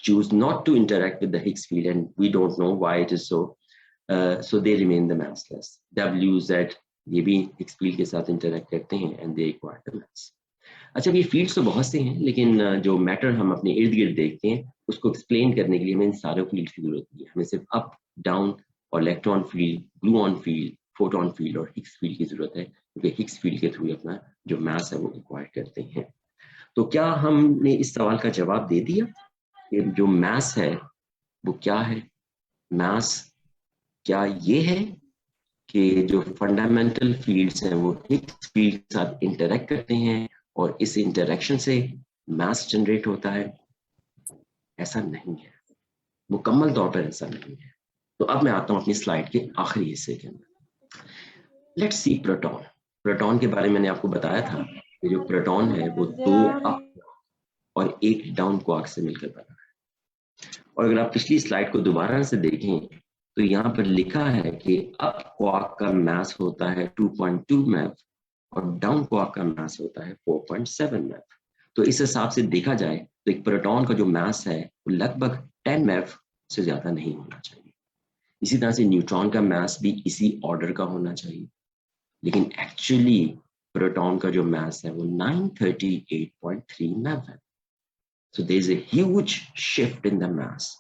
choose not to interact with the Higgs field and we don't know why it is so. So they remain the massless. W, Z ये भी Higgs field के साथ interact करते हैं and they acquire the mass. अच्छा, ये fields तो बहुत से हैं लेकिन जो मैटर हम अपने इर्द गिर्द देखते हैं उसको एक्सप्लेन करने के लिए हमें इन सारे फील्ड की जरूरत नहीं है। हमें सिर्फ अप, डाउन और electron filled, gluon field, photon field और हिग्स फील्ड की जरूरत है, क्योंकि हिग्स फील्ड के थ्रू अपना जो मास है वो एक्वायर करते हैं। तो क्या हमने इस सवाल का जवाब दे दिया कि जो मास है वो क्या है? मास क्या ये है कि जो फंडामेंटल फील्ड्स हैं वो हिग्स फील्ड के साथ इंटरेक्ट करते हैं और इस इंटरेक्शन से मास जनरेट होता है? ऐसा नहीं है, मुकम्मल तौर पर ऐसा नहीं है। तो अब मैं आता हूं अपनी स्लाइड के आखिरी हिस्से के अंदर। Let's see proton. प्रोटॉन के बारे में मैंने आपको बताया था कि जो प्रोटॉन है वो 2 अप और 1 डाउन क्वार्क से मिलकर बना है। और अगर आप पिछली स्लाइड को दोबारा से देखें तो यहाँ पर लिखा है कि अप क्वार्क का मास होता है 2.2 मैफ और डाउन क्वार्क का मास होता है 4.7 मैफ। तो इस हिसाब से देखा जाए तो एक प्रोटॉन का जो मास है वो लगभग 10 मैफ से ज्यादा नहीं होना चाहिए। इसी तरह से न्यूट्रॉन का मास भी इसी ऑर्डर का होना चाहिए, लेकिन एक्चुअली प्रोटॉन का जो मास है वो 938.3 मैफ है। So there is a huge shift in the mass.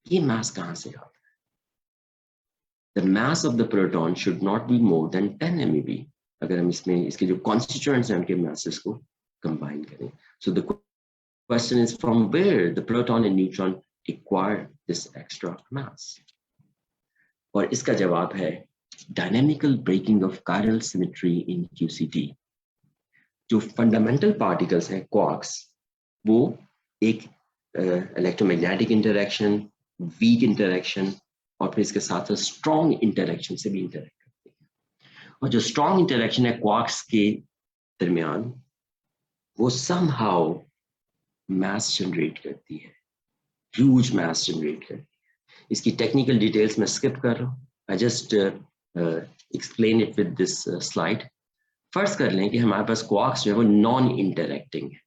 ये मास कहां से आता है? The mass of the proton should not be more than 10 MeV अगर हम इसमें इसके जो कॉन्स्टिट्यूएंट्स हैं उनके मासेस को कंबाइन करें। So the Question is from where the proton and neutron acquire this extra mass? और इसका जवाब है dynamical breaking of chiral symmetry in QCD. जो फंडामेंटल पार्टिकल्स हैं क्वार्क्स, वो एक इलेक्ट्रोमैग्नेटिक इंटरेक्शन, वीक इंटरेक्शन और फिर इसके साथ साथ स्ट्रॉन्ग इंटरेक्शन से भी इंटरेक्ट करते हैं। और जो स्ट्रॉन्ग इंटरेक्शन है क्वार्क्स के दरमियान, वो समहाउ मास जनरेट करती है, ह्यूज मास जनरेट करती है। इसकी टेक्निकल डिटेल्स में स्किप कर रहा हूँ, I just explain it with this slide. फर्ज कर लें कि हमारे पास क्वार्क्स जो है वो नॉन इंटरेक्टिंग है,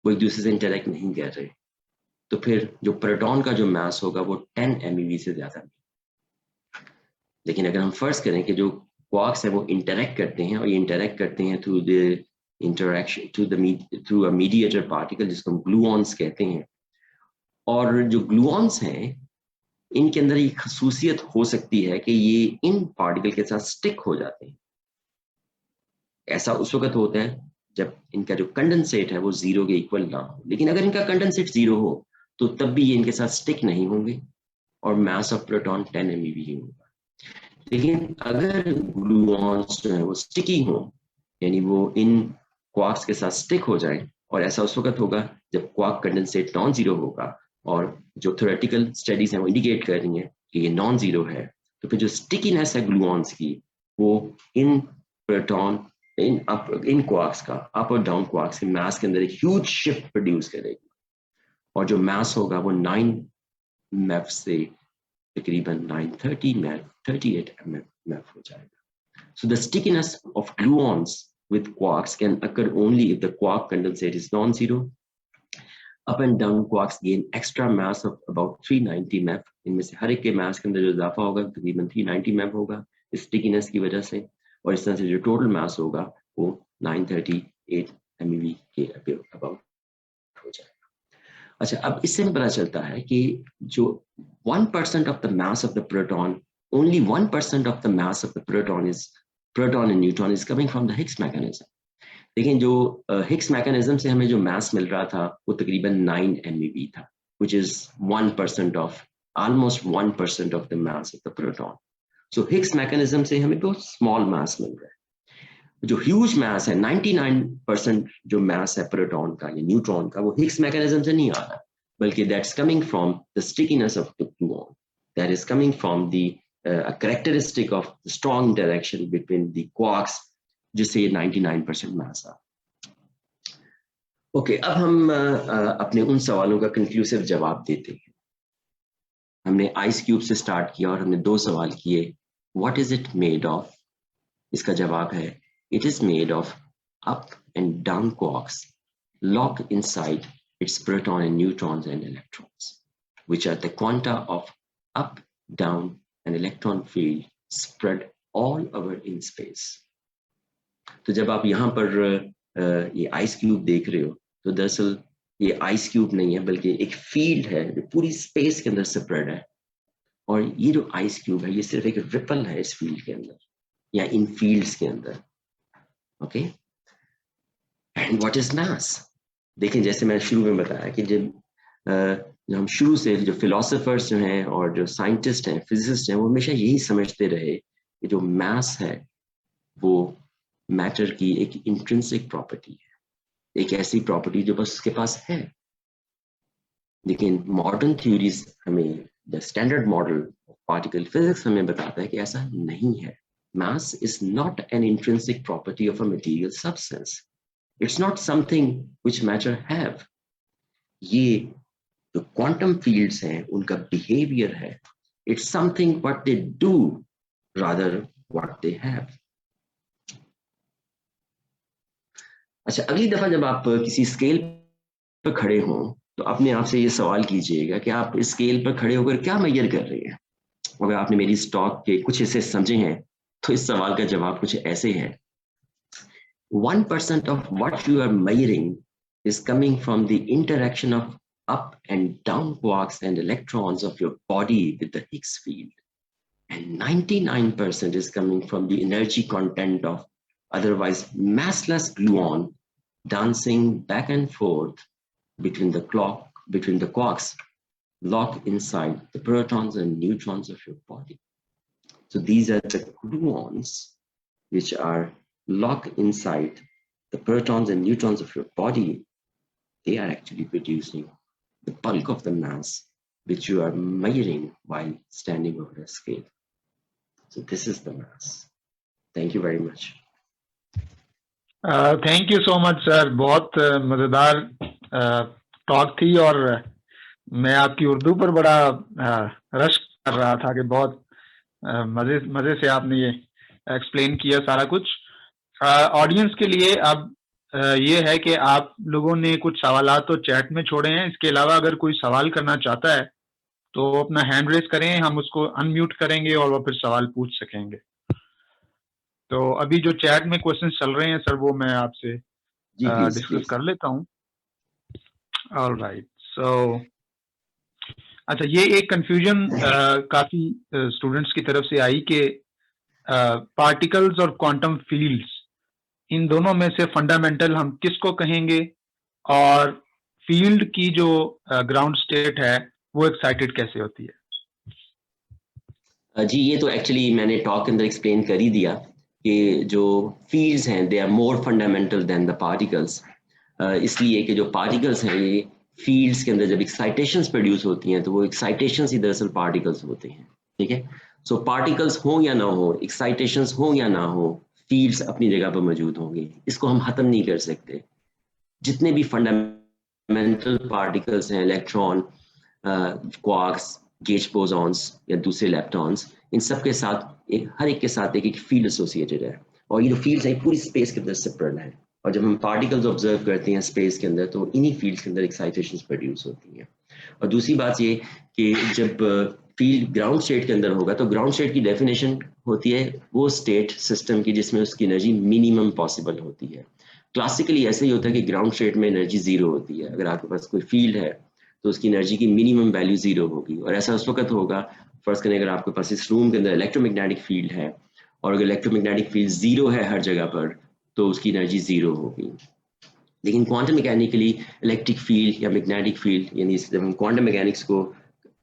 वो एक दूसरे से इंटरेक्ट नहीं कर रहे, तो फिर जो प्रोटॉन का जो मास होगा वो 10 MeV से ज्यादा नहीं। लेकिन अगर हम फर्ज करें कि जो क्वार्क्स है वो इंटरेक्ट करते हैं, और ये इंटरेक्ट करते हैं through the interaction through a mediator particle जिसको हम ग्लूऑन्स कहते हैं, और जो ग्लूऑन्स हैं इनके अंदर एक खसूसियत हो सकती है कि ये इन पार्टिकल के साथ स्टिक हो जाते हैं। ऐसा उस वक्त होता है जब इनका जो कंडेंसेट है वो 0 के इक्वल ना हो, लेकिन अगर इनका कंडेंसेट 0 हो तो तब भी ये इनके साथ स्टिक नहीं होंगे और मास ऑफ प्रोटॉन 10 MeV ही होगा। लेकिन अगर ग्लूऑन्स जो है वो स्टिकी हो, यानी वो इन क्वार्क्स के साथ स्टिक हो जाए, और ऐसा उस वक्त होगा जब क्वार्क कंडेंसेट नॉन जीरो होगा, और जो थ्योरेटिकल स्टडीज हैं वो इंडिकेट कर रही हैं कि ये नॉन जीरो है, तो फिर जो स्टिकीनेस है ग्लूऑन्स की वो इन प्रोटॉन इन क्वार्क्स का अप और डाउन क्वार्क्स के मास के अंदर एक ह्यूज शिफ्ट प्रोड्यूस करेगी, और जो मास होगा वो 9 MeV से तकरीबन 930 MeV 38 MeV हो जाएगा। So the stickiness of gluons with quarks can occur only if the quark condensate is non-zero. Up and down quarks gain extra mass of about 390 MeV. इनमें से हर एक के मास के अंदर जो इजाफा होगा तकरीबन 390 MeV होगा इस स्टिकीनेस की वजह से, और इस तरह से जो टोटल मास होगा वो 938 MeV के अबाउट हो जाएगा। अच्छा, अब इससे पता चलता है कि जो 1% of the mass of the proton, only 1% of the mass of the proton and neutron is coming from the Higgs mechanism. लेकिन जो Higgs mechanism से हमें जो mass मिल रहा था वो तकरीबन 9 MeV था, which is 1% of, almost 1% of the mass of the proton. So Higgs mechanism से हमें बहुत small mass मिल रहा है। जो ह्यूज मास है 99% जो मास है प्रोटॉन का या न्यूट्रॉन का, वो हिग्स मैकेनिज्म से नहीं आ रहा, बल्कि that's coming from the stickiness of the gluon, that is coming from the characteristic of strong interaction between the quarks, जिससे 99% मास आ। ओके, अब हम अपने उन सवालों का कंक्लूसिव जवाब देते हैं। हमने आइस क्यूब से स्टार्ट किया और हमने 2 सवाल किए। What is it made of? इसका जवाब है it is made of up and down quarks locked inside its proton and neutrons and electrons, which are the quanta of up, down and electron field spread all over in space. तो जब आप यहाँ पर ये ice cube देख रहे हो तो दरअसल ये आइस क्यूब नहीं है बल्कि एक फील्ड है जो पूरी स्पेस के अंदर स्प्रेड है, और ये जो आइस क्यूब है ये सिर्फ एक रिपल है इस फील्ड के अंदर या इन फील्ड्स के अंदर। Okay, and what is mass? देखें, जैसे मैंने शुरू में बताया कि जब हम शुरू से जो फिलोसोफर्स जो हैं और जो साइंटिस्ट हैं, फिजिसिस्ट हैं, वो हमेशा यही समझते रहे कि जो मास है वो मैटर की एक इंट्रिंसिक प्रॉपर्टी है, एक ऐसी प्रॉपर्टी जो बस उसके पास है। लेकिन मॉडर्न थ्योरीज हमें, the standard model of particle physics हमें बताता है कि ऐसा नहीं है। Mass is not an intrinsic property of a material substance. It's not something which matter have. ये जो quantum fields हैं उनका behavior है, it's something what they do rather what they have. अच्छा, अगली दफा जब आप किसी स्केल पर खड़े हों तो अपने आप से ये सवाल कीजिएगा कि आप इस स्केल पर खड़े होकर क्या मेजर कर रहे हैं। अगर आपने मेरी स्टॉक के कुछ हिस्से समझे हैं तो इस सवाल का जवाब कुछ ऐसे है। 1% of what you are measuring is coming from the interaction of up and down quarks and electrons of your body with the Higgs field, and 99% is coming from the energy content of otherwise massless gluon dancing back and forth between the quarks lock inside the protons and neutrons of your body. So these are the gluons which are locked inside the protons and neutrons of your body. They are actually producing the bulk of the mass which you are measuring while standing over a scale. So this is the mass. Thank you very much. Thank you so much sir, बहुत मज़ेदार talk थी और मैं आपकी उर्दू पर बड़ा rush कर रहा था कि बहुत मज़े से आपने ये एक्सप्लेन किया सारा कुछ। ऑडियंस के लिए अब ये है कि आप लोगों ने कुछ सवालात तो चैट में छोड़े हैं, इसके अलावा अगर कोई सवाल करना चाहता है तो अपना हैंड रेज करें, हम उसको अनम्यूट करेंगे और वो फिर सवाल पूछ सकेंगे। तो अभी जो चैट में क्वेश्चन चल रहे हैं सर, वो मैं आपसे डिस्कस कर लेता हूँ। ऑल राइट, सो अच्छा, ये एक कंफ्यूजन काफी स्टूडेंट्स की तरफ से आई कि पार्टिकल्स और क्वांटम फील्ड्स, इन दोनों में से फंडामेंटल हम किसको कहेंगे, और फील्ड की जो ग्राउंड स्टेट है वो एक्साइटेड कैसे होती है? जी, ये तो एक्चुअली मैंने टॉक के अंदर एक्सप्लेन कर ही दिया कि जो फील्ड्स हैं they are more fundamental than the particles, इसलिए कि जो पार्टिकल्स हैं ये फील्ड्स के अंदर जब एक्साइटेशंस प्रोड्यूस होती हैं तो वो एक्साइटेशंस ही दरअसल पार्टिकल्स होते हैं। ठीक है, सो पार्टिकल्स हो या ना हो, एक्साइटेशंस हो या ना हो, फील्ड्स अपनी जगह पर मौजूद होंगे, इसको हम खत्म नहीं कर सकते। जितने भी फंडामेंटल पार्टिकल्स हैं, इलेक्ट्रॉन, क्वार्क्स, गेज बोसॉन्स या दूसरे लेप्टॉन्स, इन सब के साथ हर एक के साथ एक फील्ड एसोसिएटेड है, और ये जो फील्ड्स हैं पूरी स्पेस के अंदर सेपरेट है, और जब हम पार्टिकल्स ऑब्जर्व करते हैं स्पेस के अंदर तो इन्हीं फील्ड्स के अंदर एक्साइटेशंस प्रोड्यूस होती हैं। और दूसरी बात ये कि जब फील्ड ग्राउंड स्टेट के अंदर होगा तो ग्राउंड स्टेट की डेफिनेशन होती है वो स्टेट सिस्टम की जिसमें उसकी एनर्जी मिनिमम पॉसिबल होती है। क्लासिकली ऐसे ही होता है कि ग्राउंड स्टेट में एनर्जी जीरो होती है। अगर आपके पास कोई फील्ड है तो उसकी एनर्जी की मिनिमम वैल्यू जीरो होगी, और ऐसा उस वक्त होगा, फर्स्ट करें अगर आपके पास इस रूम के अंदर इलेक्ट्रोमैग्नेटिक फील्ड है और अगर इलेक्ट्रोमैग्नेटिक फील्ड जीरो है हर जगह पर तो उसकी एनर्जी जीरो होगी। लेकिन क्वांटम मैकेनिकली इलेक्ट्रिक फील्ड या मैग्नेटिक फील्ड, यानी जब हम क्वांटम मैकेनिक्स को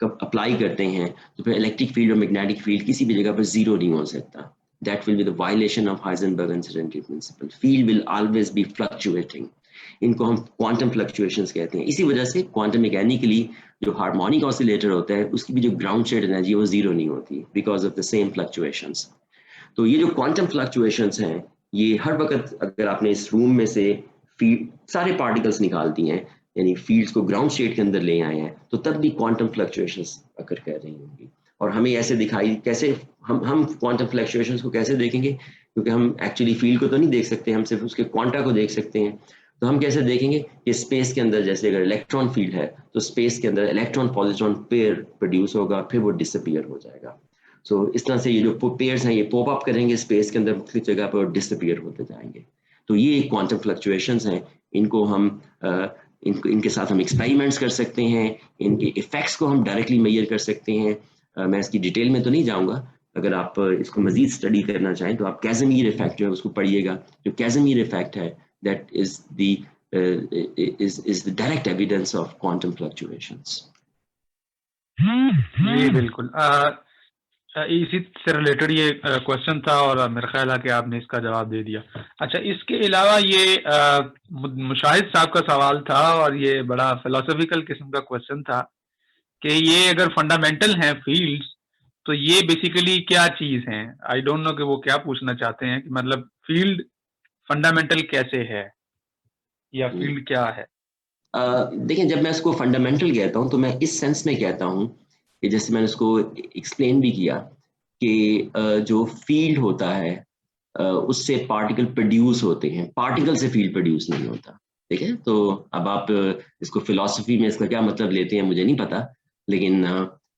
अप्लाई करते हैं तो फिर इलेक्ट्रिक फील्ड और मैग्नेटिक फील्ड किसी भी जगह पर जीरो नहीं हो सकता। That will be the violation of Heisenberg uncertainty principle. Field will always be fluctuating. इनको हम क्वांटम फ्लक्चुएशंस कहते हैं। इसी वजह से क्वांटम मैकेनिकली जो हार्मोनिक ऑसिलेटर होता है उसकी भी जो ग्राउंड स्टेट एनर्जी है वो जीरो नहीं होती, because of the same fluctuations. तो ये जो क्वांटम फ्लक्चुएशंस हैं ये हर वक्त, अगर आपने इस रूम में से फील्ड सारे पार्टिकल्स निकाल दिए हैं, यानी फील्ड्स को ग्राउंड स्टेट के अंदर ले आए हैं, तो तब भी क्वांटम फ्लक्चुएशंस अकर कर रही होंगी। और हमें ऐसे दिखाई कैसे, हम क्वांटम फ्लक्चुएशंस को कैसे देखेंगे, क्योंकि हम एक्चुअली फील्ड को तो नहीं देख सकते, हम सिर्फ उसके क्वांटा को देख सकते हैं। तो हम कैसे देखेंगे कि स्पेस के अंदर जैसे अगर इलेक्ट्रॉन फील्ड है तो स्पेस के अंदर इलेक्ट्रॉन पॉजिट्रॉन पेयर प्रोड्यूस होगा, फिर वो डिसअपीयर हो जाएगा। सो इस तरह से ये जो पेयर्स हैं ये पॉप अप करेंगे स्पेस के अंदर मुख्तलिफ जगह पर और डिसअपीयर होते जाएंगे। तो ये क्वांटम फ्लक्चुएशंस हैं, इनको हम इनके साथ हम एक्सपेरिमेंट्स कर सकते हैं, इनके इफेक्ट्स को हम डायरेक्टली मेजर कर सकते हैं। मैं इसकी डिटेल में तो नहीं जाऊंगा, अगर आप इसको मजीद स्टडी करना चाहें तो आप कैज़ेमिर इफेक्ट जो है उसको पढ़िएगा। जो कैज़ेमिर इफेक्ट है that is the direct evidence of quantum fluctuations. जी बिल्कुल, इसी से रिलेटेड ये क्वेश्चन था और मेरा ख्याल है कि आपने इसका जवाब दे दिया। अच्छा, इसके अलावा ये मुशाहिद साहब का सवाल था और ये बड़ा फिलोसॉफिकल किस्म का क्वेश्चन था कि ये अगर फंडामेंटल हैं फील्ड्स तो ये बेसिकली क्या चीज हैं। आई डोंट नो कि वो क्या पूछना चाहते हैं कि मतलब फील्ड फंडामेंटल कैसे है या फील्ड क्या है। देखिए, जब मैं इसको फंडामेंटल कहता हूँ तो मैं इस सेंस में कहता हूँ कि जैसे मैंने उसको एक्सप्लेन भी किया कि जो फील्ड होता है उससे पार्टिकल प्रोड्यूस होते हैं, पार्टिकल से फील्ड प्रोड्यूस नहीं होता। ठीक है, तो अब आप इसको फिलॉसफी में इसका क्या मतलब लेते हैं मुझे नहीं पता, लेकिन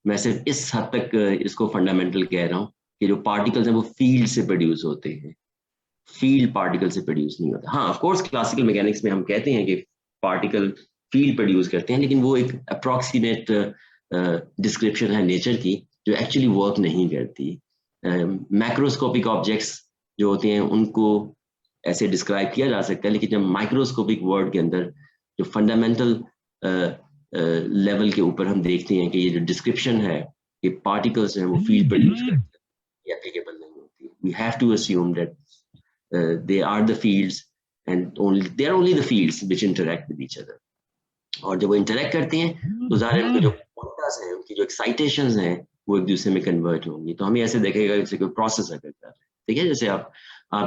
मैं सिर्फ इस हद तक इसको फंडामेंटल कह रहा हूँ कि जो पार्टिकल्स हैं वो फील्ड से प्रोड्यूस होते हैं, फील्ड पार्टिकल से प्रोड्यूस नहीं होता। हाँ, ऑफ कोर्स क्लासिकल मैकेनिक्स में हम कहते हैं कि पार्टिकल फील्ड प्रोड्यूस करते हैं, लेकिन वो एक अप्रॉक्सीमेट डिस्क्रिप्शन है नेचर की जो एक्चुअली वर्क नहीं करती। मैक्रोस्कोपिक ऑब्जेक्ट्स जो होते हैं उनको ऐसे डिस्क्राइब किया जा सकता है, लेकिन जब माइक्रोस्कोपिक वर्ल्ड के अंदर जो फंडामेंटल लेवल के ऊपर हम देखते हैं कि ये जो डिस्क्रिप्शन है, ये पार्टिकल्स हैं वो फील्ड प्रोड्यूस करते हैं, ये एप्लीकेबल नहीं होती। We have to assume that they are the fields and they are only the fields which interact with each other. और जब वो इंटरैक्ट करते हैं तो ज़ाहिर है उनके जो क्वांटास हैं, उनकी जो एक्साइटेशंस हैं, वो एक दूसरे में कन्वर्ट होंगी। तो हमें ऐसे देखेगा जैसे कोई प्रोसेस अगर कर रहे हैं, ठीक है। जैसे आप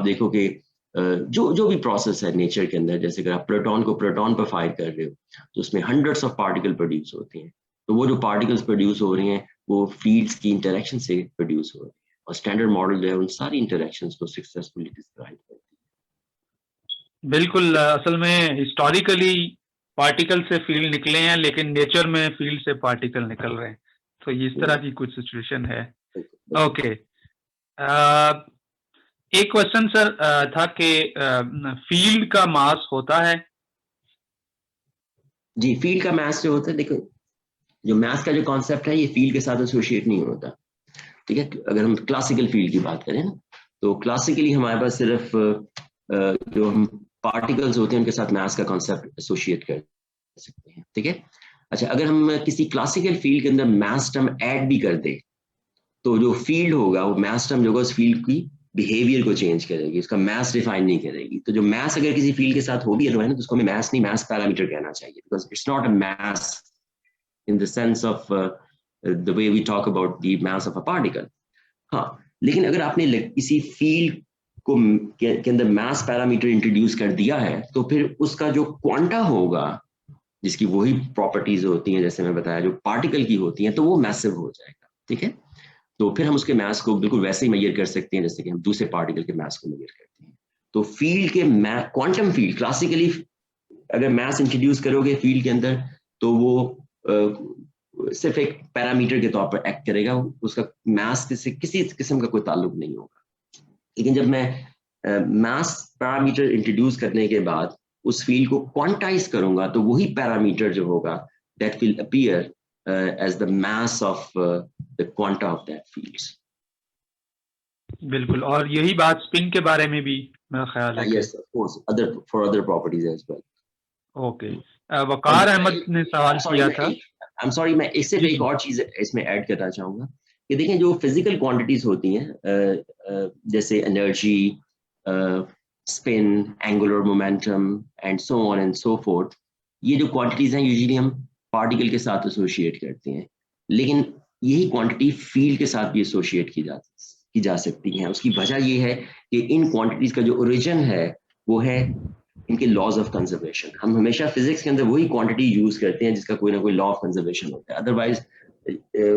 देखो कि जो भी प्रोसेस है नेचर के अंदर, जैसे अगर आप प्रोटॉन को प्रोटॉन पर फायर कर रहे हो तो उसमें हंड्रेड्स ऑफ पार्टिकल प्रोड्यूस होते हैं। तो वो जो पार्टिकल्स प्रोड्यूस हो रहे हैं वो फील्ड्स की इंटरेक्शन से प्रोड्यूस हो रहे हैं, और स्टैंडर्ड मॉडल जो है उन सारी इंटरेक्शंस को सक्सेसफुली डिस्क्राइब करती है। बिल्कुल, असल में हिस्टोरिकली पार्टिकल से फील्ड निकले हैं, लेकिन नेचर में फील्ड से पार्टिकल निकल रहे हैं, तो इस तरह की कुछ सिचुएशन है। ओके, एक क्वेश्चन सर था कि फील्ड का मास होता है? जी, फील्ड का मास जो होता है, देखो जो मास का जो कॉन्सेप्ट है ये फील्ड के साथ एसोसिएट नहीं होता, ठीक है। अगर हम क्लासिकल फील्ड की बात करें ना, तो क्लासिकली हमारे पास सिर्फ जो हम पार्टिकल्स होते हैं उनके साथ मास का कॉन्सेप्ट एसोसिएट कर सकते हैं, ठीक है। अच्छा, अगर हम किसी क्लासिकल फील्ड के अंदर मास टर्म ऐड भी कर दे तो जो फील्ड होगा वो मास टर्म जो होगा उस फील्ड की बिहेवियर को चेंज करेगी, उसका मास डिफाइन नहीं करेगी। तो जो मास अगर किसी फील्ड के साथ हो भी है ना, तो उसको हमें मास नहीं, मास पैरामीटर कहना चाहिए, because it's not a mass in the sense of the way we talk about the mass of a particle. हाँ, लेकिन अगर आपने किसी फील्ड को के अंदर मास पैरामीटर इंट्रोड्यूस कर दिया है तो फिर उसका जो क्वांटा होगा, जिसकी वही प्रॉपर्टीज होती हैं जैसे मैं बताया जो पार्टिकल की होती हैं, तो वो मैसिव हो जाएगा, ठीक है। तो फिर हम उसके मास को बिल्कुल वैसे ही मेजर कर सकते हैं जैसे कि हम दूसरे पार्टिकल के मास को मेजर करते हैं। तो फील्ड के क्वांटम फील्ड क्लासिकली अगर मास इंट्रोड्यूस करोगे फील्ड के अंदर तो वो सिर्फ एक पैरामीटर के तौर पर एक्ट करेगा, उसका मास से किसी किस्म का कोई ताल्लुक नहीं होगा। लेकिन जब मैं मास पैरामीटर इंट्रोड्यूस करने के बाद उस फील्ड को क्वांटाइज करूंगा तो वही पैरामीटर जो होगा that will appear as the mass of the quanta of that fields. बिल्कुल, और यही बात स्पिन के बारे में भी मेरा ख्याल है। Yes, of course, for other properties as well. Okay, Waqar Ahmad ने सवाल किया था। आई एम सॉरी, मैं इससे एक और चीज इसमें ऐड करना चाहूंगा कि देखें जो फिजिकल क्वांटिटीज होती हैं जैसे energy, spin, angular momentum and so on and so fourth, ये जो क्वांटिटीज हैं यूजुअली हम पार्टिकल के साथ एसोसिएट करते हैं, लेकिन यही क्वांटिटी फील्ड के साथ भी एसोसिएट की जा सकती है। उसकी वजह ये है कि इन क्वांटिटीज का जो ओरिजिन है वो है इनके लॉज ऑफ कंजर्वेशन। हम हमेशा फिजिक्स के अंदर वही क्वांटिटी यूज करते हैं जिसका कोई ना कोई लॉ ऑफ कंजर्वेशन होता है, अदरवाइज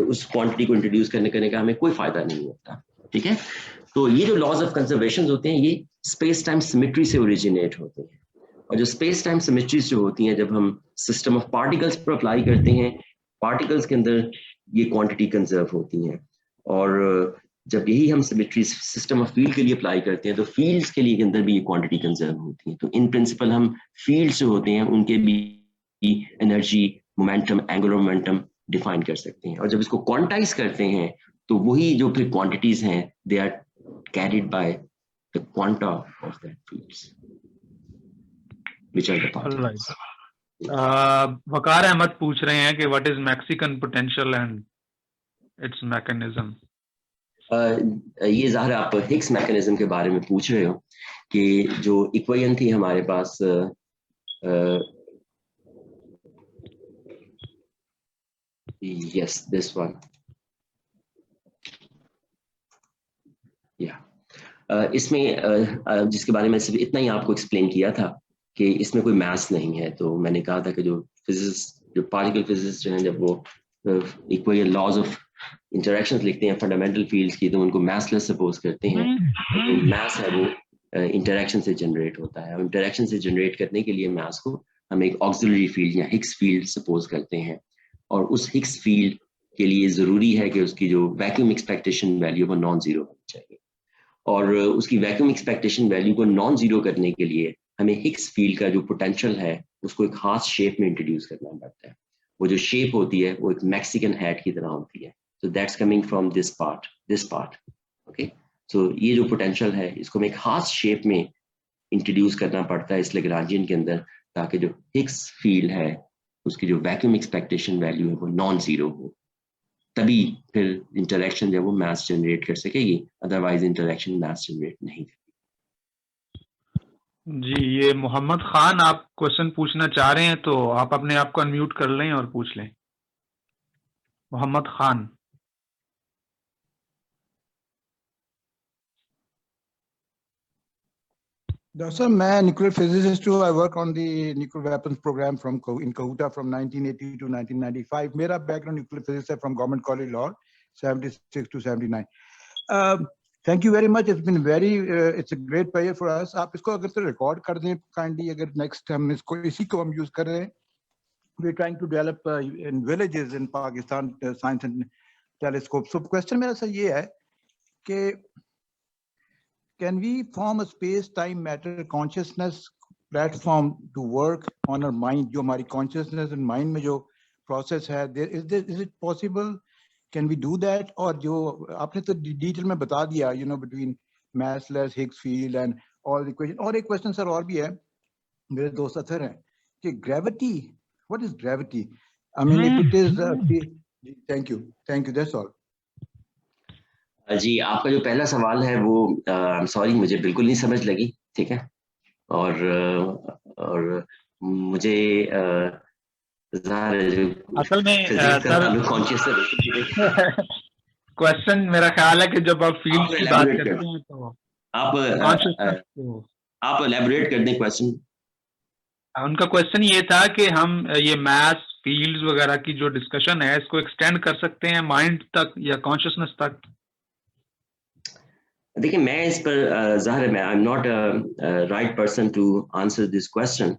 उस क्वांटिटी को इंट्रोड्यूस करने का हमें कोई फायदा नहीं होता, ठीक है। तो ये जो लॉज ऑफ कंजर्वेशन होते हैं ये स्पेस टाइम सिमेट्री से ओरिजिनेट होते हैं, और जो स्पेस टाइम सिमेट्रीज जो होती हैं जब हम सिस्टम ऑफ पार्टिकल्स पर अप्लाई करते हैं, पार्टिकल्स के अंदर ये क्वांटिटी कंजर्व होती हैं, और जब यही हम सिमेट्री सिस्टम ऑफ फील्ड के लिए अप्लाई करते हैं तो फील्ड्स के लिए के अंदर भी ये क्वांटिटी कंजर्व होती है। तो इन प्रिंसिपल हम फील्ड्स जो होते हैं उनके भी energy, momentum, angular momentum define कर सकते हैं, और जब इसको क्वांटाइज करते हैं तो वही जो फिर क्वांटिटीज हैं they are carried by the quanta of that fields which are the particles. Waqar Ahmad पूछ रहे हैं कि what is Mexican potential and its mechanism. ये ज़ाहिर आप हिग्स मैकेनिज्म के बारे में पूछ रहे हो कि जो इक्वेशन थी हमारे पास, यस दिस वन, या इसमें जिसके बारे में सिर्फ इतना ही आपको एक्सप्लेन किया था कि इसमें कोई मैथ्स नहीं है। तो मैंने कहा था कि जो पार्टिकल फिजिसिस्ट हैं जब वो इक्वेशन लॉज ऑफ इंटरेक्शंस लिखते हैं फंडामेंटल फील्ड्स की तो उनको मैथलेस सपोज करते हैं, तो मैथ्स है वो इंटरेक्शन से जनरेट होता है, और इंटरेक्शन से जनरेट करने के लिए मैथ्स को हम एक ऑक्सिलरी फील्ड या हिग्स फील्ड सपोज करते हैं, और उस हिग्स फील्ड के लिए ज़रूरी है कि उसकी जो वैक्यूम एक्सपेक्टेशन वैल्यू वो नॉन जीरो होनी चाहिए, और उसकी वैक्यूम एक्सपेक्टेशन वैल्यू को नॉन जीरो करने के लिए हमें हिग्स फील्ड का जो पोटेंशियल है उसको एक खास शेप में इंट्रोड्यूस करना पड़ता है। वो जो शेप होती है वो एक मैक्सिकन हैट की तरह होती है, so that's coming from this part, okay। so ये जो पोटेंशियल है इसको हमें एक खास शेप में इंट्रोड्यूस करना पड़ता है इस लैग्रांजियन के अंदर, ताकि जो हिग्स फील्ड है उसकी जो वैक्यूम एक्सपेक्टेशन वैल्यू है वो नॉन जीरो हो, तभी फिर इंटरेक्शन जब वो मास जनरेट कर सकेगी, अदरवाइज इंटरेक्शन मास जनरेट नहीं करेगी। जी, ये मोहम्मद खान आप क्वेश्चन पूछना चाह रहे हैं तो आप अपने आप को अनम्यूट कर लें और पूछ लें। मोहम्मद खान। Dr. Sir, मैं nuclear physicist हूँ. I work on the nuclear weapons program in Kahuta from 1980 to 1995. मेरा background nuclear physics है from Government College Lahore, 76 to 79. Thank you very much. It's been it's a great pleasure for us. आप इसको अगर तो record कर दें kindly, अगर next हम इसको इसी को हम use कर रहे हैं. We're trying to develop in villages in Pakistan science and telescope. So question मेरा सर ये है कि can we form a space-time matter consciousness platform to work on our mind? जो हमारी consciousness and mind में जो process है, is it possible? Can we do that? और जो आपने तो detail में बता दिया, you know, between massless Higgs field and all the equation. और एक question सर और भी है, मेरे दोस्त अथर हैं कि gravity. What is gravity? I mean, if it is, thank you, that's all. जी, आपका जो पहला सवाल है वो सॉरी मुझे बिल्कुल नहीं समझ लगी, ठीक है, और मुझे असल में सर क्वेश्चन मेरा ख्याल है कि जब आप फील्ड की बात करते हैं तो आप एलैबोरेट कर दें क्वेश्चन। उनका क्वेश्चन ये था कि हम ये मैथ्स फील्ड्स वगैरह की जो डिस्कशन है इसको एक्सटेंड कर सकते हैं माइंड तक या कॉन्शियसनेस तक। देखिए, मैं इस पर ज़ाहिर है मैं I am not right person to answer this question,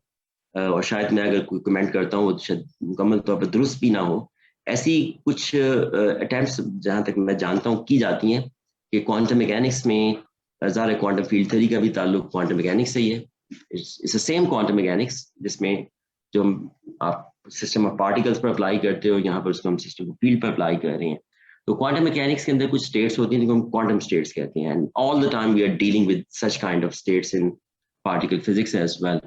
और शायद मैं अगर कोई कमेंट करता हूँ तो शायद मुकम्मल तौर पर दुरुस्त भी ना हो। ऐसी कुछ अटैम्प्ट्स जहाँ तक मैं जानता हूँ की जाती हैं कि क्वांटम मैकेनिक्स में ज़ाहिर क्वांटम फील्ड थ्योरी का भी ताल्लुक क्वांटम मैकेनिक्स से ही है। It's the same quantum mechanics जिसमें जो आप सिस्टम ऑफ पार्टिकल्स पर अप्लाई करते हो, यहाँ पर उसको हम सिस्टम ऑफ फील्ड पर अप्लाई कर रहे हैं। तो क्वांटम मैकेनिक्स के अंदर कुछ स्टेट्स होती हैं जिनको हम क्वांटम स्टेट्स कहते हैं, and all the time we are dealing with such kind of states in particle physics as well.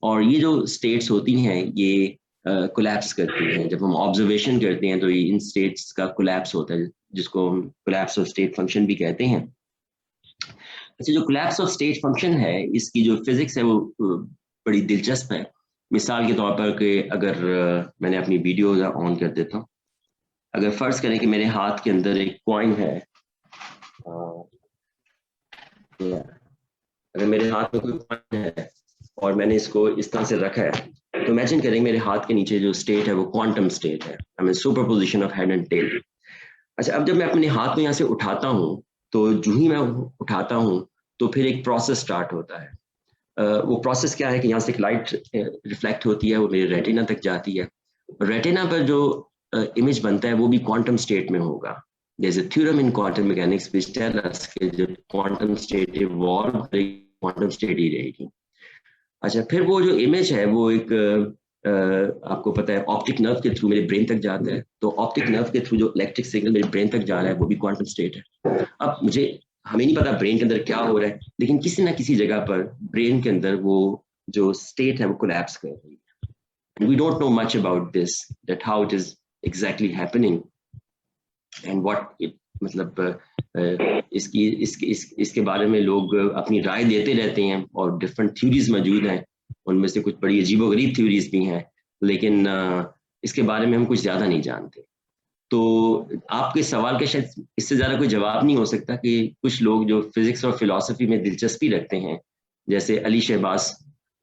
और ये जो स्टेट्स होती हैं ये कोलैप्स करती हैं। जब हम ऑब्जर्वेशन करते हैं तो ये इन स्टेट्स का कोलैप्स होता है, जिसको हम कोलैप्स ऑफ स्टेट फंक्शन भी कहते हैं। अच्छा, जो कोलैप्स ऑफ स्टेट फंक्शन है इसकी जो फिजिक्स है वो बड़ी दिलचस्प है। मिसाल के तौर पर कि अगर मैंने अपनी वीडियो ऑन कर देता हूँ, अगर फर्ज करें कि मेरे हाथ के अंदर एक कॉइन है, अगर मेरे हाथ में कोई कॉइन है और मैंने इसको इस तरह से रखा है, तो इमेजिन करें मेरे हाथ के नीचे जो स्टेट है वो क्वांटम स्टेट है, I mean superposition of head and tail. अच्छा, अब जब मैं अपने हाथ को यहाँ से उठाता हूँ तो जो ही मैं उठाता हूँ तो फिर एक प्रोसेस स्टार्ट होता है। वो प्रोसेस क्या है कि यहाँ से एक लाइट रिफ्लेक्ट होती है, वो मेरे रेटिना तक जाती है। रेटिना पर जो इमेज बनता है वो भी क्वांटम स्टेट में होगा। There's a theorem in quantum mechanics which tell us कि जब क्वांटम स्टेट इवॉल्व करेगी क्वांटम स्टेट ही रहेगी। अच्छा, फिर वो जो इमेज है वो एक आपको पता है ऑप्टिक नर्व के थ्रू मेरे ब्रेन तक जाता है, तो ऑप्टिक नर्व के थ्रू जो इलेक्ट्रिक सिग्नल मेरे ब्रेन तक जा रहा है वो भी क्वांटम स्टेट है। अब हमें नहीं पता ब्रेन के अंदर क्या हो रहा है, लेकिन किसी ना किसी जगह पर ब्रेन के अंदर वो जो स्टेट है वो कोलैप्स कर रही है। We don't know much about this, that how it is exactly happening and what it मतलब इसके बारे में लोग अपनी राय देते रहते हैं और डिफरेंट थ्योरीज मौजूद हैं, उनमें से कुछ बड़ी अजीबोगरीब थ्योरीज भी हैं, लेकिन इसके बारे में हम कुछ ज़्यादा नहीं जानते। तो आपके सवाल का शायद इससे ज़्यादा कोई जवाब नहीं हो सकता कि कुछ लोग जो फिजिक्स और फिलॉसफी में दिलचस्पी रखते हैं, जैसे अली शहबाज,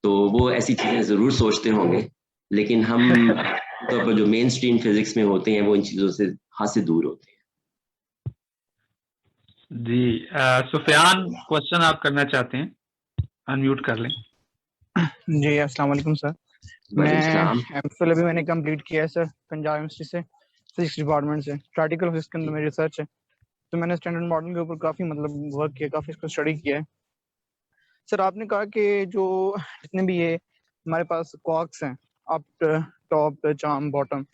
तो वो ऐसी चीज़ें ज़रूर सोचते होंगे, लेकिन हम तो जो मेन स्ट्रीम फिजिक्स में होते हैं वो इन चीज़ों से हाथ से दूर होते हैं। जी, सुफियान क्वेश्चन आप करना चाहते हैं, अनम्यूट कर लें। जी, अस्सलाम वालेकुम सर। मैं एमफिल अभी मैंने कंप्लीट किया है सर, पंजाब यूनिवर्सिटी से, फिजिक्स डिपार्टमेंट से। प्रैक्टिकल फिजिक्स के अंदर मेरी रिसर्च है, तो मैंने स्टैंडर्ड मॉडल के ऊपर काफ़ी मतलब वर्क किया, काफ़ी इसको स्टडी किया है। सर आपने कहा कि जो जितने भी ये हमारे पास क्वार्क्स हैं, अप टॉप चार्म बॉटम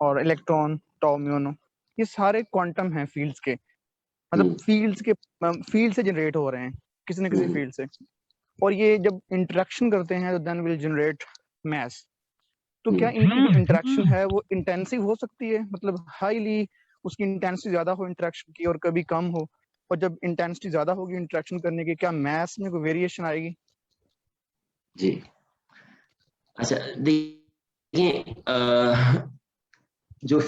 और इलेक्ट्रॉन टाउ म्यूनो, ये सारे क्वांटम हैं फील्ड्स के, मतलब फील्ड से जनरेट हो रहे हैं किसी न किसी फील्ड से, और ये जब इंटरेक्शन करते हैं तो देन विल जनरेट मैस। तो क्या इनकी जो इंटरेक्शन है वो इंटेंसिव हो सकती है, मतलब हाईली उसकी इंटेंसिटी ज्यादा हो इंटरेक्शन की और कभी कम हो, और जब इंटेंसिटी ज्यादा होगी इंटरेक्शन करने की क्या मैथ्स में कोई वेरिएशन आएगी? जी, अच्छा देखिए, जो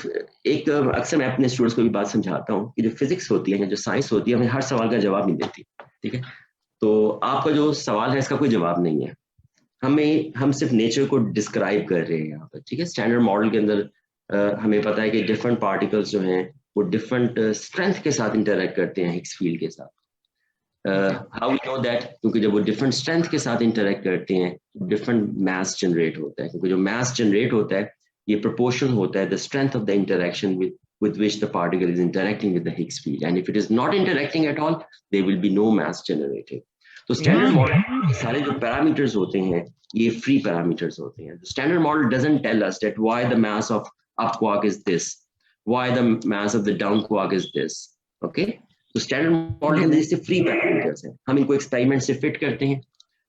एक अक्सर मैं अपने स्टूडेंट्स को भी बात समझाता हूँ कि जो फिजिक्स होती है, जो साइंस होती है, हमें हर सवाल का जवाब नहीं देती, ठीक है। तो आपका जो सवाल है इसका कोई जवाब नहीं है, हम सिर्फ नेचर को डिस्क्राइब कर रहे हैं यहाँ पर, ठीक है। स्टैंडर्ड मॉडल के अंदर हमें पता है कि डिफरेंट पार्टिकल्स जो हैं वो डिफरेंट स्ट्रेंथ के साथ इंटरेक्ट करते हैं हिग्स फील्ड के साथ। How we know that? क्योंकि जब वो डिफरेंट स्ट्रेंथ के साथ इंटरेक्ट करते हैं डिफरेंट मास जनरेट होता है, क्योंकि जो मास जनरेट होता है ये प्रोपोर्शनल होता है the strength of the interaction with which the particle is interacting with the Higgs field, and if it is not interacting at all there will be no mass generated. तो standard model सारे जो parameters होते हैं ये free parameters होते हैं। Standard model doesn't tell us that why the mass of up quark is this, why the mass of the down quark is this, okay. तो standard model में जैसे फ्री पैरामीटर्स हैं, हम इनको एक्सपेरिमेंट से fit करते हैं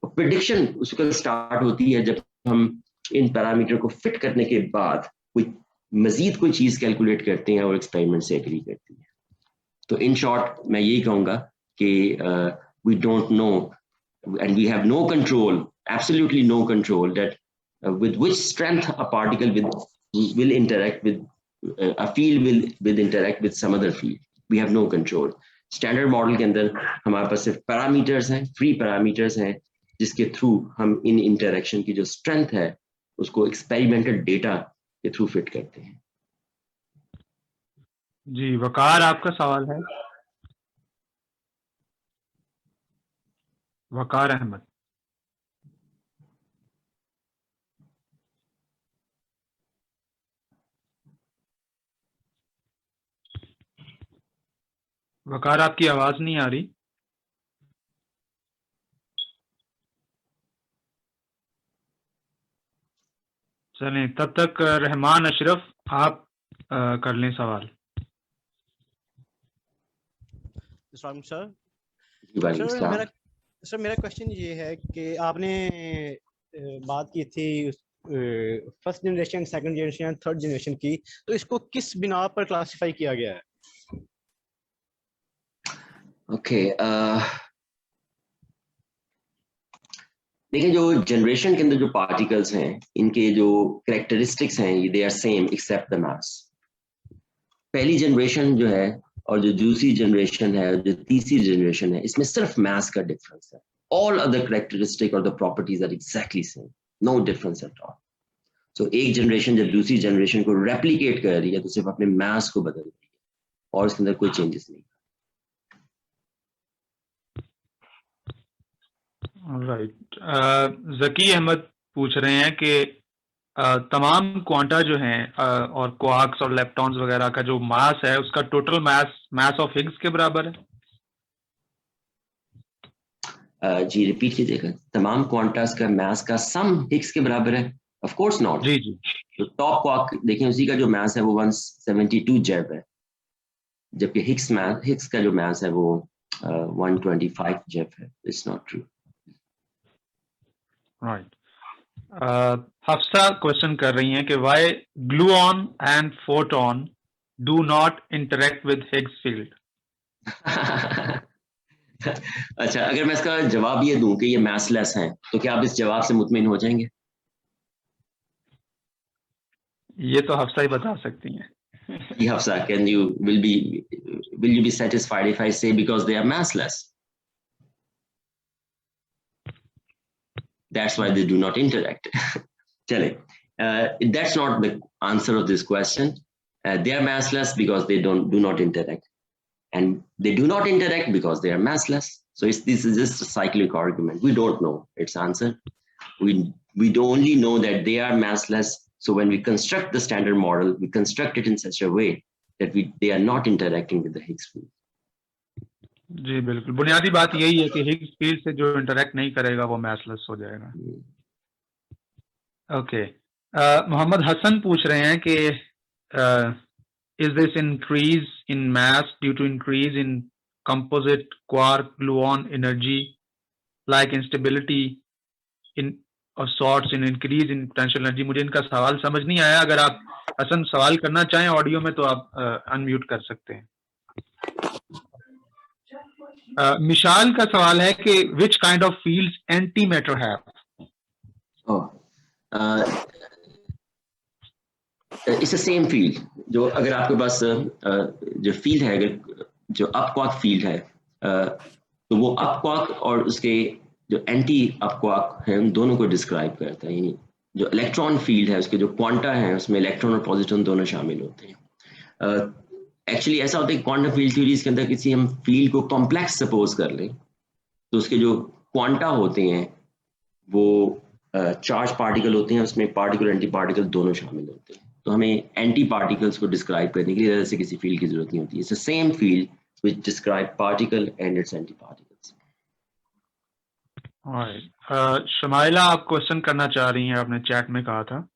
और प्रेडिक्शन उसका स्टार्ट होती है जब हम इन पैरामीटर को फिट करने के बाद मजीद कोई चीज कैलकुलेट करते हैं और एक्सपेरिमेंट से एग्री करती है। तो इन शॉर्ट मैं यही कहूंगा कि we don't know and we have no control, absolutely no control that with which strength a particle will interact with, a field will interact with some other field. We have no control. Standard model के अंदर हमारे पास सिर्फ parameters हैं, free parameters हैं, जिसके through हम इन interaction की जो स्ट्रेंथ है उसको एक्सपेरिमेंटल डेटा के थ्रू फिट करते हैं। जी, वकार आपका सवाल है? वकार अहमद। वकार आपकी आवाज नहीं आ रही। चलें, तब तक रहमान अशरफ आप कर लें सवाल। सर मेरा क्वेश्चन ये है कि आपने बात की थी first generation, second generation, third generation की, तो इसको किस बिना पर क्लासिफाई किया गया है? ओके, देखिए जो जनरेशन के अंदर जो पार्टिकल्स हैं इनके जो कैरेक्टरिस्टिक्स हैं they are same except the mass. पहली जनरेशन जो है और जो दूसरी जनरेशन है, जो तीसरी जनरेशन है, इसमें सिर्फ मास का डिफरेंस है। ऑल अदर कैरेक्टरिस्टिक और the properties are exactly same, no difference at all. So एक जनरेशन जब दूसरी जनरेशन को रेप्लिकेट कर रही है तो सिर्फ अपने मास को बदल रही है और इसके अंदर कोई चेंजेस नहीं। राइट, जकी अहमद पूछ रहे हैं कि तमाम क्वांटा जो हैं और क्वार्क्स और लेप्टॉन्स वगैरह का जो मास है उसका टोटल मास ऑफ हिग्स के बराबर है? जी रिपीट कीजिएगा। तमाम क्वांटास का मास का सम हिग्स के बराबर है? Of course not. जी जी। तो टॉप क्वार्क देखें उसी का जो मास है वो 172 जेव है, जबकि हिग्स का जो मास है वो 125 जेव है। It's not true. Right, Hafsa question कर रही हैं कि why gluon and photon do not interact with Higgs field. अच्छा, अगर मैं इसका जवाब ये दूं कि ये मासलेस हैं तो क्या आप इस जवाब से मुतमिन हो जाएंगे? ये तो हफ्सा ही बता सकती हैं। Hafsa, will you be satisfied if I say because they are massless? That's why they do not interact. Chale, that's not the answer of this question. They are massless because they do not interact, and they do not interact because they are massless. So this is just a cyclic argument. We don't know its answer. We only know that they are massless. So when we construct the standard model, we construct it in such a way that they are not interacting with the Higgs field. जी बिल्कुल, बुनियादी बात यही है कि Higgs field से जो interact नहीं करेगा वो मासलेस हो जाएगा। ओके, मोहम्मद हसन पूछ रहे हैं कि is this increase in mass due to increase in composite quark gluon energy like instability in और sorts in increase in potential energy. मुझे इनका सवाल समझ नहीं आया, अगर आप हसन सवाल करना चाहें ऑडियो में तो आप अनम्यूट कर सकते हैं। मिशाल का सवाल है कि which kind of fields anti matter have? It's the same field. जो अगर आपके पास जो फील्ड है, अगर जो अपक्वार्क फील्ड है, तो वो अपक्वार्क और उसके जो एंटी अपक्वार्क है उन दोनों को डिस्क्राइब करता है। यानी जो इलेक्ट्रॉन फील्ड है उसके जो क्वांटा है उसमें इलेक्ट्रॉन और पॉजिट्रॉन दोनों शामिल होते हैं। एक्चुअली ऐसा होता है कि क्वांटम फील्ड थ्योरीज के अंदर किसी हम फील्ड को कॉम्प्लेक्स सपोज कर लें तो उसके जो क्वांटा होते हैं वो चार्ज पार्टिकल होते हैं, उसमें पार्टिकल एंटी पार्टिकल दोनों शामिल होते हैं। तो हमें एंटी पार्टिकल्स को डिस्क्राइब करने के लिए ऐसे किसी फील्ड की जरूरत नहीं होती। It's the same field which describe particle and its anti particles. Alright, Shamaila आप क्वेश्चन करना चाह रही हैं, आपने चैट में कहा था।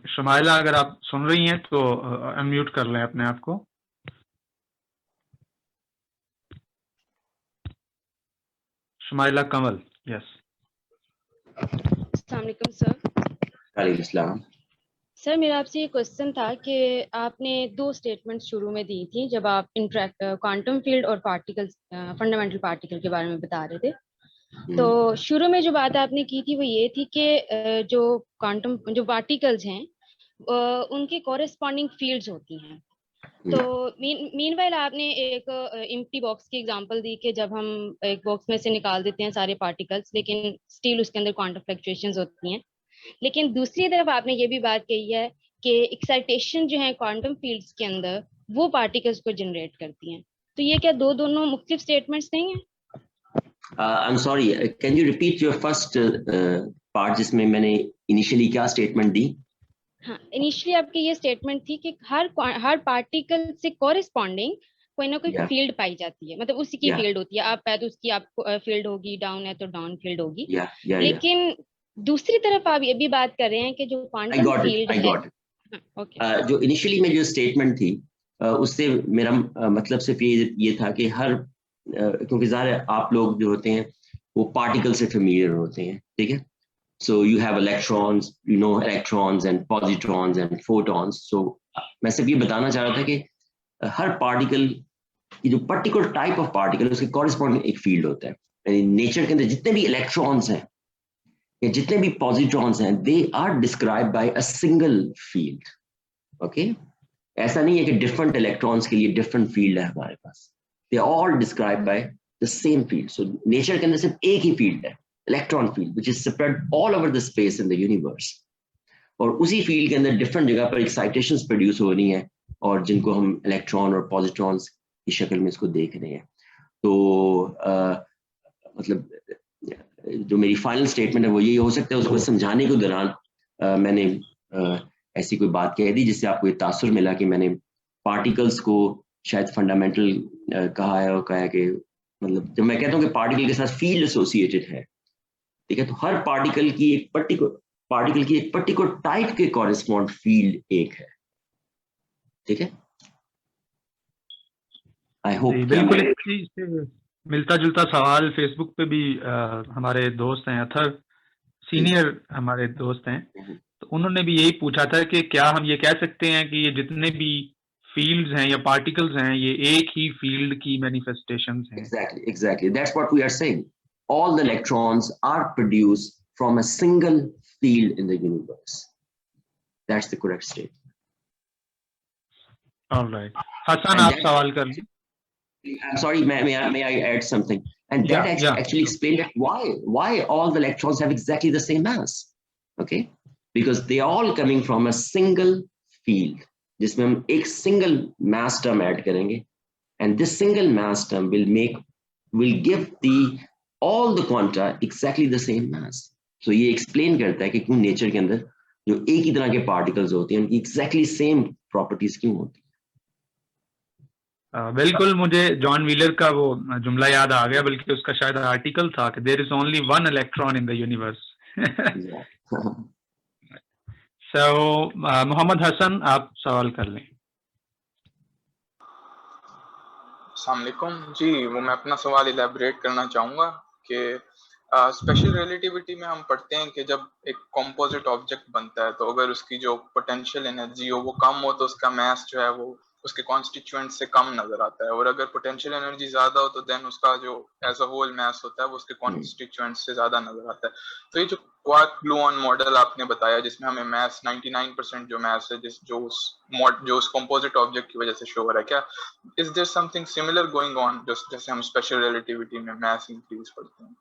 शमाइला अगर आप सुन रही हैं तो अनम्यूट कर लें अपने आप को। शमाइला कमल, यस। अस्सलाम वालेकुम सर। वालेकुम सलाम। सर मेरा आपसे ये क्वेश्चन था कि आपने दो स्टेटमेंट शुरू में दी थी जब आप क्वांटम फील्ड और पार्टिकल्स फंडामेंटल पार्टिकल के बारे में बता रहे थे। तो शुरू में जो बात आपने की थी वो ये थी कि जो क्वांटम जो पार्टिकल्स हैं उनके कॉरेस्पॉन्डिंग फील्ड्स होती हैं। तो मीनवाइल आपने एक एम्प्टी बॉक्स की एग्जांपल दी कि जब हम एक बॉक्स में से निकाल देते हैं सारे पार्टिकल्स लेकिन स्टिल उसके अंदर क्वांटम फ्लक्चुएशंस होती हैं। लेकिन दूसरी तरफ आपने ये भी बात कही है कि एक्साइटेशन जो है क्वांटम फील्ड्स के अंदर वो पार्टिकल्स को जनरेट करती हैं। तो ये क्या दोनों मुख्तलिफ स्टेटमेंट्स नहीं है? I'm sorry, can you repeat your first part जिसमें मैंने इनिशियली क्या स्टेटमेंट दी? हाँ, इनिशियली आपकी ये स्टेटमेंट थी कि हर पार्टिकल से कॉरेस्पॉन्डिंग कोई ना कोई फील्ड पाई जाती है, मतलब उसी की फील्ड होती है। आप है तो उसकी आपको फील्ड होगी, डाउन है तो डाउन फील्ड होगी। लेकिन दूसरी तरफ आप ये भी बात कर रहे हैं कि जो क्वांटम फील्ड है, जो इनिशियली में जो स्टेटमेंट थी उससे मेरा मतलब सिर्फ ये था कि हर क्योंकि ज़ाहिर आप लोग जो होते हैं वो पार्टिकल से फेमिलियर होते हैं, ठीक है। So you have electrons, you know electrons and positrons and photons. So मैं सिर्फ ये बताना चाह रहा था कि हर पार्टिकल की जो पर्टिकुलर टाइप ऑफ पार्टिकल उसके कॉरेस्पॉन्डिंग एक फील्ड होता है। यानी नेचर के अंदर जितने भी इलेक्ट्रॉन्स हैं या जितने भी पॉजिट्रॉन्स हैं they are describe by a single field. Okay, ऐसा नहीं है कि डिफरेंट इलेक्ट्रॉन्स के लिए डिफरेंट फील्ड है हमारे पास। They are all describe by the same field. So nature के अंदर सिर्फ एक ही फील्ड है, electron field, which is spread all over the space in the universe। और उसी फील्ड के अंदर डिफरेंट जगह पर एक्साइटेशंस प्रोड्यूस हो रही हैं और जिनको हम इलेक्ट्रॉन और पॉजिट्रॉन्स की शक्ल में इसको देख रहे हैं। तो मतलब जो मेरी फाइनल स्टेटमेंट है वो यही हो सकता है, उसको समझाने के दौरान मैंने ऐसी कोई बात कह दी जिससे आपको ये तासुर मिला कि मैंने पार्टिकल्स को शायद फंडामेंटल कहा है, और कहा है कि मतलब जब मैं कहता हूँ कि पार्टिकल के साथ फील्ड एसोसिएटेड है, ठीक है, तो हर पार्टिकल की एक पर्टिकुलर टाइप के कॉरेस्पॉन्ड फील्ड एक है, ठीक है। आई होप बिल्कुल इससे मिलता जुलता सवाल फेसबुक पे भी हमारे दोस्त हैं, अथर सीनियर हमारे दोस्त हैं, तो उन्होंने भी यही पूछा था कि क्या हम ये कह सकते हैं कि ये जितने भी फील्ड्स हैं या पार्टिकल्स हैं ये एक ही फील्ड की मैनिफेस्टेशंस हैं। Exactly, that's what we are saying. All the electrons are produced from a single field in the universe. That's the correct statement. All right. Hassan, आप सवाल कर लीजिए। I'm sorry, may I add something? And that actually explained that why all the electrons have exactly the same mass. Okay, because they are all coming from a single field. जिसमें हम एक single mass term add करेंगे, and this single mass term will give all the quanta exactly the same mass. So ये explain करता है कि क्यों nature के अंदर जो एक ही तरह के particles होते हैं उनकी exactly same properties क्यों होती हैं। बिल्कुल, मुझे जॉन व्हीलर का वो जुमला याद आ गया, बल्कि उसका शायद आर्टिकल था कि there is only one electron in the universe. So Mohammad Hasan, आप सवाल कर लें। अस्सलाम वालेकुम जी। वो मैं अपना सवाल इलेबरेट करना चाहूँगा कि स्पेशल रिलेटिविटी में हम पढ़ते हैं कि जब एक कंपोजिट ऑब्जेक्ट बनता है तो अगर उसकी जो पोटेंशियल एनर्जी हो वो कम हो तो उसका मास जो है वो उसके कॉन्स्टिट्यूएंट से कम नजर आता है, और अगर पोटेंशियल एनर्जी ज्यादा हो तो देन उसका जो एज अ होल मास होता है वो उसके कॉन्स्टिट्यूएंट से ज्यादा नजर आता है। तो ये जो क्वार्क ग्लूऑन मॉडल आपने बताया जिसमें हमें मास 99% जो मास है जो उस कंपोजिट ऑब्जेक्ट की वजह से शो हो रहा है, क्या is there something similar going on जैसे हम स्पेशल रिलेटिविटी में मास इंक्रीज पढ़ते हैं?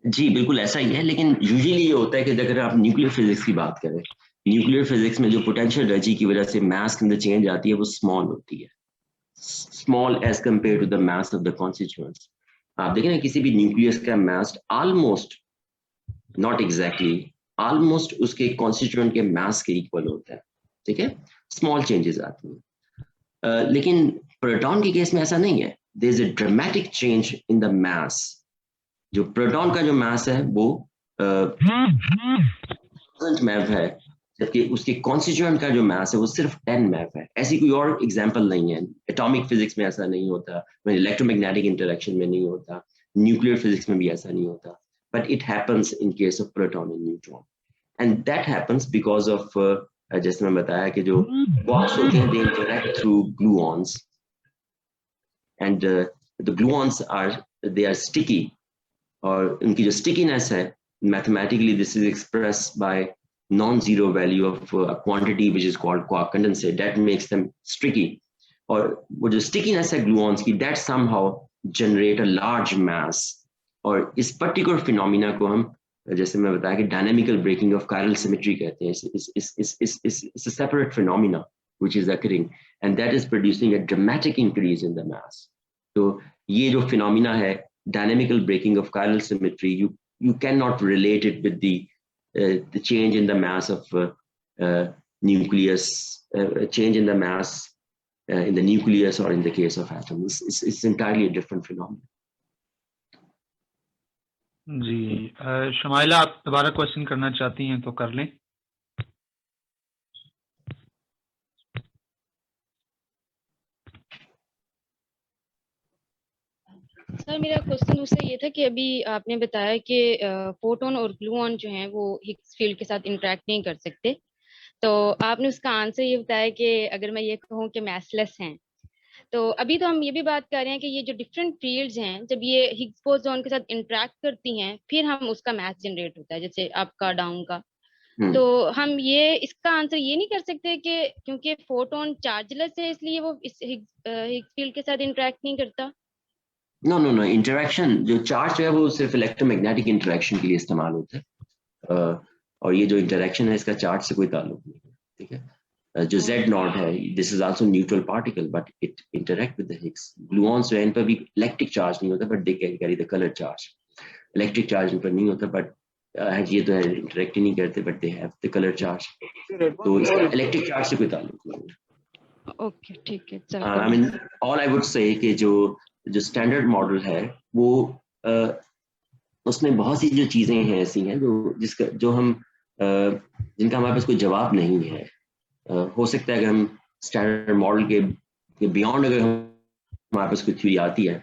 जी बिल्कुल ऐसा ही है, लेकिन यूजुअली ये होता है कि अगर आप न्यूक्लियर फिजिक्स की बात करें, न्यूक्लियर फिजिक्स में जो पोटेंशियल एनर्जी की वजह से मास के अंदर चेंज आती है वो स्मॉल होती है, small as compare to the mass of the constituents. आप देखें ना किसी भी न्यूक्लियस का mass almost, not exactly, almost उसके कॉन्स्टिट्यूएंट के मास के इक्वल होता है, ठीक है, स्मॉल चेंजेस आती हैं। लेकिन प्रोटॉन के केस में ऐसा नहीं है, there is a dramatic change in the mass. जो प्रोटॉन का जो मास है वो मैव है, जबकि उसके कॉन्स्टिट्यूएंट का जो मास है वो सिर्फ 10 मैव है। ऐसी कोई और एग्जांपल नहीं है, एटॉमिक फिजिक्स में ऐसा नहीं होता, इलेक्ट्रोमैग्नेटिक इंटरेक्शन में नहीं होता, न्यूक्लियर फिजिक्स में भी ऐसा नहीं होता, but it happens in case of proton and neutron, and that happens because of जैसे मैं बताया कि जो क्वार्क्स होते हैं they interact through gluons, and the gluons they are sticky, और उनकी जो स्टिकीनेस है mathematically this is express by non-zero value of a quantity which is called quark condensate that makes them sticky, और वो जो stickiness है gluons की that somehow generate a large mass, और इस particular phenomena को हम जैसे मैं बताया कि dynamical breaking of chiral symmetry कहते हैं। It's a separate phenomena which is occurring and that is producing a dramatic increase in the mass. तो ये जो phenomena है dynamical breaking of chiral symmetry, you cannot relate it with the change in the mass of nucleus, change in the mass in the nucleus or in the case of atoms. It's entirely a different phenomenon. जी शमाइला, आप दोबारा question करना चाहती हैं तो कर लें। Sir मेरा question उससे ये था कि अभी आपने बताया कि फोटोन और ग्लूऑन जो हैं वो हिग्स फील्ड के साथ इंटरेक्ट नहीं कर सकते, तो आपने उसका आंसर ये बताया कि अगर मैं ये कहूँ कि मैसलेस हैं, तो अभी तो हम ये भी बात कर रहे हैं कि ये जो डिफरेंट फील्ड्स हैं जब ये हिग्स बोसॉन के साथ इंटरेक्ट करती हैं फिर हम उसका मैस जनरेट होता है, जैसे अप का डाउन का। तो हम ये इसका आंसर ये नहीं कर सकते कि क्योंकि फोटोन चार्जलेस है इसलिए वो इस हिग्स फील्ड के साथ इंटरेक्ट नहीं करता? नो इंटरेक्शन, जो चार्ज है वो सिर्फ इलेक्ट्रोमैग्नेटिक इंटरेक्शन के लिए इस्तेमाल होता है, और ये जो इंटरेक्शन है इसका चार्ज से कोई ताल्लुक नहीं है, ठीक है। जो Z0 है this is also neutral particle but it interact with the Higgs. Gluons जो है इन पर भी इलेक्ट्रिक चार्ज नहीं होता but they carry the colour charge. Electric charge इन पर नहीं होता बट ये तो है इंटरेक्ट ही नहीं करते but they have the colour charge, तो इसका इलेक्ट्रिक चार्ज से कोई ताल्लुक नहीं है। ओके ठीक है। I mean all I would say कि जो स्टैंडर्ड मॉडल है वो उसमें बहुत सी जो चीजें हैं ऐसी हैं जो हम जिनका हमारे पास कोई जवाब नहीं है। हो सकता है कि हम स्टैंडर्ड मॉडल के बियॉन्ड अगर हमारे पास कोई थ्योरी आती है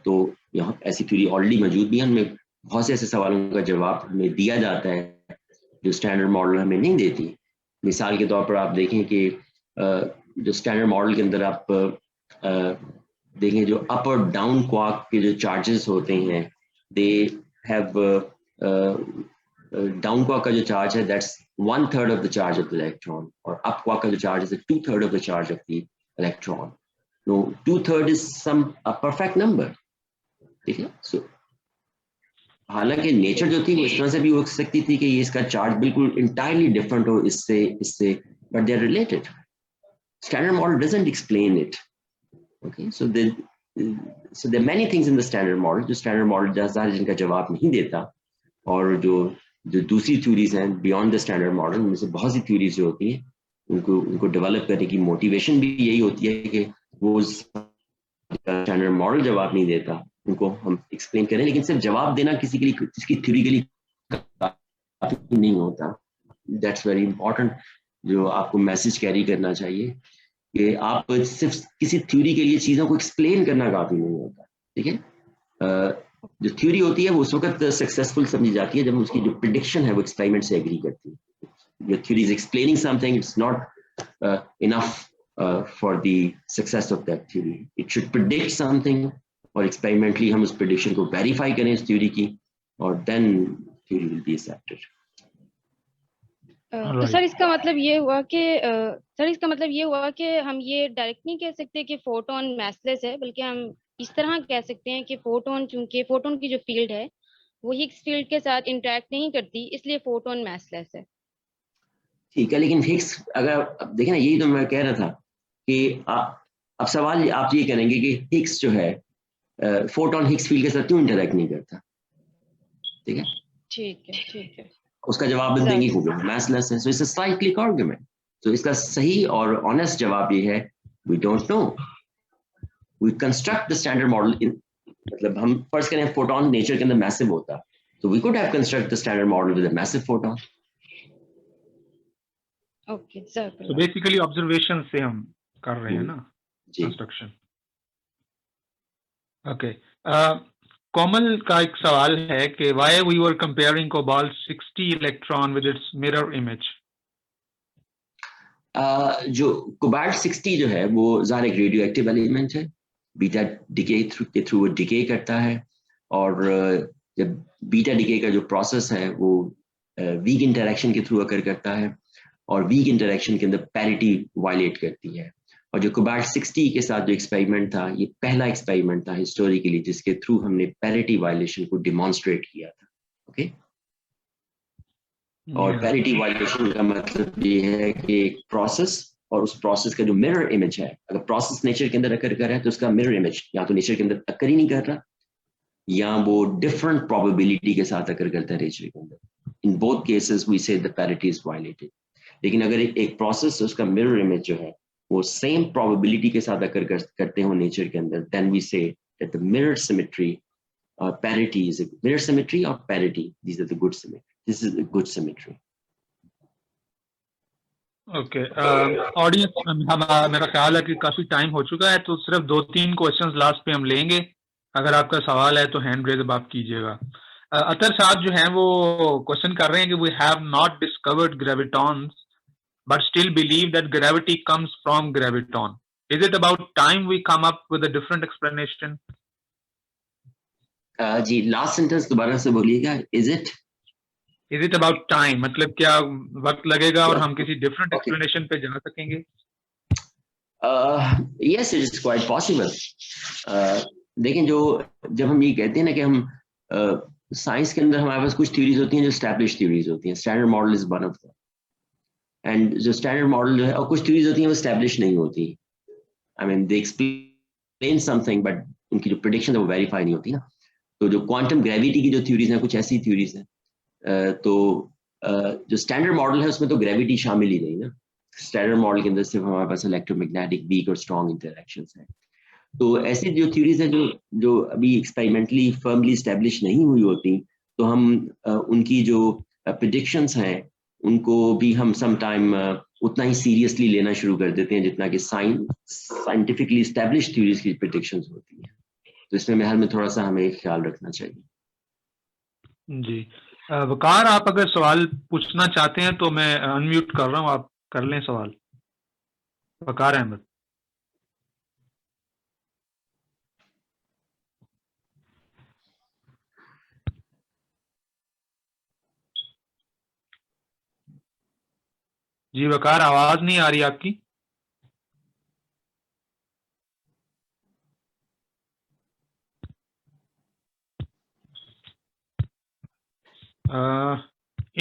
तो यहाँ ऐसी थ्योरी ऑलरेडी मौजूद भी है, उनमें बहुत से ऐसे सवालों का जवाब हमें दिया जाता है जो स्टैंडर्ड मॉडल हमें नहीं देती। मिसाल के तौर पर आप देखें कि जो स्टैंडर्ड मॉडल के अंदर आप देखें जो अप और डाउन क्वार्क के जो चार्जेस होते हैं दे हैव डाउन क्वार्क का जो चार्ज है that's 1/3 of the charge of the electron, और अप क्वार्क का जो चार्ज है 2/3 of the charge of the electron. No 2/3 is some a perfect number, ठीक है। सो हालांकि नेचर जो थी वो इस तरह से भी हो सकती थी कि ये इसका चार्ज बिल्कुल इंटायरली डिफरेंट हो इससे but they are related. Standard model doesn't explain it, okay, so there are many things in the standard model जो standard model जिनका जवाब नहीं देता, और जो दूसरी थ्योरीज हैं बियॉन्ड द स्टैंडर्ड मॉडल उनमें से बहुत सी थ्योरीज जो होती हैं उनको डेवलप करने की मोटिवेशन भी यही होती है कि वो स्टैंडर्ड मॉडल जवाब नहीं देता उनको हम एक्सप्लेन करें, लेकिन सिर्फ जवाब देना किसी के लिए किसी थ्योरी के लिए नहीं होता। दैट्स वेरी इंपॉर्टेंट जो आपको मैसेज कैरी करना चाहिए कि आप सिर्फ किसी थ्योरी के लिए चीज़ों को एक्सप्लेन करना काफ़ी नहीं होता, ठीक है। जो थ्योरी होती है वो उस वक्त सक्सेसफुल समझी जाती है जब उसकी जो प्रिडिक्शन है वो एक्सपेरिमेंट से एग्री करती है। Your theory is explaining something, it's not enough for the success of that theory. It should predict something, और experimentally हम उस prediction को verify करें इस theory की, और then theory will be accepted. तो सर इसका मतलब ये हुआ कि हम ये डायरेक्ट नहीं कह सकते कि फोटोन मैसलेस है, बल्कि हम इस तरह कह सकते हैं कि फोटोन, चूंकि फोटोन की जो फील्ड है वो हिग्स फील्ड के साथ इंटरेक्ट नहीं करती, इसलिए फोटोन मैसलेस है। ठीक है, लेकिन हिग्स अगर देखें ना, यही तो मैं कह रहा था कि अब सवाल आप ये करेंगे कि हिग्स जो है फोटोन हिग्स फील्ड के साथ क्यों इंटरेक्ट नहीं करता, ठीक है। ठीक है उसका जवाब भी देंगे क्योंकि मैसलेस है, so it's a cyclic argument. तो इसका सही और ऑनेस्ट जवाब ये है, we don't know, we construct the standard model in, मतलब हम फर्स्ट करें फोटोन नेचर के अंदर मैसिव होता, तो we could have construct the standard model with a massive photon. Okay sir, तो बेसिकली ऑब्जर्वेशन से हम कर रहे हैं ना कंस्ट्रक्शन। ओके, कोमल का एक सवाल है कि why we were comparing cobalt 60 electron with its mirror image. जो कोबाल्ट 60 जो है वो ज़ाहिर एक रेडियो एक्टिव एलिमेंट है, बीटा डिके के थ्रू वो डिके करता है, और जब बीटा डिके का जो प्रोसेस है वो वीक इंटरेक्शन के थ्रू अकर करता है, और वीक इंटरेक्शन के अंदर पैरिटी वायलेट करती है। और जो कोबाल्ट 60 के साथ जो एक्सपेरिमेंट था, ये पहला एक्सपेरिमेंट था हिस्टोरिकली जिसके थ्रू हमने पैरिटी वायलेशन को डिमॉन्स्ट्रेट किया था। ओके, और पैरिटी वायलेशन का मतलब ये है कि एक प्रोसेस और उस प्रोसेस का जो मिरर इमेज है, अगर प्रोसेस नेचर के अंदर अकर कर रहा है तो उसका मिरर इमेज या तो नेचर के अंदर अकर ही नहीं कर रहा, या वो डिफरेंट प्रोबेबिलिटी के साथ अकर करता है नेचर के अंदर। इन बोथ केसेस वी से द पैरिटी इज वायलेटेड। लेकिन अगर एक प्रोसेस उसका मिरर इमेज जो है वो सेम प्रोबेबिलिटी के साथ अकर करते हो नेचर के अंदर, then we say that the mirror symmetry parity is mirror symmetry और parity, this are the good symmetry, this is the good symmetry. Okay, audience, मेरा ख्याल है कि काफी टाइम हो चुका है, तो सिर्फ 2-3 क्वेश्चंस लास्ट पे हम लेंगे। अगर आपका सवाल है तो हैंड रेज आप कीजिएगा। अतर साहब जो हैं वो क्वेश्चन कर रहे हैं कि we have not discovered gravitons but still believe that gravity comes from graviton. Is it about time we come up with a different explanation? जी, लास्ट सेंटेंस दोबारा से बोलिएगा। Is it about time? मतलब क्या वक्त लगेगा और हम किसी different explanation पे जा सकेंगे? Yes, it is quite possible. लेकिन जब हम ये कहते हैं ना कि हम साइंस के अंदर हमारे पास कुछ थ्योरीज होती हैं जो established थ्योरीज होती हैं, standard model is one of them. And जो स्टैंडर्ड मॉडल जो है, और कुछ थ्योरीज होती हैं वो स्टैब्लिश नहीं होती, I mean they explain something but उनकी जो प्रेडिक्शन है वो वेरीफाई नहीं होती ना। तो जो क्वांटम ग्रेविटी की जो थ्योरीज हैं कुछ ऐसी थ्योरीज हैं, तो जो स्टैंडर्ड मॉडल है उसमें तो ग्रेविटी शामिल ही नहीं ना। स्टैंडर्ड मॉडल के अंदर सिर्फ हमारे पास इलेक्ट्रोमैग्नेटिक वीक और स्ट्रॉन्ग इंटरैक्शंस हैं। तो ऐसी जो थ्योरीज हैं जो अभी एक्सपेरिमेंटली फर्मली स्टैब्लिश नहीं हुई होती, तो हम उनकी जो प्रेडिक्शंस हैं उनको भी हम सम टाइम उतना ही सीरियसली लेना शुरू कर देते हैं जितना कि साइंटिफिकली एस्टैब्लिश्ड थ्योरीज की प्रेडिक्शंस होती हैं। तो इसमें महल में थोड़ा सा हमें ख्याल रखना चाहिए। जी, वकार आप अगर सवाल पूछना चाहते हैं तो मैं अनम्यूट कर रहा हूँ, आप कर लें सवाल। वकार अहमद। जी वकार, आवाज नहीं आ रही आपकी।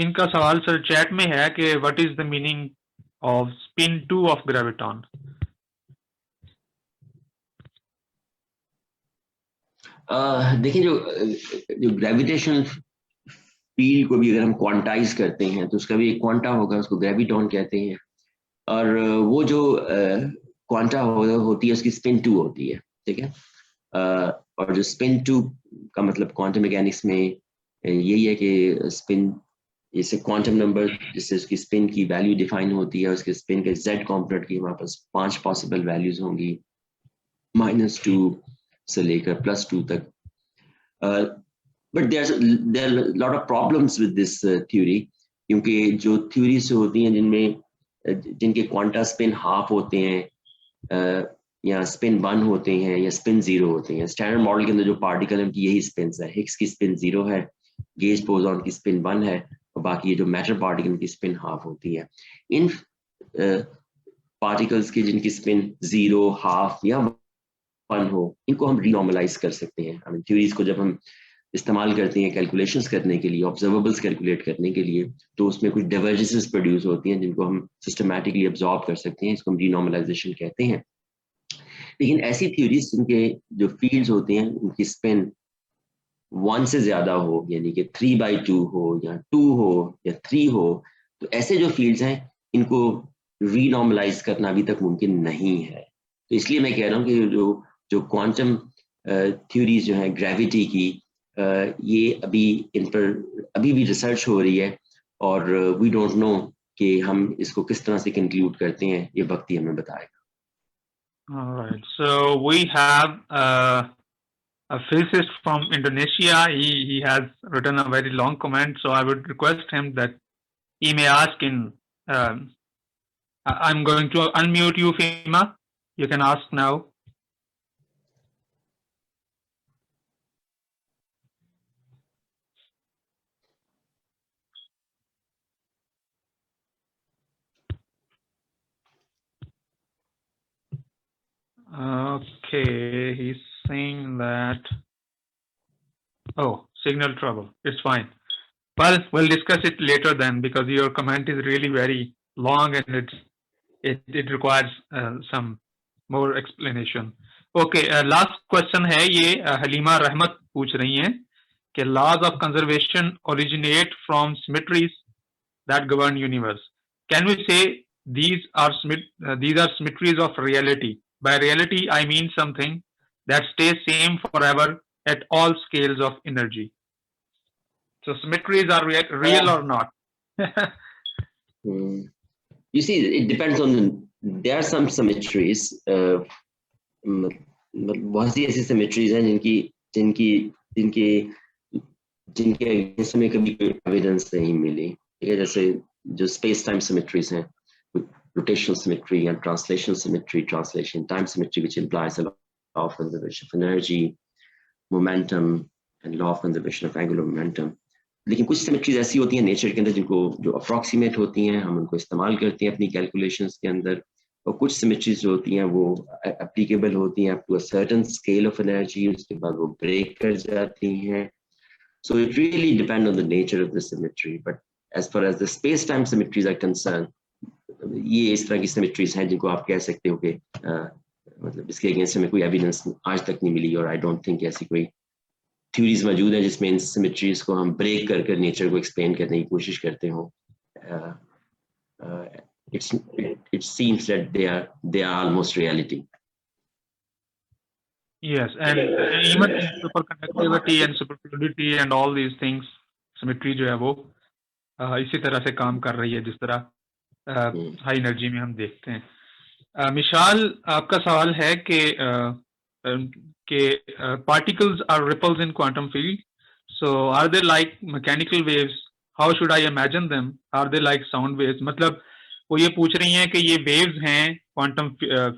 इनका सवाल सर चैट में है कि what is the meaning off spin 2 of graviton. देखिए, जो ग्रेविटेशनल फील्ड को भी अगर हम क्वांटाइज करते हैं तो उसका भी एक क्वांटा होगा, उसको ग्रेविटॉन कहते हैं। और वो जो क्वांटा होती है उसकी स्पिन 2 होती है, ठीक है। और जो स्पिन 2 का मतलब क्वांटम मैकेनिक्स में यही है कि स्पिन जैसे क्वांटम नंबर, जिससे उसकी स्पिन की वैल्यू डिफाइन होती है, उसके स्पिन के z कॉम्पोनेंट की हमारे पास 5 पॉसिबल वैल्यूज होंगी, -2 से लेकर +2 तक. But there are lot of problems with this theory, क्योंकि जो थ्योरी से होती हैं जिनके क्वांटा स्पिन हाफ होते हैं, या स्पिन 1 होते हैं, या स्पिन 0 होते हैं. स्टैंडर्ड मॉडल के अंदर जो पार्टिकल है उनकी यही स्पिन है. हिग्स की स्पिन 0 है, गेज बोसॉन की स्पिन 1 है, और बाकी ये जो मैटर पार्टिकल की स्पिन हाफ होती है. इन पार्टिकल्स की जिनकी स्पिन 0, हाफ या 1 हो, इनको हम रीनॉर्मलाइज कर सकते हैं. आई मीन थ्योरीज को जब हम इस्तेमाल करते हैं कैलकुलेशंस करने के लिए, ऑब्जर्वेबल्स कैलकुलेट करने के लिए, तो उसमें कुछ डाइवर्जेंसेस प्रोड्यूस होती हैं जिनको हम सिस्टमैटिकली अब्जॉर्ब कर सकते हैं. इसको हम रीनॉर्मलाइजेशन कहते हैं. लेकिन ऐसी थ्योरीज जिनके जो फील्ड्स होते हैं उनकी स्पिन 1 से ज्यादा हो, यानी कि 3/2 हो, या 2 हो, या 3 हो, तो ऐसे जो फील्ड्स हैं इनको रीनॉर्मलाइज करना अभी तक मुमकिन नहीं है. तो इसलिए मैं कह रहा हूँ कि जो क्वांटम थ्योरीज जो है ग्रेविटी की, ये इन पर अभी भी रिसर्च हो रही है, और वी डोंट नो कि हम इसको किस तरह से कंक्लूड करते हैं, ये वक्त ही हमें बताएगा. All right, so we have a physicist from Indonesia. He has written a very long comment, so I would request him that he may ask in. I'm going to unmute you, Fima. You can ask now. Okay, he's saying that. Oh, signal trouble. It's fine. Well, we'll discuss it later then, because your comment is really very long and it requires some more explanation. Okay, last question है ये हलीमा रहमत पूछ रही हैं कि laws of conservation originate from symmetries that govern universe. Can we say these are symmetries of reality? By reality, I mean something that stays same forever at all scales of energy. So symmetries are real or not? You see, it depends on there are some symmetries. बहुत सी ऐसी symmetries हैं जिनके against में कभी कोई evidence नहीं मिली. ठीक है, जैसे जो स्पेस टाइम सिमेट्रीज हैं, rotational symmetry and translational symmetry, translation time symmetry, which implies a law of conservation of energy, momentum, and law of conservation of angular momentum. लेकिन कुछ सिमेट्रीज ऐसी होती हैं नेचर के अंदर जो अप्रॉक्सीमेट होती हैं, हम उनको इस्तेमाल करते हैं अपनी कैलकुलेशंस के अंदर, और कुछ सिमेट्रीज जो होती हैं वो एप्लीकेबल होती हैं up to a certain scale of energy, उसके बाद वो ब्रेक कर जाती हैं. So it really depend on the nature of the symmetry. But as far as the space time symmetries are concerned, ये इस तरह की सिमेट्रीज हैं जिनको आप कह सकते हो कि मतलब इसके अगेंस्ट हमें कोई एविडेंस आज तक नहीं मिली, और आई डोंट थिंक ऐसी कोई थ्योरीज मौजूद है जिसमें इन सिमेट्रीज को हम ब्रेक कर नेचर को एक्सप्लेन करने की कोशिश करते हो. it seems that they are almost reality. Yes, and even superconductivity and superfluidity and all these things, symmetry जो है वो इसी तरह से काम कर रही है जिस तरह हाई एनर्जी में हम देखते हैं. मिशाल, आपका सवाल है कि particles are ripples in quantum field. So are they like mechanical waves? How should I imagine them? Are they like sound waves? मतलब वो ये पूछ रही हैं कि ये waves हैं quantum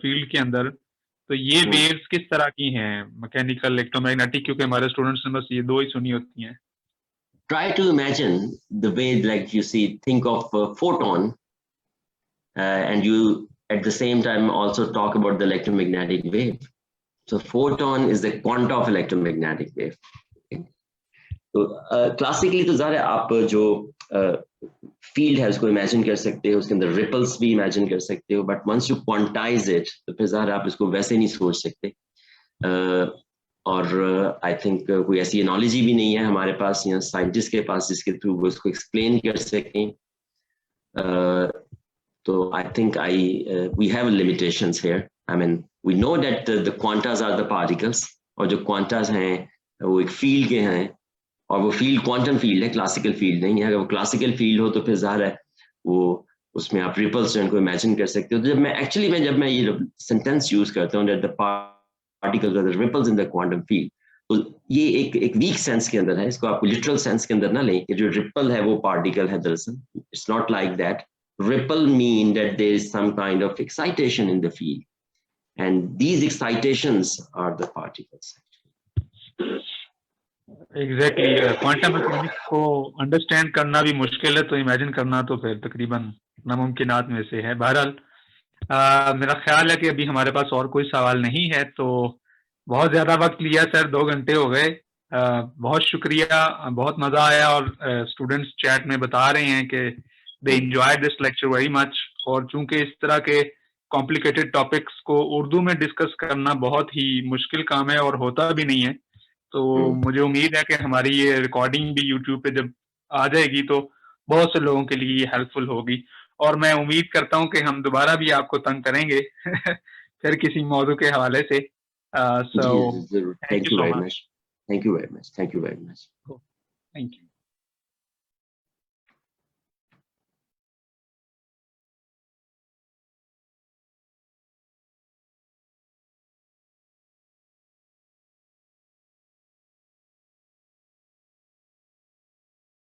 field के अंदर, तो ये waves किस तरह की हैं, मैकेनिकल, इलेक्ट्रोमैग्नेटिक, क्योंकि हमारे स्टूडेंट्स ने बस ये दो ही सुनी होती हैं. Try to imagine the way, like you see, think of a photon, and you at the same time also talk about the electromagnetic wave. So photon is the quanta of electromagnetic wave. तो classically तो ज़ाहिर है आप जो field है उसको imagine कर सकते हो, उसके अंदर रिपल्स भी इमेजिन कर सकते हो, but once you quantize it तो फिर ज़ाहिर आप इसको वैसे नहीं सोच सकते. और आई थिंक कोई ऐसी एनोलॉजी भी नहीं है हमारे पास या साइंटिस्ट के पास जिसके थ्रू वो इसको एक्सप्लेन कर सकें. तो I think we have limitations here. I mean we know that the quantas are the particles, और जो क्वांटास हैं वो एक फील्ड के हैं, और वो फील्ड क्वांटम फील्ड है, क्लासिकल फील्ड नहीं है। अगर वो क्लासिकल फील्ड हो तो फिर ज़ाहिर है वो उसमें आप रिपल्स को इमेजिन कर सकते हो। तो जब मैं ये सेंटेंस यूज करता हूँ that the particles are the ripples in the quantum field, तो ये एक वीक सेंस के अंदर है, इसको आप लिटरल सेंस के अंदर ना लें कि जो रिपल है वो पार्टिकल है। दरअसल it's not like that. Ripple mean that there is some kind of excitation in the field, and these excitations are the particles. Exactly quantum mechanics को अंडरस्टैंड करना भी मुश्किल है, तो इमेजिन करना तो फिर तकरीबन नामुमकिनात में से है। बहरहाल मेरा ख्याल है कि अभी हमारे पास और कोई सवाल नहीं है, तो बहुत ज़्यादा वक्त लिया सर, 2 घंटे हो गए। बहुत शुक्रिया, बहुत मज़ा आया। और स्टूडेंट्स चैट में बता रहे हैं कि they enjoyed this lecture very much. और चूंकि इस तरह के कॉम्प्लिकेटेड टॉपिक्स को उर्दू में डिस्कस करना बहुत ही मुश्किल काम है और होता भी नहीं है, तो मुझे उम्मीद है कि हमारी ये रिकॉर्डिंग भी यूट्यूब पे जब आ जाएगी तो बहुत से लोगों के लिए ये हेल्पफुल होगी। और मैं उम्मीद करता हूँ कि हम दोबारा भी आपको तंग करेंगे फिर किसी मौजू के हवाले से। Thank you very much. Thank you very much. Thank you.